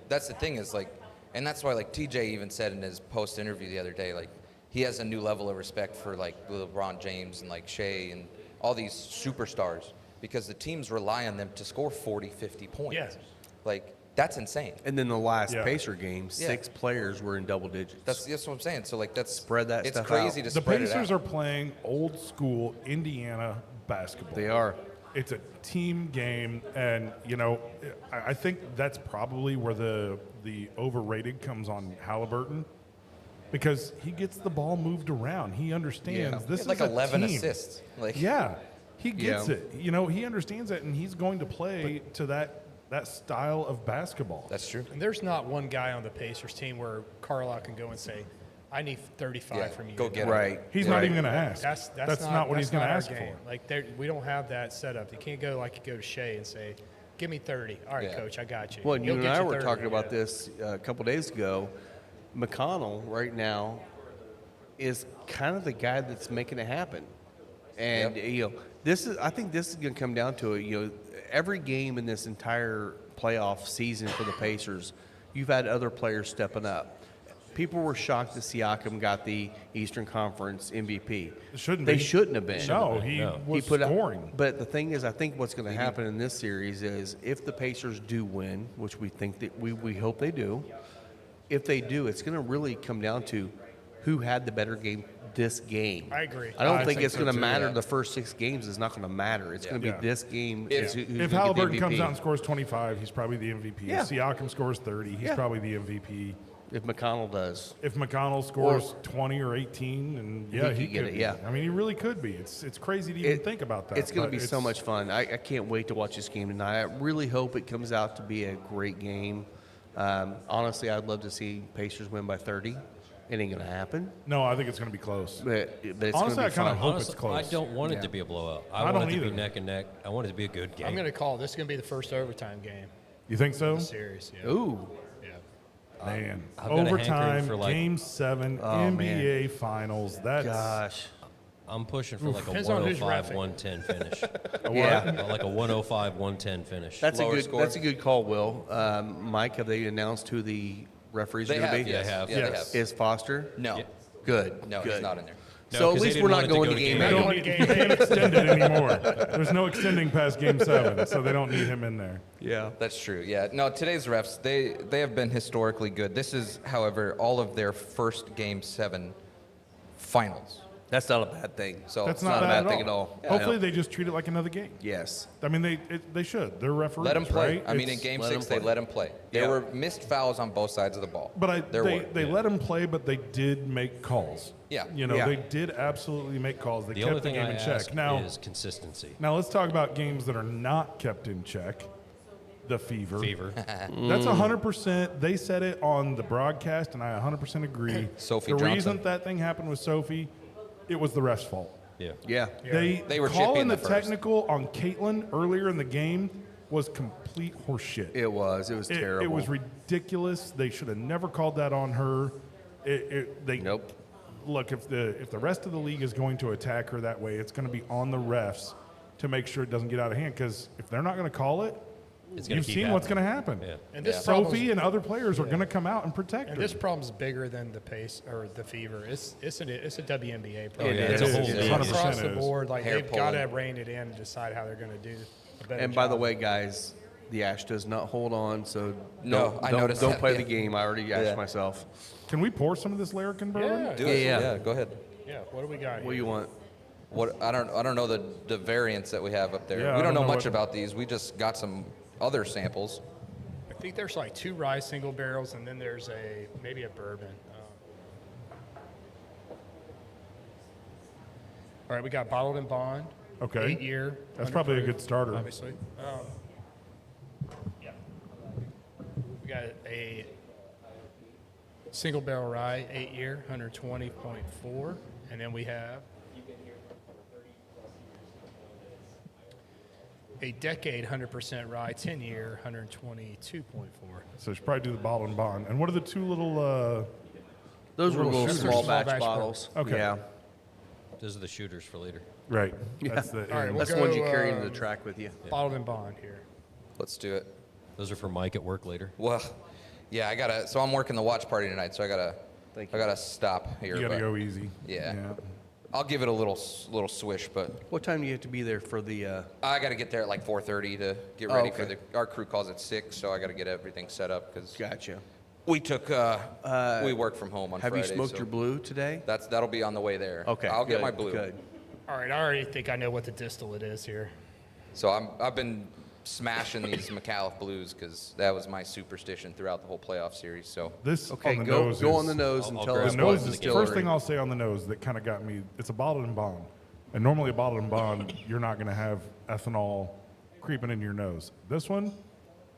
that's the thing is like, and that's why like TJ even said in his post interview the other day, like he has a new level of respect for like LeBron James and like Shea and all these superstars because the teams rely on them to score 40, 50 points. Yeah. Like that's insane. And then the last Yeah. Pacer game, 6 players were in double digits. That's what I'm saying. So like that's Spread that it's stuff crazy out. to The spread it Pacers out. are playing old school Indiana basketball. They are. It's a team game, and you know, I think that's probably where the overrated comes on Halliburton, because he gets the ball moved around. He understands Yeah. this He had is like a 11 team. assists. Like Yeah, he gets Yeah. it. You know, he understands it, and he's going to play to that style of basketball. that's true. And there's not one guy on the Pacers team where Carlisle can go and say, I need 35 Yeah, from you. go get it. Right. He's right. not even going to ask. That's not what he's going to our ask game. for. Like we don't have that set up. You can't go like you go to Shea and say, give me 30. All right, Yeah. coach, I got you. Well, and you He'll and get I were 30, talking about yeah. this a couple days ago. McConnell right now is kind of the guy that's making it happen. And you know, I think this is going to come down to it. You know, every game in this entire playoff season for the Pacers, you've had other players stepping up. People were shocked that Siakam got the Eastern Conference MVP. Shouldn't They be. shouldn't have been. No, he No. was He put scoring. Out, but the thing is, I think what's going to happen in this series is if the Pacers do win, which we think that we hope they do, if they do, it's going to really come down to who had the better game this game. I agree. I don't I think think it's so going to too, matter. yeah. The first 6 games is not going to matter. It's going to be Yeah. this game. If- is who's If gonna get the Halliburton comes MVP. out and scores 25, he's probably the MVP. Yeah. If Siakam scores 30, he's Yeah. probably the MVP. If McConnell does, If McConnell scores 20 or 18, and yeah, He he could get could it, be. yeah. I mean, he really could be. It's crazy to even think about that. It's going to but be so it's- much fun. I can't wait to watch this game tonight. I really hope it comes out to be a great game. Honestly, I'd love to see Pacers win by 30. It ain't going to happen, No, I think it's going to be close. but it's going Honestly, to I be kind of fun. hope Honestly, it's close. I don't want it Yeah. to be a blowout. I want don't it to either. be neck and neck. I want it to be a good game. I'm going to call this is going to be the first overtime game You think so? of the series. Yeah. Ooh, Yeah. Man, I've got a hankering overtime, for, like- Game 7, NBA Finals. That's gosh. I'm pushing for like a Depends on who's 105, reffing. 110 finish. Yeah. Like a 105, 110 finish. That's Lower a good. score. That's a good call, Will. Mike, have they announced who the referees They are going have, to be? yes. They have. Yeah, they Yes. have. Is Foster? No, Good. no, good. he's not in there. No, So at 'cause they least didn't we're want not it to going go to to game game They eight. don't Going need, to they game can't extend it anymore. There's no extending past Game 7, so they don't need him in there. Yeah. That's true. Yeah. No, today's refs, they have been historically good. This is, however, all of their first Game 7 finals. That's not a bad thing. So That's it's not, not a bad bad thing at at all. all. Yeah, Hopefully, no. they just treat it like another game. Yes. I mean, they should. They're referees. let them play. Right? I mean, in It's- Game let 6, 'em they play. let them play. There Yeah. were missed fouls on both sides of the ball. But there were. they let them play, but they did make calls. Yeah. You know, Yeah. they did absolutely make calls. They The kept only the thing game I in ask check. Now, is consistency. now let's talk about games that are not kept in check. The Fever. Fever. That's 100%. They said it on the broadcast, and I 100% agree. Sophie the Johnson. reason that thing happened with Sophie, it was the ref's fault. Yeah. Yeah. They were chippy calling in the the first. technical on Caitlin earlier in the game was complete horseshit. It was. It was terrible. It was ridiculous. They should have never called that on her. They Nope. Look, if the rest of the league is going to attack her that way, it's going to be on the refs to make sure it doesn't get out of hand. Because if they're not going to call it, It's gonna you've keep seen what's going happening. to happen. Yeah. And this Yeah. problem's- Sophie and other players are going to come out and protect And her. this problem's bigger than the pace or the Fever. It's a WNBA problem. It Yeah, it's is. a whole It league. is. issue. 100% Across the is. board, like Hair they've got to pulling. rein it in and decide how they're going to do a better And by the job. way, guys, the ash does not hold on, so No, don't, I don't, noticed don't that, play yeah. the game. I already ashed Yeah. myself. Can we pour some of this Larrikin bourbon? Yeah. Do it. Yeah, yeah. Yeah, go ahead. Yeah, what do we got What do here? you want? What I don't know the variants that we have up there. Yeah, we I don't know don't know much what- about these. We just got some other samples. I think there's like 2 rye single barrels, and then there's maybe a bourbon. All right, we got bottled and bond. Okay. 8 year. That's probably a underproof, good starter. Obviously. Yeah. We got a single barrel rye, 8 year, 120.4, and then we have a decade 100% rye, 10-year 122.4. So you should probably do the bottle and bond. And what are the two little? Those were little shooters. small Small batch batch bottles. Okay. Yeah. Those are the shooters for later. Right. That's the. All right, we'll That's the ones you go, carry into the track with you. Bottled and bond here. Let's do it. Those are for Mike at work later. Well, yeah, I gotta. So I'm working the watch party tonight, so I gotta stop here. You got to but go easy. Yeah. I'll give it a little swish, but What time do you have to be there for the? I got to get there at like 4:30 to get ready for okay. our crew calls at 6, so I got to get everything set up because Gotcha. we took we work from home on Have Friday. you smoked so your blue today? that'll be on the way there. Okay. I'll get good, my blue. Good. All right, I already think I know what the distillate is here. So I've been smashing these McAuliffe blues because that was my superstition throughout the whole playoff series. So This Okay, on the go nose go is, on the nose and I'll tell grab us The the what nose is distillery. first thing I'll say on the nose that kind of got me. It's a bottled and bond, and normally a bottled and bond you're not going to have ethanol creeping in your nose. This one,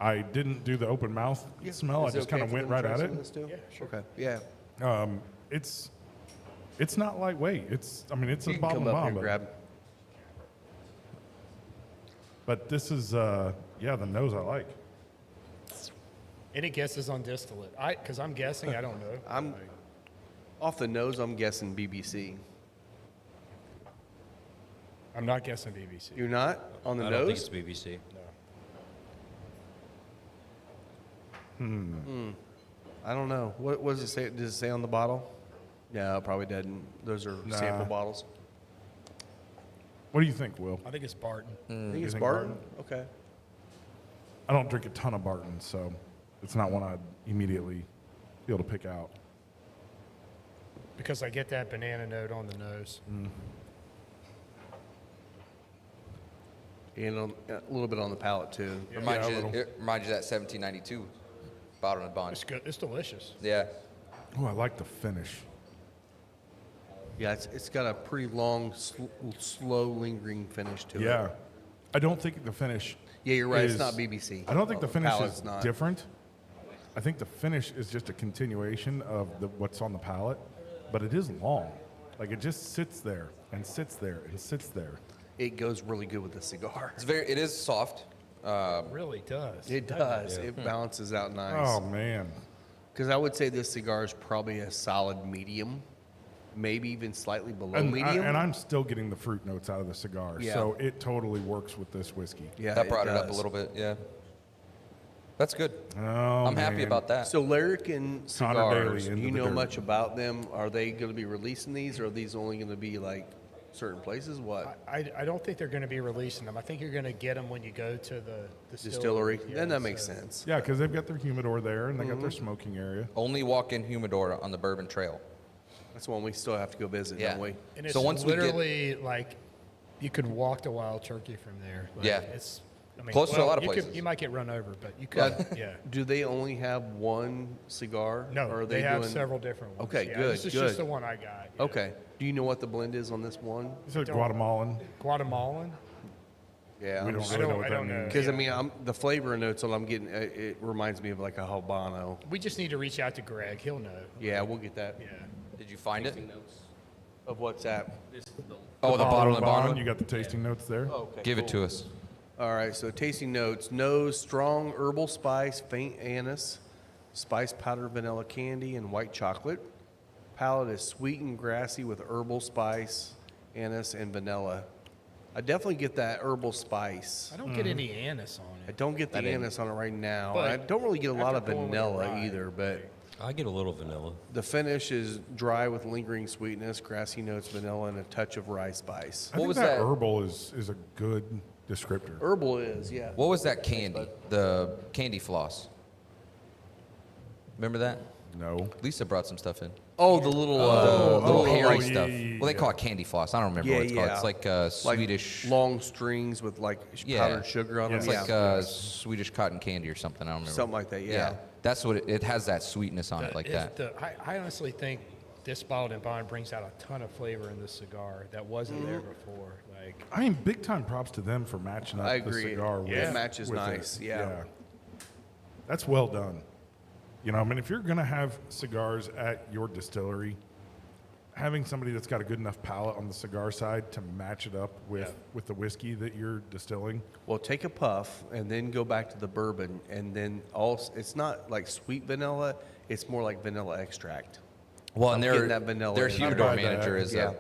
I didn't do the open mouth smell. I Is it just okay kind of for went them to right try at some of it. this too? Yeah, sure. Okay. Yeah. It's not lightweight. It's a You can bottled come and up here bond, and grab. but this is the nose I like. Any guesses on distillate? Because I'm guessing, I don't know. I'm off the nose. I'm guessing BBC. I'm not guessing BBC. You're not on the I don't think nose. it's BBC. I don't know. What does it say? Does it say on the bottle? No, it probably doesn't. Those are sample Nah. bottles. What do you think, Will? I think it's Barton. I think it's think Barton. Okay. I don't drink a ton of Barton, so it's not one I'd immediately be able to pick out. Because I get that banana note on the nose. And a little bit on the palate too. reminds a you little. it reminds you of that 1792 bottled and bond. It's good. It's delicious. Yeah. Oh, I like the finish. Yeah, it's got a pretty long, slow, lingering finish to it. Yeah, I don't think the finish. Yeah, you're right. is- It's not BBC. I don't think the finish palate's is not. different. I think the finish is just a continuation of what's on the palate, but it is long. Like it just sits there and sits there and sits there. It goes really good with the cigar. It is soft. Really does. It does. It balances out nice. Oh man, Because I would say this cigar is probably a solid medium, maybe even slightly below and, medium. I'm still getting the fruit notes out of the cigar, Yeah. so it totally works with this whiskey. yeah, That brought it up a does. little bit. Yeah. That's good. Oh, I'm happy man. about that. So Larrikin Connor Daly cigars, do into you the know dirt. much about them? Are they going to be releasing these, or are these only going to be like certain places? What? I don't think they're going to be releasing them. I think you're going to get them when you go to the Distillery? Yeah, Then that makes so- sense. Yeah, because they've got their humidor there and they got their smoking area. Only walk-in humidor on the Bourbon Trail. That's one we still have to go visit, Yeah. don't we? And it's So once we get- literally like you could walk to Wild Turkey from there. Like, Yeah. It's I mean, Close to a lot of you places. you might get run over, but you could. Yeah. Do they only have one cigar? No, or are they have doing... several different ones. Okay, Yeah, good, This is good. just the one I got. yeah. Okay. Do you know what the blend is on this one? It's a Don't- Guatemalan. Guatemalan. Yeah. We don't I really know don't- what I that don't know. means. Because I mean, the flavor notes that I'm getting, it reminds me of like a Habano. We just need to reach out to Greg. He'll know. Yeah, we'll get that. Yeah. Did you find it? Of what's that? Oh, the bottle and bond. You got the tasting notes there. Okay. Give it to us. All right, so tasting notes: nose, strong herbal spice, faint anise, spice powdered vanilla candy, and white chocolate. Palate is sweet and grassy with herbal spice, anise, and vanilla. I definitely get that herbal spice. I don't get any anise on I it. don't get the anise on it right now. But I don't really get a lot of after going with the vanilla rye, either, but I get a little vanilla. the finish is dry with lingering sweetness, grassy notes, vanilla, and a touch of rye spice. I think was that that? herbal is a good descriptor. Herbal is, yeah. What was that candy? The candy floss. Remember that? No. Lisa brought some stuff in. Oh, the little, Little hairy yeah, stuff. yeah, Well, they call it candy floss. I don't remember Yeah, what it's called. yeah. It's like like Swedish. long strings with like Yeah. powdered sugar on them. It's Yeah. like Swedish cotton candy or something. I don't remember. Something like that, yeah. That's what it has. That sweetness on it, like that. I honestly think this bottled and bond brings out a ton of flavor in this cigar that wasn't there before. Like, I mean, big time props to them for matching up I the agree. cigar with It matches with nice, yeah. That's well done. You know, I mean, if you're going to have cigars at your distillery, having somebody that's got a good enough palate on the cigar side to match it up with the whiskey that you're distilling. Well, take a puff and then go back to the bourbon, and then also it's not like sweet vanilla; it's more like vanilla extract. Well, and getting that vanilla their in there. humidor I buy that. manager is Yeah. a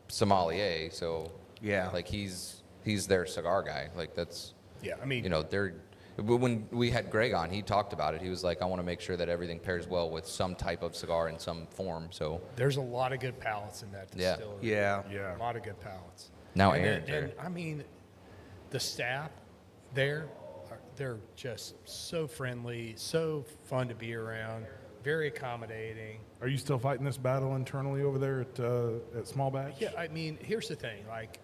sommelier, so Yeah. like he's their cigar guy. Like that's Yeah, I mean, you know, when we had Greg on, he talked about it. He was like, I want to make sure that everything pairs well with some type of cigar in some form. So there's a lot of good palates in that Yeah. distillery. Yeah. Yeah. A lot of good palates. now And, Aaron, and I mean, the staff there, they're just so friendly, so fun to be around, very accommodating. Are you still fighting this battle internally over there at Small Batch? Yeah, I mean, here's the thing. Like,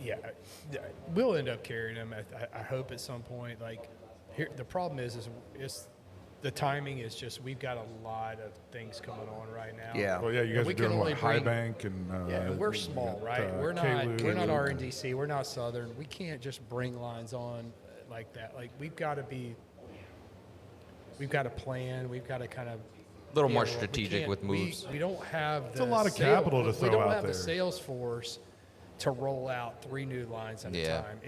yeah, we'll end up carrying them. I hope at some point. Like, here the problem is the timing is just we've got a lot of things going on right now. Yeah. Well, yeah, you guys We are can doing what, only High bring- Bank and Yeah, and we're small, right? We're not Kalu. RNDC. We're not Southern. We can't just bring lines on like that. Like we've got to plan. We've got to kind of a little more we strategic can't- with moves. We don't have a lot of capital to throw We don't out have there. the sales force to roll out 3 new lines at a Yeah. time.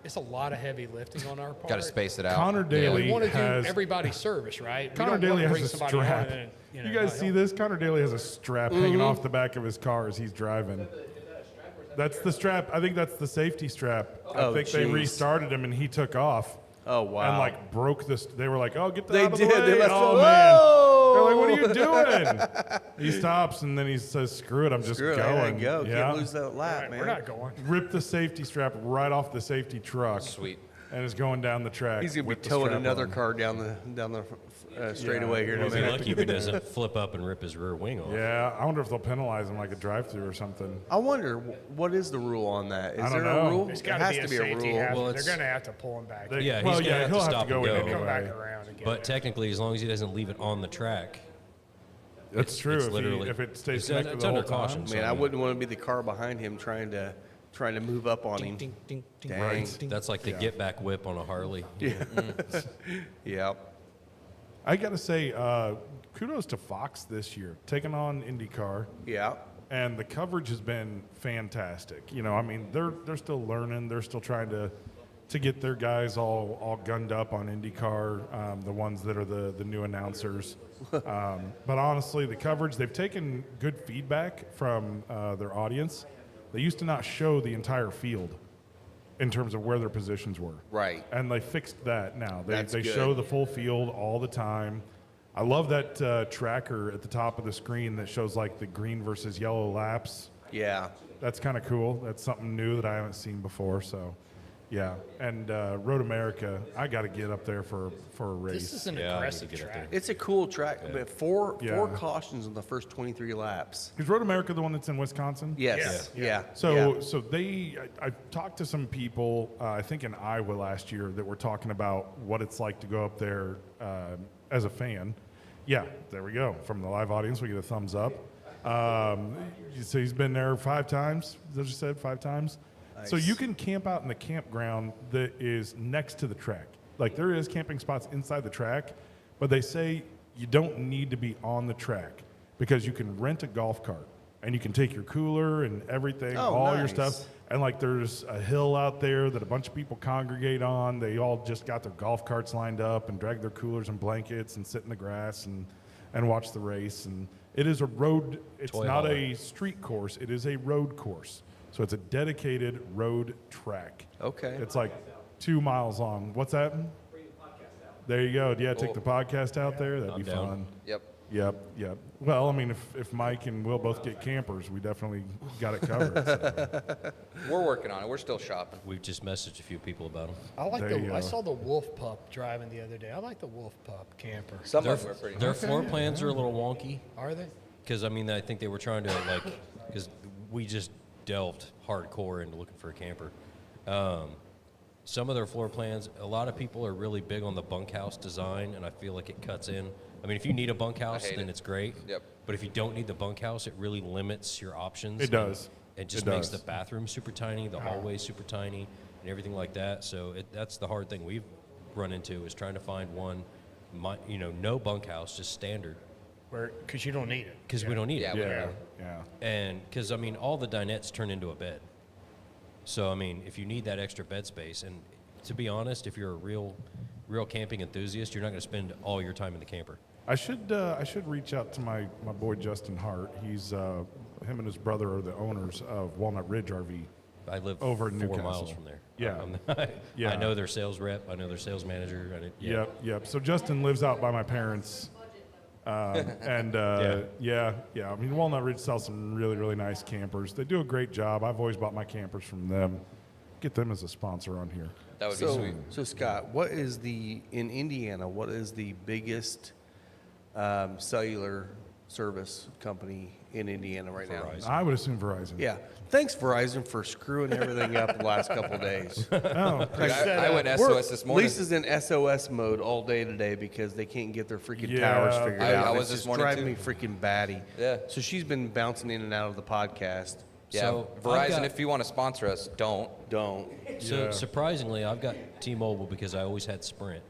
It's a lot of heavy lifting on our part. Got to space it out. Connor Yeah. Daly We want to has do everybody's service, right? We Connor don't Daly wanna has bring a somebody on strap. and, You, know, guys not see help. this? Connor Daly has a strap hanging off the back of his car as he's driving. That's the strap. I think that's the safety strap. I Oh, think they jeez. restarted him and he took off. Oh, wow. And like broke this. They were like, "Oh, get that They out of the did. way!" They must oh have- man! Whoa! They're like, "What are you doing?" He stops and then he says, "Screw it, I'm just Screw it, I going." gotta go. Yeah. Can't lose that lap, Right, man. we're not going. Ripped the safety strap right off the safety truck. Sweet. And is going down the track. He's gonna be with the towing strap another on. car down the straightaway here in a He'll be minute. lucky if he doesn't flip up and rip his rear wing off. Yeah, I wonder if they'll penalize him like a drive-through or something. I wonder what is the rule on that? Is I don't there know. a rule? There's There got to has be to a be a safety rule. hazard. Well, They're it's- going to have to pull him back. They- Yeah, well, he's gonna have he'll to have stop to go and in go. Come back anyway. around again. But technically, as long as he doesn't leave it on the track, That's true. it's if, literally if it stays it's connected it's the whole under caution. time. so Man, I wouldn't want to be the car behind him trying to move up on him. Ding, ding, ding. Dang. Right. That's like the get back whip on a Harley. Yep. I got to say, kudos to Fox this year, taking on IndyCar, Yeah. and the coverage has been fantastic. You know, I mean, they're still learning. They're still trying to get their guys all gunned up on IndyCar, the ones that are the new announcers. But honestly, the coverage, they've taken good feedback from their audience. They used to not show the entire field in terms of where their positions were. Right. And they fixed that now. They That's good. show the full field all the time. I love that tracker at the top of the screen that shows like the green versus yellow laps. Yeah. That's kind of cool. That's something new that I haven't seen before. So, yeah. And Road America, I got to get up there for a race. This is an Yeah, I need to aggressive get up track. It's a cool track, but four Yeah. cautions in the first 23 laps. Is Road America the one that's in Wisconsin? Yes. Yeah. So, yeah. so they, I talked to some people, I think in Iowa last year, that were talking about what it's like to go up there as a fan. Yeah, there we go. From the live audience, we get a thumbs up. So he's been there 5 times. Is that what you said? 5 times. So Nice. you can camp out in the campground that is next to the track. Like there is camping spots inside the track, but they say you don't need to be on the track because you can rent a golf cart and you can take your cooler and everything, Oh, all your nice. stuff. And like there's a hill out there that a bunch of people congregate on. They all just got their golf carts lined up and drag their coolers and blankets and sit in the grass and watch the race. And it is a road, it's Toy not hauler. a street course, it is a road course. So it's a dedicated road track. Okay. It's like 2 miles long. What's that? There you go. Yeah, take the podcast out there. That'd I'm be down. fun. Yep. Yep. Well, I mean, if Mike and Will both get campers, we definitely got it covered. So. We're working on it. We're still shopping. We've just messaged a few people about them. I like There you go. I saw the Wolf Pup driving the other day. I like the Wolf Pup camper. Some Their, of them are pretty their nice. floor plans are a little wonky Are they? because I mean I think they were trying to because we just delved hardcore into looking for a camper. Some of their floor plans, a lot of people are really big on the bunkhouse design, and I feel like it cuts in. I mean, if you need a bunkhouse, hate then it. it's great. Yep. But if you don't need the bunkhouse, it really limits your options. It does. It just It makes does. the bathroom super tiny, the hallway super tiny, and everything like that. So that's the hard thing we've run into is trying to find one, no bunkhouse, just standard, Because you don't need it. because we don't need Yeah, it. Yeah, yeah. And because, I mean, all the dinettes turn into a bed. So, I mean, if you need that extra bed space, and to be honest, if you're a real camping enthusiast, you're not going to spend all your time in the camper. I should reach out to my boy Justin Hart. He's him and his brother are the owners of Walnut Ridge RV. I live Over in 4 Newcastle. miles from there. Yeah. Yeah. I know their sales rep. I know their sales manager. Yep. So Justin lives out by my parents. And yeah. I mean, Walnut Ridge sells some really, really nice campers. They do a great job. I've always bought my campers from them. Get them as a sponsor on here. That would be sweet. So Scott, in Indiana, what is the biggest cellular service company in Indiana right now? Verizon. I would assume Verizon. Yeah. Thanks, Verizon, for screwing everything up the last couple of days. Oh, I went SOS this morning. Lisa's in SOS mode all day today because they can't get their freaking Yeah. towers figured I out. was It's this just morning, driving too. me freaking batty. Yeah. So she's been bouncing in and out of the podcast. Yeah, So, I've Verizon, got- if you want to sponsor us, don't. Don't. So Yeah. surprisingly, I've got T-Mobile because I always had Sprint,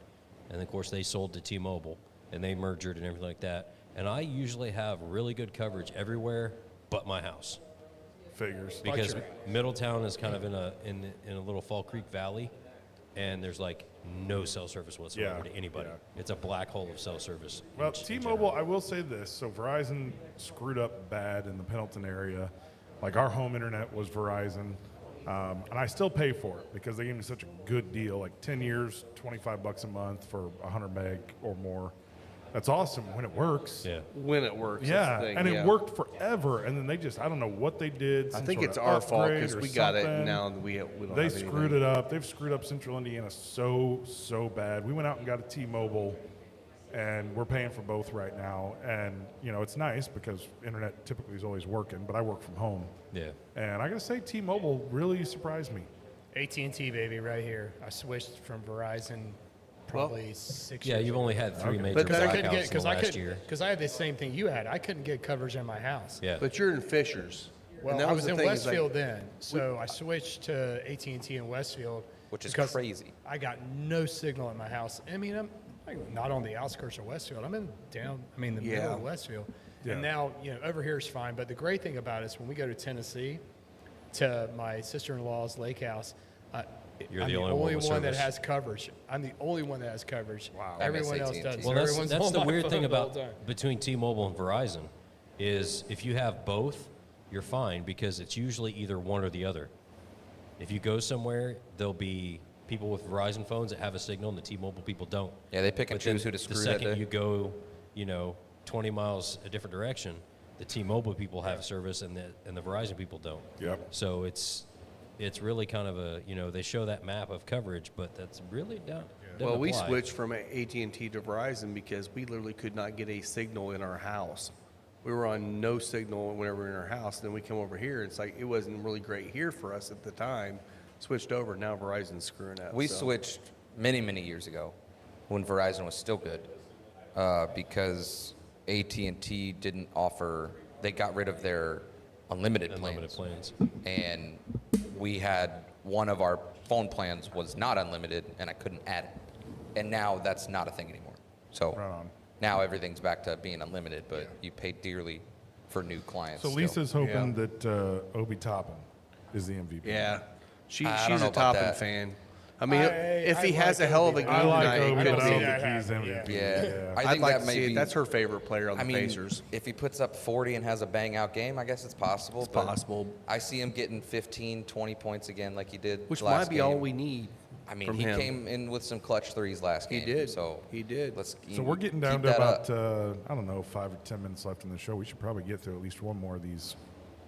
and of course they sold to T-Mobile, and they merged and everything like that. And I usually have really good coverage everywhere but my house figures. because Middletown is kind of in a little Fall Creek Valley, and there's like no cell service whatsoever Yeah, to anybody. yeah. It's a black hole of cell service. Well, in T-Mobile, general. I will say this. So Verizon screwed up bad in the Pendleton area. Like our home internet was Verizon, and I still pay for it because they gave me such a good deal. Like 10 years, $25 a month for 100 meg or more. That's awesome when it works. Yeah. When it works. Yeah, that's the thing, and yeah. it worked forever. And then they just, I don't know what they did. I some think sort it's of our fault upgrade because or we got it something. and now we don't They have screwed anything. it up. They've screwed up Central Indiana so bad. We went out and got a T-Mobile, and we're paying for both right now. And you know, it's nice because internet typically is always working, but I work from home. Yeah. And I gotta say, T-Mobile really surprised me. AT&T, baby, right here. I switched from Verizon probably 6 Yeah, years you've ago. only had 3 major But Because I that- couldn't get blackouts in the last year. because I had the same thing you had. I couldn't get coverage in my house. Yeah. But you're in Fishers. Well, And that I was the in thing, is, like, Westfield then, so I switched to AT&T in Westfield, Which is because crazy. I got no signal in my house. I mean, I'm like, not on the outskirts of Westfield. I'm in the middle Yeah. of Westfield. Yeah. And now, over here is fine. But the great thing about it is when we go to Tennessee, to my sister-in-law's lake house, You're I'm the the only only one with one that service. has coverage. I'm the only one that has coverage. Wow. I miss Everyone else AT&T. doesn't. Well, Everyone's that's on the my weird thing phone the whole about time. between T-Mobile and Verizon is if you have both, you're fine because it's usually either one or the other. If you go somewhere, there'll be people with Verizon phones that have a signal and the T-Mobile people don't. Yeah, they pick and But then choose who to the screw that second day. you go, 20 miles a different direction, the T-Mobile people have service and the Verizon people don't. Yep. So it's really kind of a, they show that map of coverage, but that's really not. Well, we switched from AT&T to Verizon because we literally could not get a signal in our house. We were on no signal whenever we were in our house. Then we come over here. It's like it wasn't really great here for us at the time. Switched over. Now Verizon's screwing up. We so. switched many years ago when Verizon was still good because AT&T didn't offer, they got rid of their unlimited plans. And we had one of our phone plans was not unlimited and I couldn't add it. And now that's not a thing anymore. So Right on. now everything's back to being unlimited, but you pay dearly for new clients. So still. Lisa's hoping that Obi Toppin is the MVP. Yeah, I she's don't a know about Toppin that. fan. I mean, I if he has like a hell of a Obi. game I like tonight, Obi, it but could I don't be. think he's happen, MVP. Yeah. I I'd think like that to may see it. be, That's her favorite player on I the mean, Pacers. if he puts up 40 and has a bang out game, I guess it's possible. It's but possible. I see him getting 15, 20 points again like he did Which last might be game. all we need. I mean, from he him. came in with some clutch threes last He game. did. So He did. Let's So we're getting down keep to that about, up. I don't know, 5 or 10 minutes left in the show. We should probably get through at least one more of these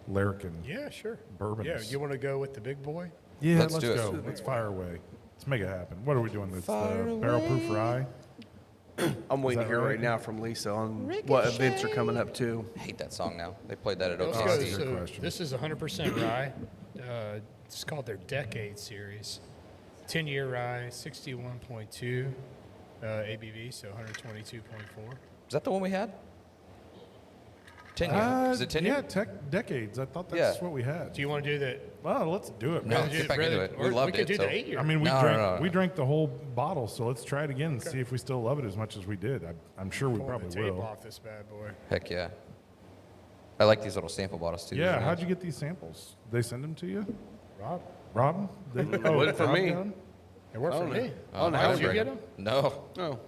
Larrikin. Yeah, sure. Bourbons. Yeah, you want to go with the big boy? Yeah, Let's let's do it. go. Let's fire away. Let's make it happen. What are we doing? It's the barrel proof rye. I'm waiting that to hear right? right now from Lisa on what events are coming up too. I hate that song now. They played that at Let's Oh, go. that's a OKC. good So question. this is 100% rye. It's called their Decade Series. 10-year rye, 61.2 ABV, so 122.4. Is that the one we had? 10 year. Is it 10 Yeah, year? decades. I thought that's Yeah. what we had. Do you want to do the? Well, let's do it, No, man. get back into it. We or loved we could it. do so- the 8 year. I mean, No. we drank the whole bottle, so let's try it again and see if we still love it as much as we did. I'm sure we Pulling the probably tape will. off this bad boy. Heck yeah. I like these little sample bottles too. Yeah, how'd you get these samples? They send them to you? Rob, Rob? Wasn't for Rob me. got 'em? it worked for don't me. know. Oh, no, How I did you didn't get them? No. Oh,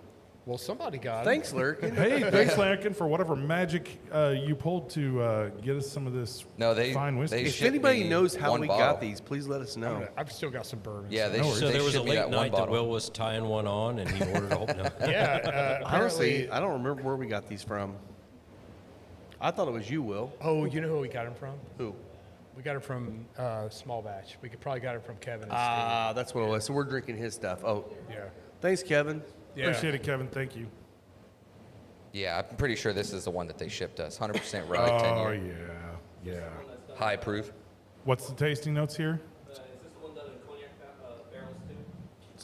Well, somebody got 'em. thanks, Larkin. Hey, thanks, Larkin, for whatever magic you pulled to get us some of this No, they- fine whiskey. they If shipped anybody me knows how one we bottle. got these, please let us know. I've still got some bourbon. Yeah, they, So they there was a shipped me late that one night that bottle. Will was tying one on, and he ordered a whole. No. Yeah. Honestly, Apparently. I don't remember where we got these from. I thought it was you, Will. Oh, you know who we got them from? Who? We got it from Small Batch. We could probably got it from Kevin and Ah, that's what it was. So we're drinking his stuff. Oh, Steve. Yeah. thanks, Kevin. Yeah. Appreciate it, Kevin. Thank you. Yeah, I'm pretty sure this is the one that they shipped us. 100% rye, 10 Oh, year. yeah. High proof. What's the tasting notes here? Is this the one done in cognac barrels too?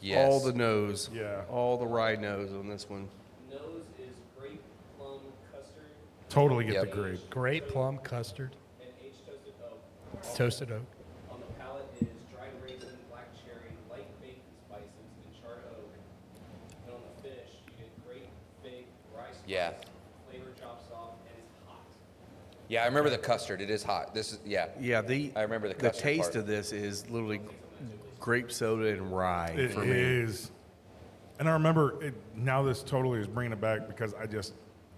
Yes. All the nose. Yeah. All the rye nose on this one. Nose is grape, plum, custard, Totally get Yep. the grape. Great plum custard, and aged toasted oak. toasted oak. On the palate is dried raisin, black cherry, light bacon spices, and charred oak. And on the finish, you get grape, fig, rice. Yeah. Flavor drops off, and it's hot. Yeah, I remember the custard. It is hot. This is, yeah. Yeah, I remember the the custard taste part. of this is literally grape soda and rye It for me. is. And I remember now this totally is bringing it back because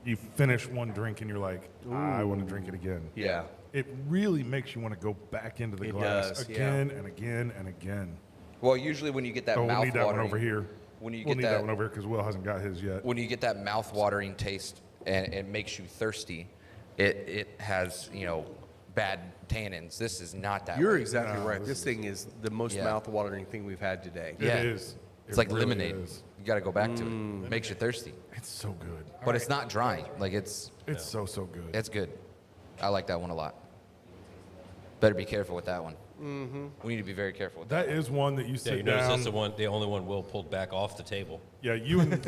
you finish one drink and you're like, I want to drink it again. Yeah. It really makes you want to go back into the It glass does, yeah. again and again and again. Well, usually when you get that Oh, we'll mouth need that one watering, over here. When you we'll get need that that one over here because Will hasn't got his yet. when you get that mouth watering taste and it makes you thirsty, it has, bad tannins. This is not that You're way. exactly No, right. this This thing is the most Yeah. mouth-watering thing we've had today. Yeah. It is. It's It like really lemonade. is. You got to go back to it. Makes you thirsty. It's so good. But it's not drying. Like it's So good. it's good. I like that one a lot. Better be careful with that one. Mm-hmm. We need to be very careful with that. That is one that you Yeah, sit you notice down. that's the only one Will pulled back off the table. Yeah, you and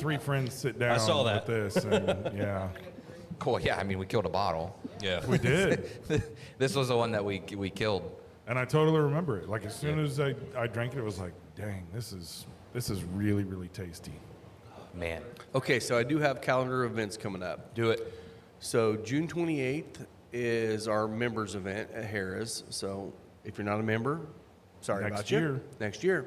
three friends sit down saw that. with this, and yeah, Cool. Yeah, I mean we killed a bottle. Yeah. we did. This was the one that we killed. And I totally remember it. Like as soon as I drank it, it was like, dang, this is really, really tasty. Man, Okay, so I do have calendar events coming up. do it. So June 28th is our members event at Harrah's. So if you're not a member, sorry Next about you. year. Next year.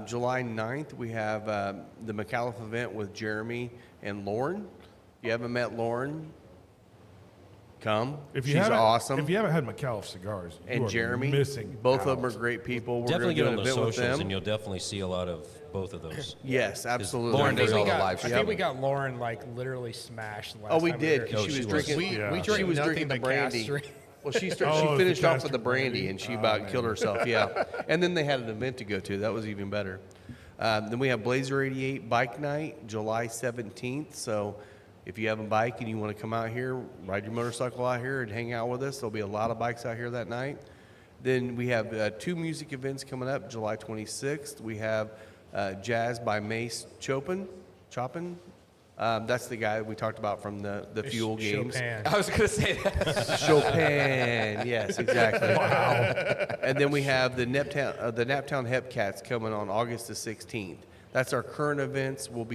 July 9th, we have the McAuliffe event with Jeremy and Lauren. If you haven't met Lauren, come. If you She's haven't, awesome. If you haven't had McAuliffe cigars, you and are Jeremy, missing both out. of them are great people. We're Definitely get gonna on do the an event with socials, them. and you'll definitely see a lot of both of those. Yes, absolutely. Lauren does all the live I streams. think we got Lauren like literally smashed last Oh, we time did. were 'Cause here. she was she drinking. was. Yeah. We She drank was nothing drinking the but brandy. Castro. Well, she Oh, she finished the off with the Castro brandy, brandy. and she Oh, about man. killed herself. Yeah, and then they had an event to go to. That was even better. Then we have Blazer 88 Bike Night, July 17th. So if you have a bike and you want to come out here, ride your motorcycle out here and hang out with us, there'll be a lot of bikes out here that night. Then we have two music events coming up. July 26th, we have Jazz by Mace Chopin. That's the guy we talked about from the Fuel games. Chopin. I was gonna say that. Chopin, yes, exactly. Wow. And then we have the Naptown Hepcats coming on August the 16th. That's our current events. We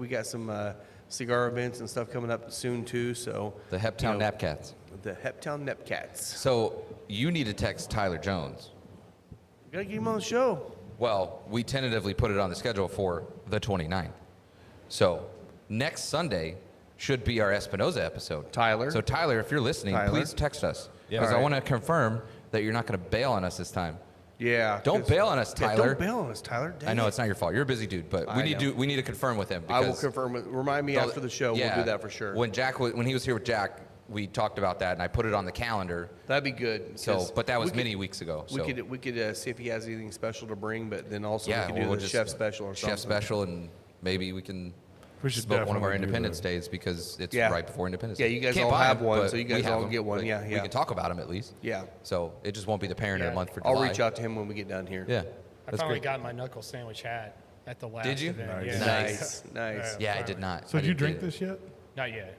got some cigar events and stuff coming up soon too. So The Heptown Napcats. The Heptown Nepcats. So you need to text Tyler Jones. You gotta get him on the show. Well, we tentatively put it on the schedule for the 29th. So next Sunday should be our Espinoza episode. Tyler. So Tyler, if you're listening, Tyler. please text us. Yeah. Because I All want right. to confirm that you're not going to bail on us this time. Yeah. Don't 'cause- bail on us, Yeah, Tyler. don't bail on us, Tyler. I know it's not your fault. You're a busy dude, but I know. we need to confirm with him. I will because confirm it. Remind me after the show. Yeah. We'll do that for sure. When he was here with Jack, we talked about that, and I put it on the calendar. That'd be good. So, 'cause but that was we many could- weeks ago. So. We could see if he has anything special to bring, but then also yeah, we could do we'll the just chef special or something. Chef special, and maybe we can We should smoke one of our definitely do Independence the- Days because it's Yeah. right before Independence Yeah, Day. you guys Can't all buy have 'em, one, but so you we guys have all 'em. get one. Like, Yeah, We yeah. can talk about them at least. Yeah. So it just won't be the parent of the Yeah. month for July. I'll reach out to him when we get down here. Yeah. I That's finally great. got my knuckle sandwich hat at the last Did you? event. Nice. Yeah. Nice, nice. Yeah, I did not. So I did you didn't drink get it. this yet? Not yet.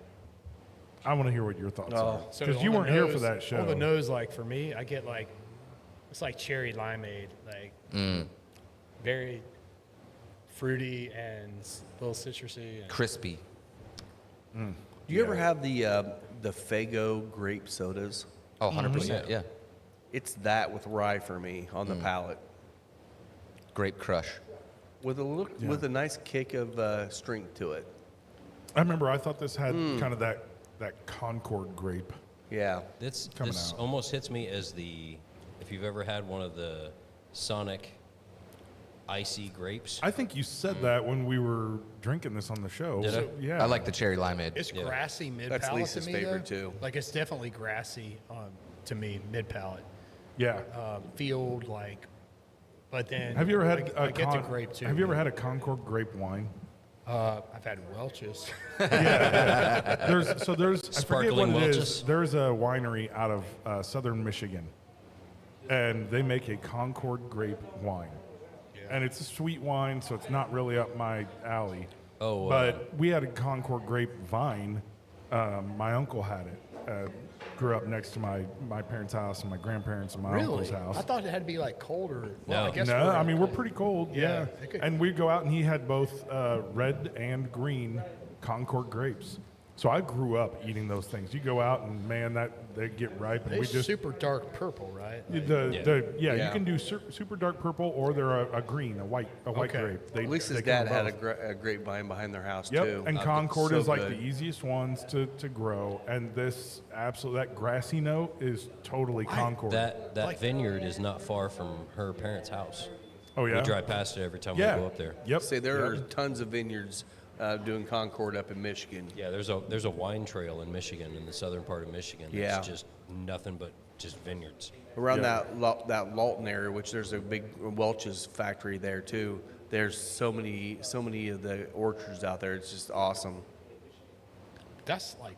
I want to hear what your thoughts are. So Because on you the weren't here for nose- that show. On the nose, like for me, I get like it's like cherry limeade, like very fruity and a little citrusy. And Crispy. Do you ever have the Fago grape sodas? Oh, 100%. Yeah. It's that with rye for me on the palate, Grape crush. with a nice kick of strength to it. I remember I thought this had kind of that Concord grape. Yeah. This Coming this out. almost hits me as if you've ever had one of the Sonic icy grapes. I think you said that when we were drinking this on the show. Did I? Yeah. I like the cherry limeade. It's grassy mid That's palate Lisa's to me. favorite, though. too. Like it's definitely grassy to me mid palate. Yeah. Field like, but then Have you ever had I get the grape too. Have you ever had a Concord grape wine? I've had Welch's. There's I forget Sparkling what it is. Welch's? There's a winery out of southern Michigan, and they make a Concord grape wine, and it's a sweet wine, so it's not really up my alley. Oh, but we had a Concord grape vine. My uncle had it. Grew up next to my parents' house and my grandparents and my uncle's Really? house. I thought it had to be like colder. Well, No. I guess No, we're- I mean we're pretty cold. Yeah, Yeah, it could- and we'd go out and he had both red and green Concord grapes. So I grew up eating those things. You go out and man, that they get ripe, and They're we just super dark purple, right? you Yeah. can do super dark purple or they're a green, a white Okay. grape. They, Lisa's they dad come had both. a grapevine behind their house Yep, too. and Concord So is like good. the easiest ones to grow, and this that grassy note is totally Concord. That vineyard is not far from her parents' house. Oh yeah, We drive past it every time yeah. we go up there. Yep. Say there are Yep. tons of vineyards doing Concord up in Michigan. Yeah, there's a wine trail in Michigan, in the southern part of Michigan. Yeah. It's just nothing but just vineyards. Around Yeah. that Lawton area, which there's a big Welch's factory there too. There's so many of the orchards out there. It's just awesome. That's like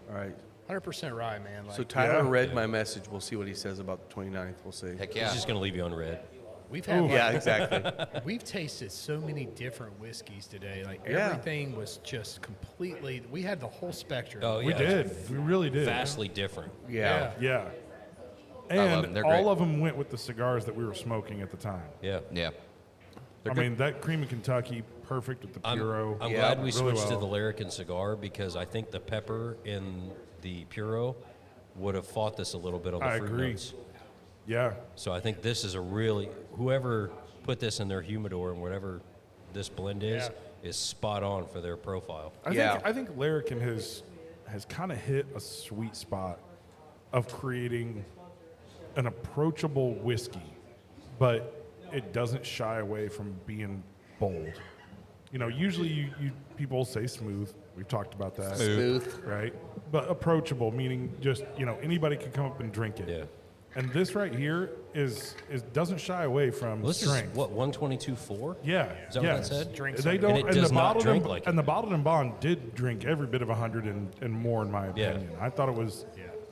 All right. 100% rye, man. Like, So Tyler Yeah. read my message. We'll see what he says about the 29th. We'll see. Heck He's yeah. just gonna leave you on red. we've had Yeah, exactly. we've tasted so many different whiskeys today. Like Yeah. everything was just completely. We had the whole spectrum. Oh We yeah, did. it's We really did. vastly different. Yeah. Yeah. love And them. They're all great. of them went with the cigars that we were smoking at the time. Yeah. Yeah. I mean, that cream of Kentucky, perfect with the I'm Puro. glad we really switched well. to the Larrikin cigar because I think the pepper in the Puro would have fought this a little bit on the I fruit agree. notes. Yeah. So I think this is whoever put this in their humidor and whatever this blend is spot on for their profile. I think Larrikin has kind of hit a sweet spot of creating an approachable whiskey, but it doesn't shy away from being bold. You know, usually you people say smooth. We've talked about that. Smooth. Right? But approachable, meaning just, anybody can come up and drink it. Yeah. And this right here is doesn't shy away from Well, this strength. is what 122.4. Yeah, Is that yeah. what that said? Drink They some. don't, And it does the not bottled drink and, like it. and the bottled and bond did drink every bit of 100 and more in my Yeah. opinion. I thought it was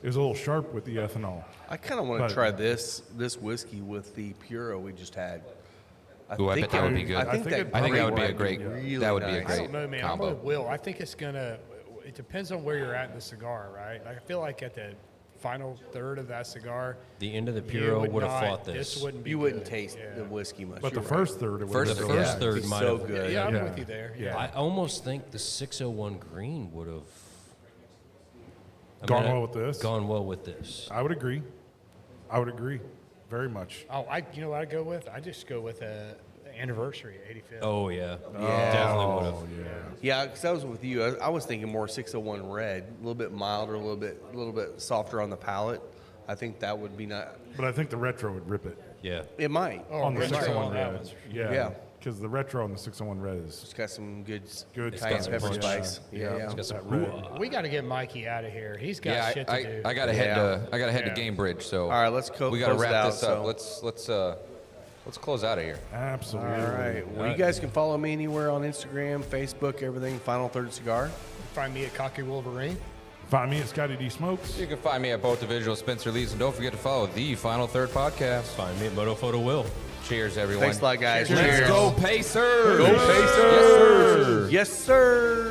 a little sharp with the ethanol. I kind of want But- to try this whiskey with the Puro we just had. Ooh, I bet that would be good. I think it'd that would be a would great. really That would be a nice. great I don't know, man. combo. I'm with Will. I think it's gonna. It depends on where you're at in the cigar, right? Like, I feel like at the final third of that cigar, The end of the you Puro would would have not- fought this. This wouldn't be. You wouldn't good. taste Yeah. the whiskey much. But the You're first third, it First- was The Yeah. first third It's might so have. good. Yeah, I'm Yeah. with you there. Yeah. I almost think the 601 green would have Gone well with this? Gone well with this. I would agree. Very much. Oh, you know what I go with? I just go with a anniversary 85th. Oh yeah, Yeah. definitely would have. Yeah, because I was with you. I was thinking more 601 red, a little bit milder, a little bit softer on the palate. I think that would be not. But I think the retro would rip it Yeah. It might. Oh, on the retro 601 on that red. one's- Yeah. Because the retro on the 601 red is It's got some good good cayenne stuff. pepper punch. spice. Yeah. Yeah. It's got some That We got to get Mikey out of here. He's got Yeah, shit to do. I got to head Yeah. to Yeah. Gamebridge. So All right, let's we got to close it wrap out, this up. so- Let's close out of here. Absolutely. All right. Well, you guys can follow me anywhere on Instagram, Facebook, everything. Final Third Cigar. Find me at Cocky Wolverine. Find me at Scotty D Smokes. You can find me at both the Visual Spencer Lees, and don't forget to follow the Final Third podcast. Find me at Moto Photo Will. Cheers, everyone. Thanks a lot, guys. Let's Cheers. go Pacers! Go Pacers! Yes, sir. Yes, sir.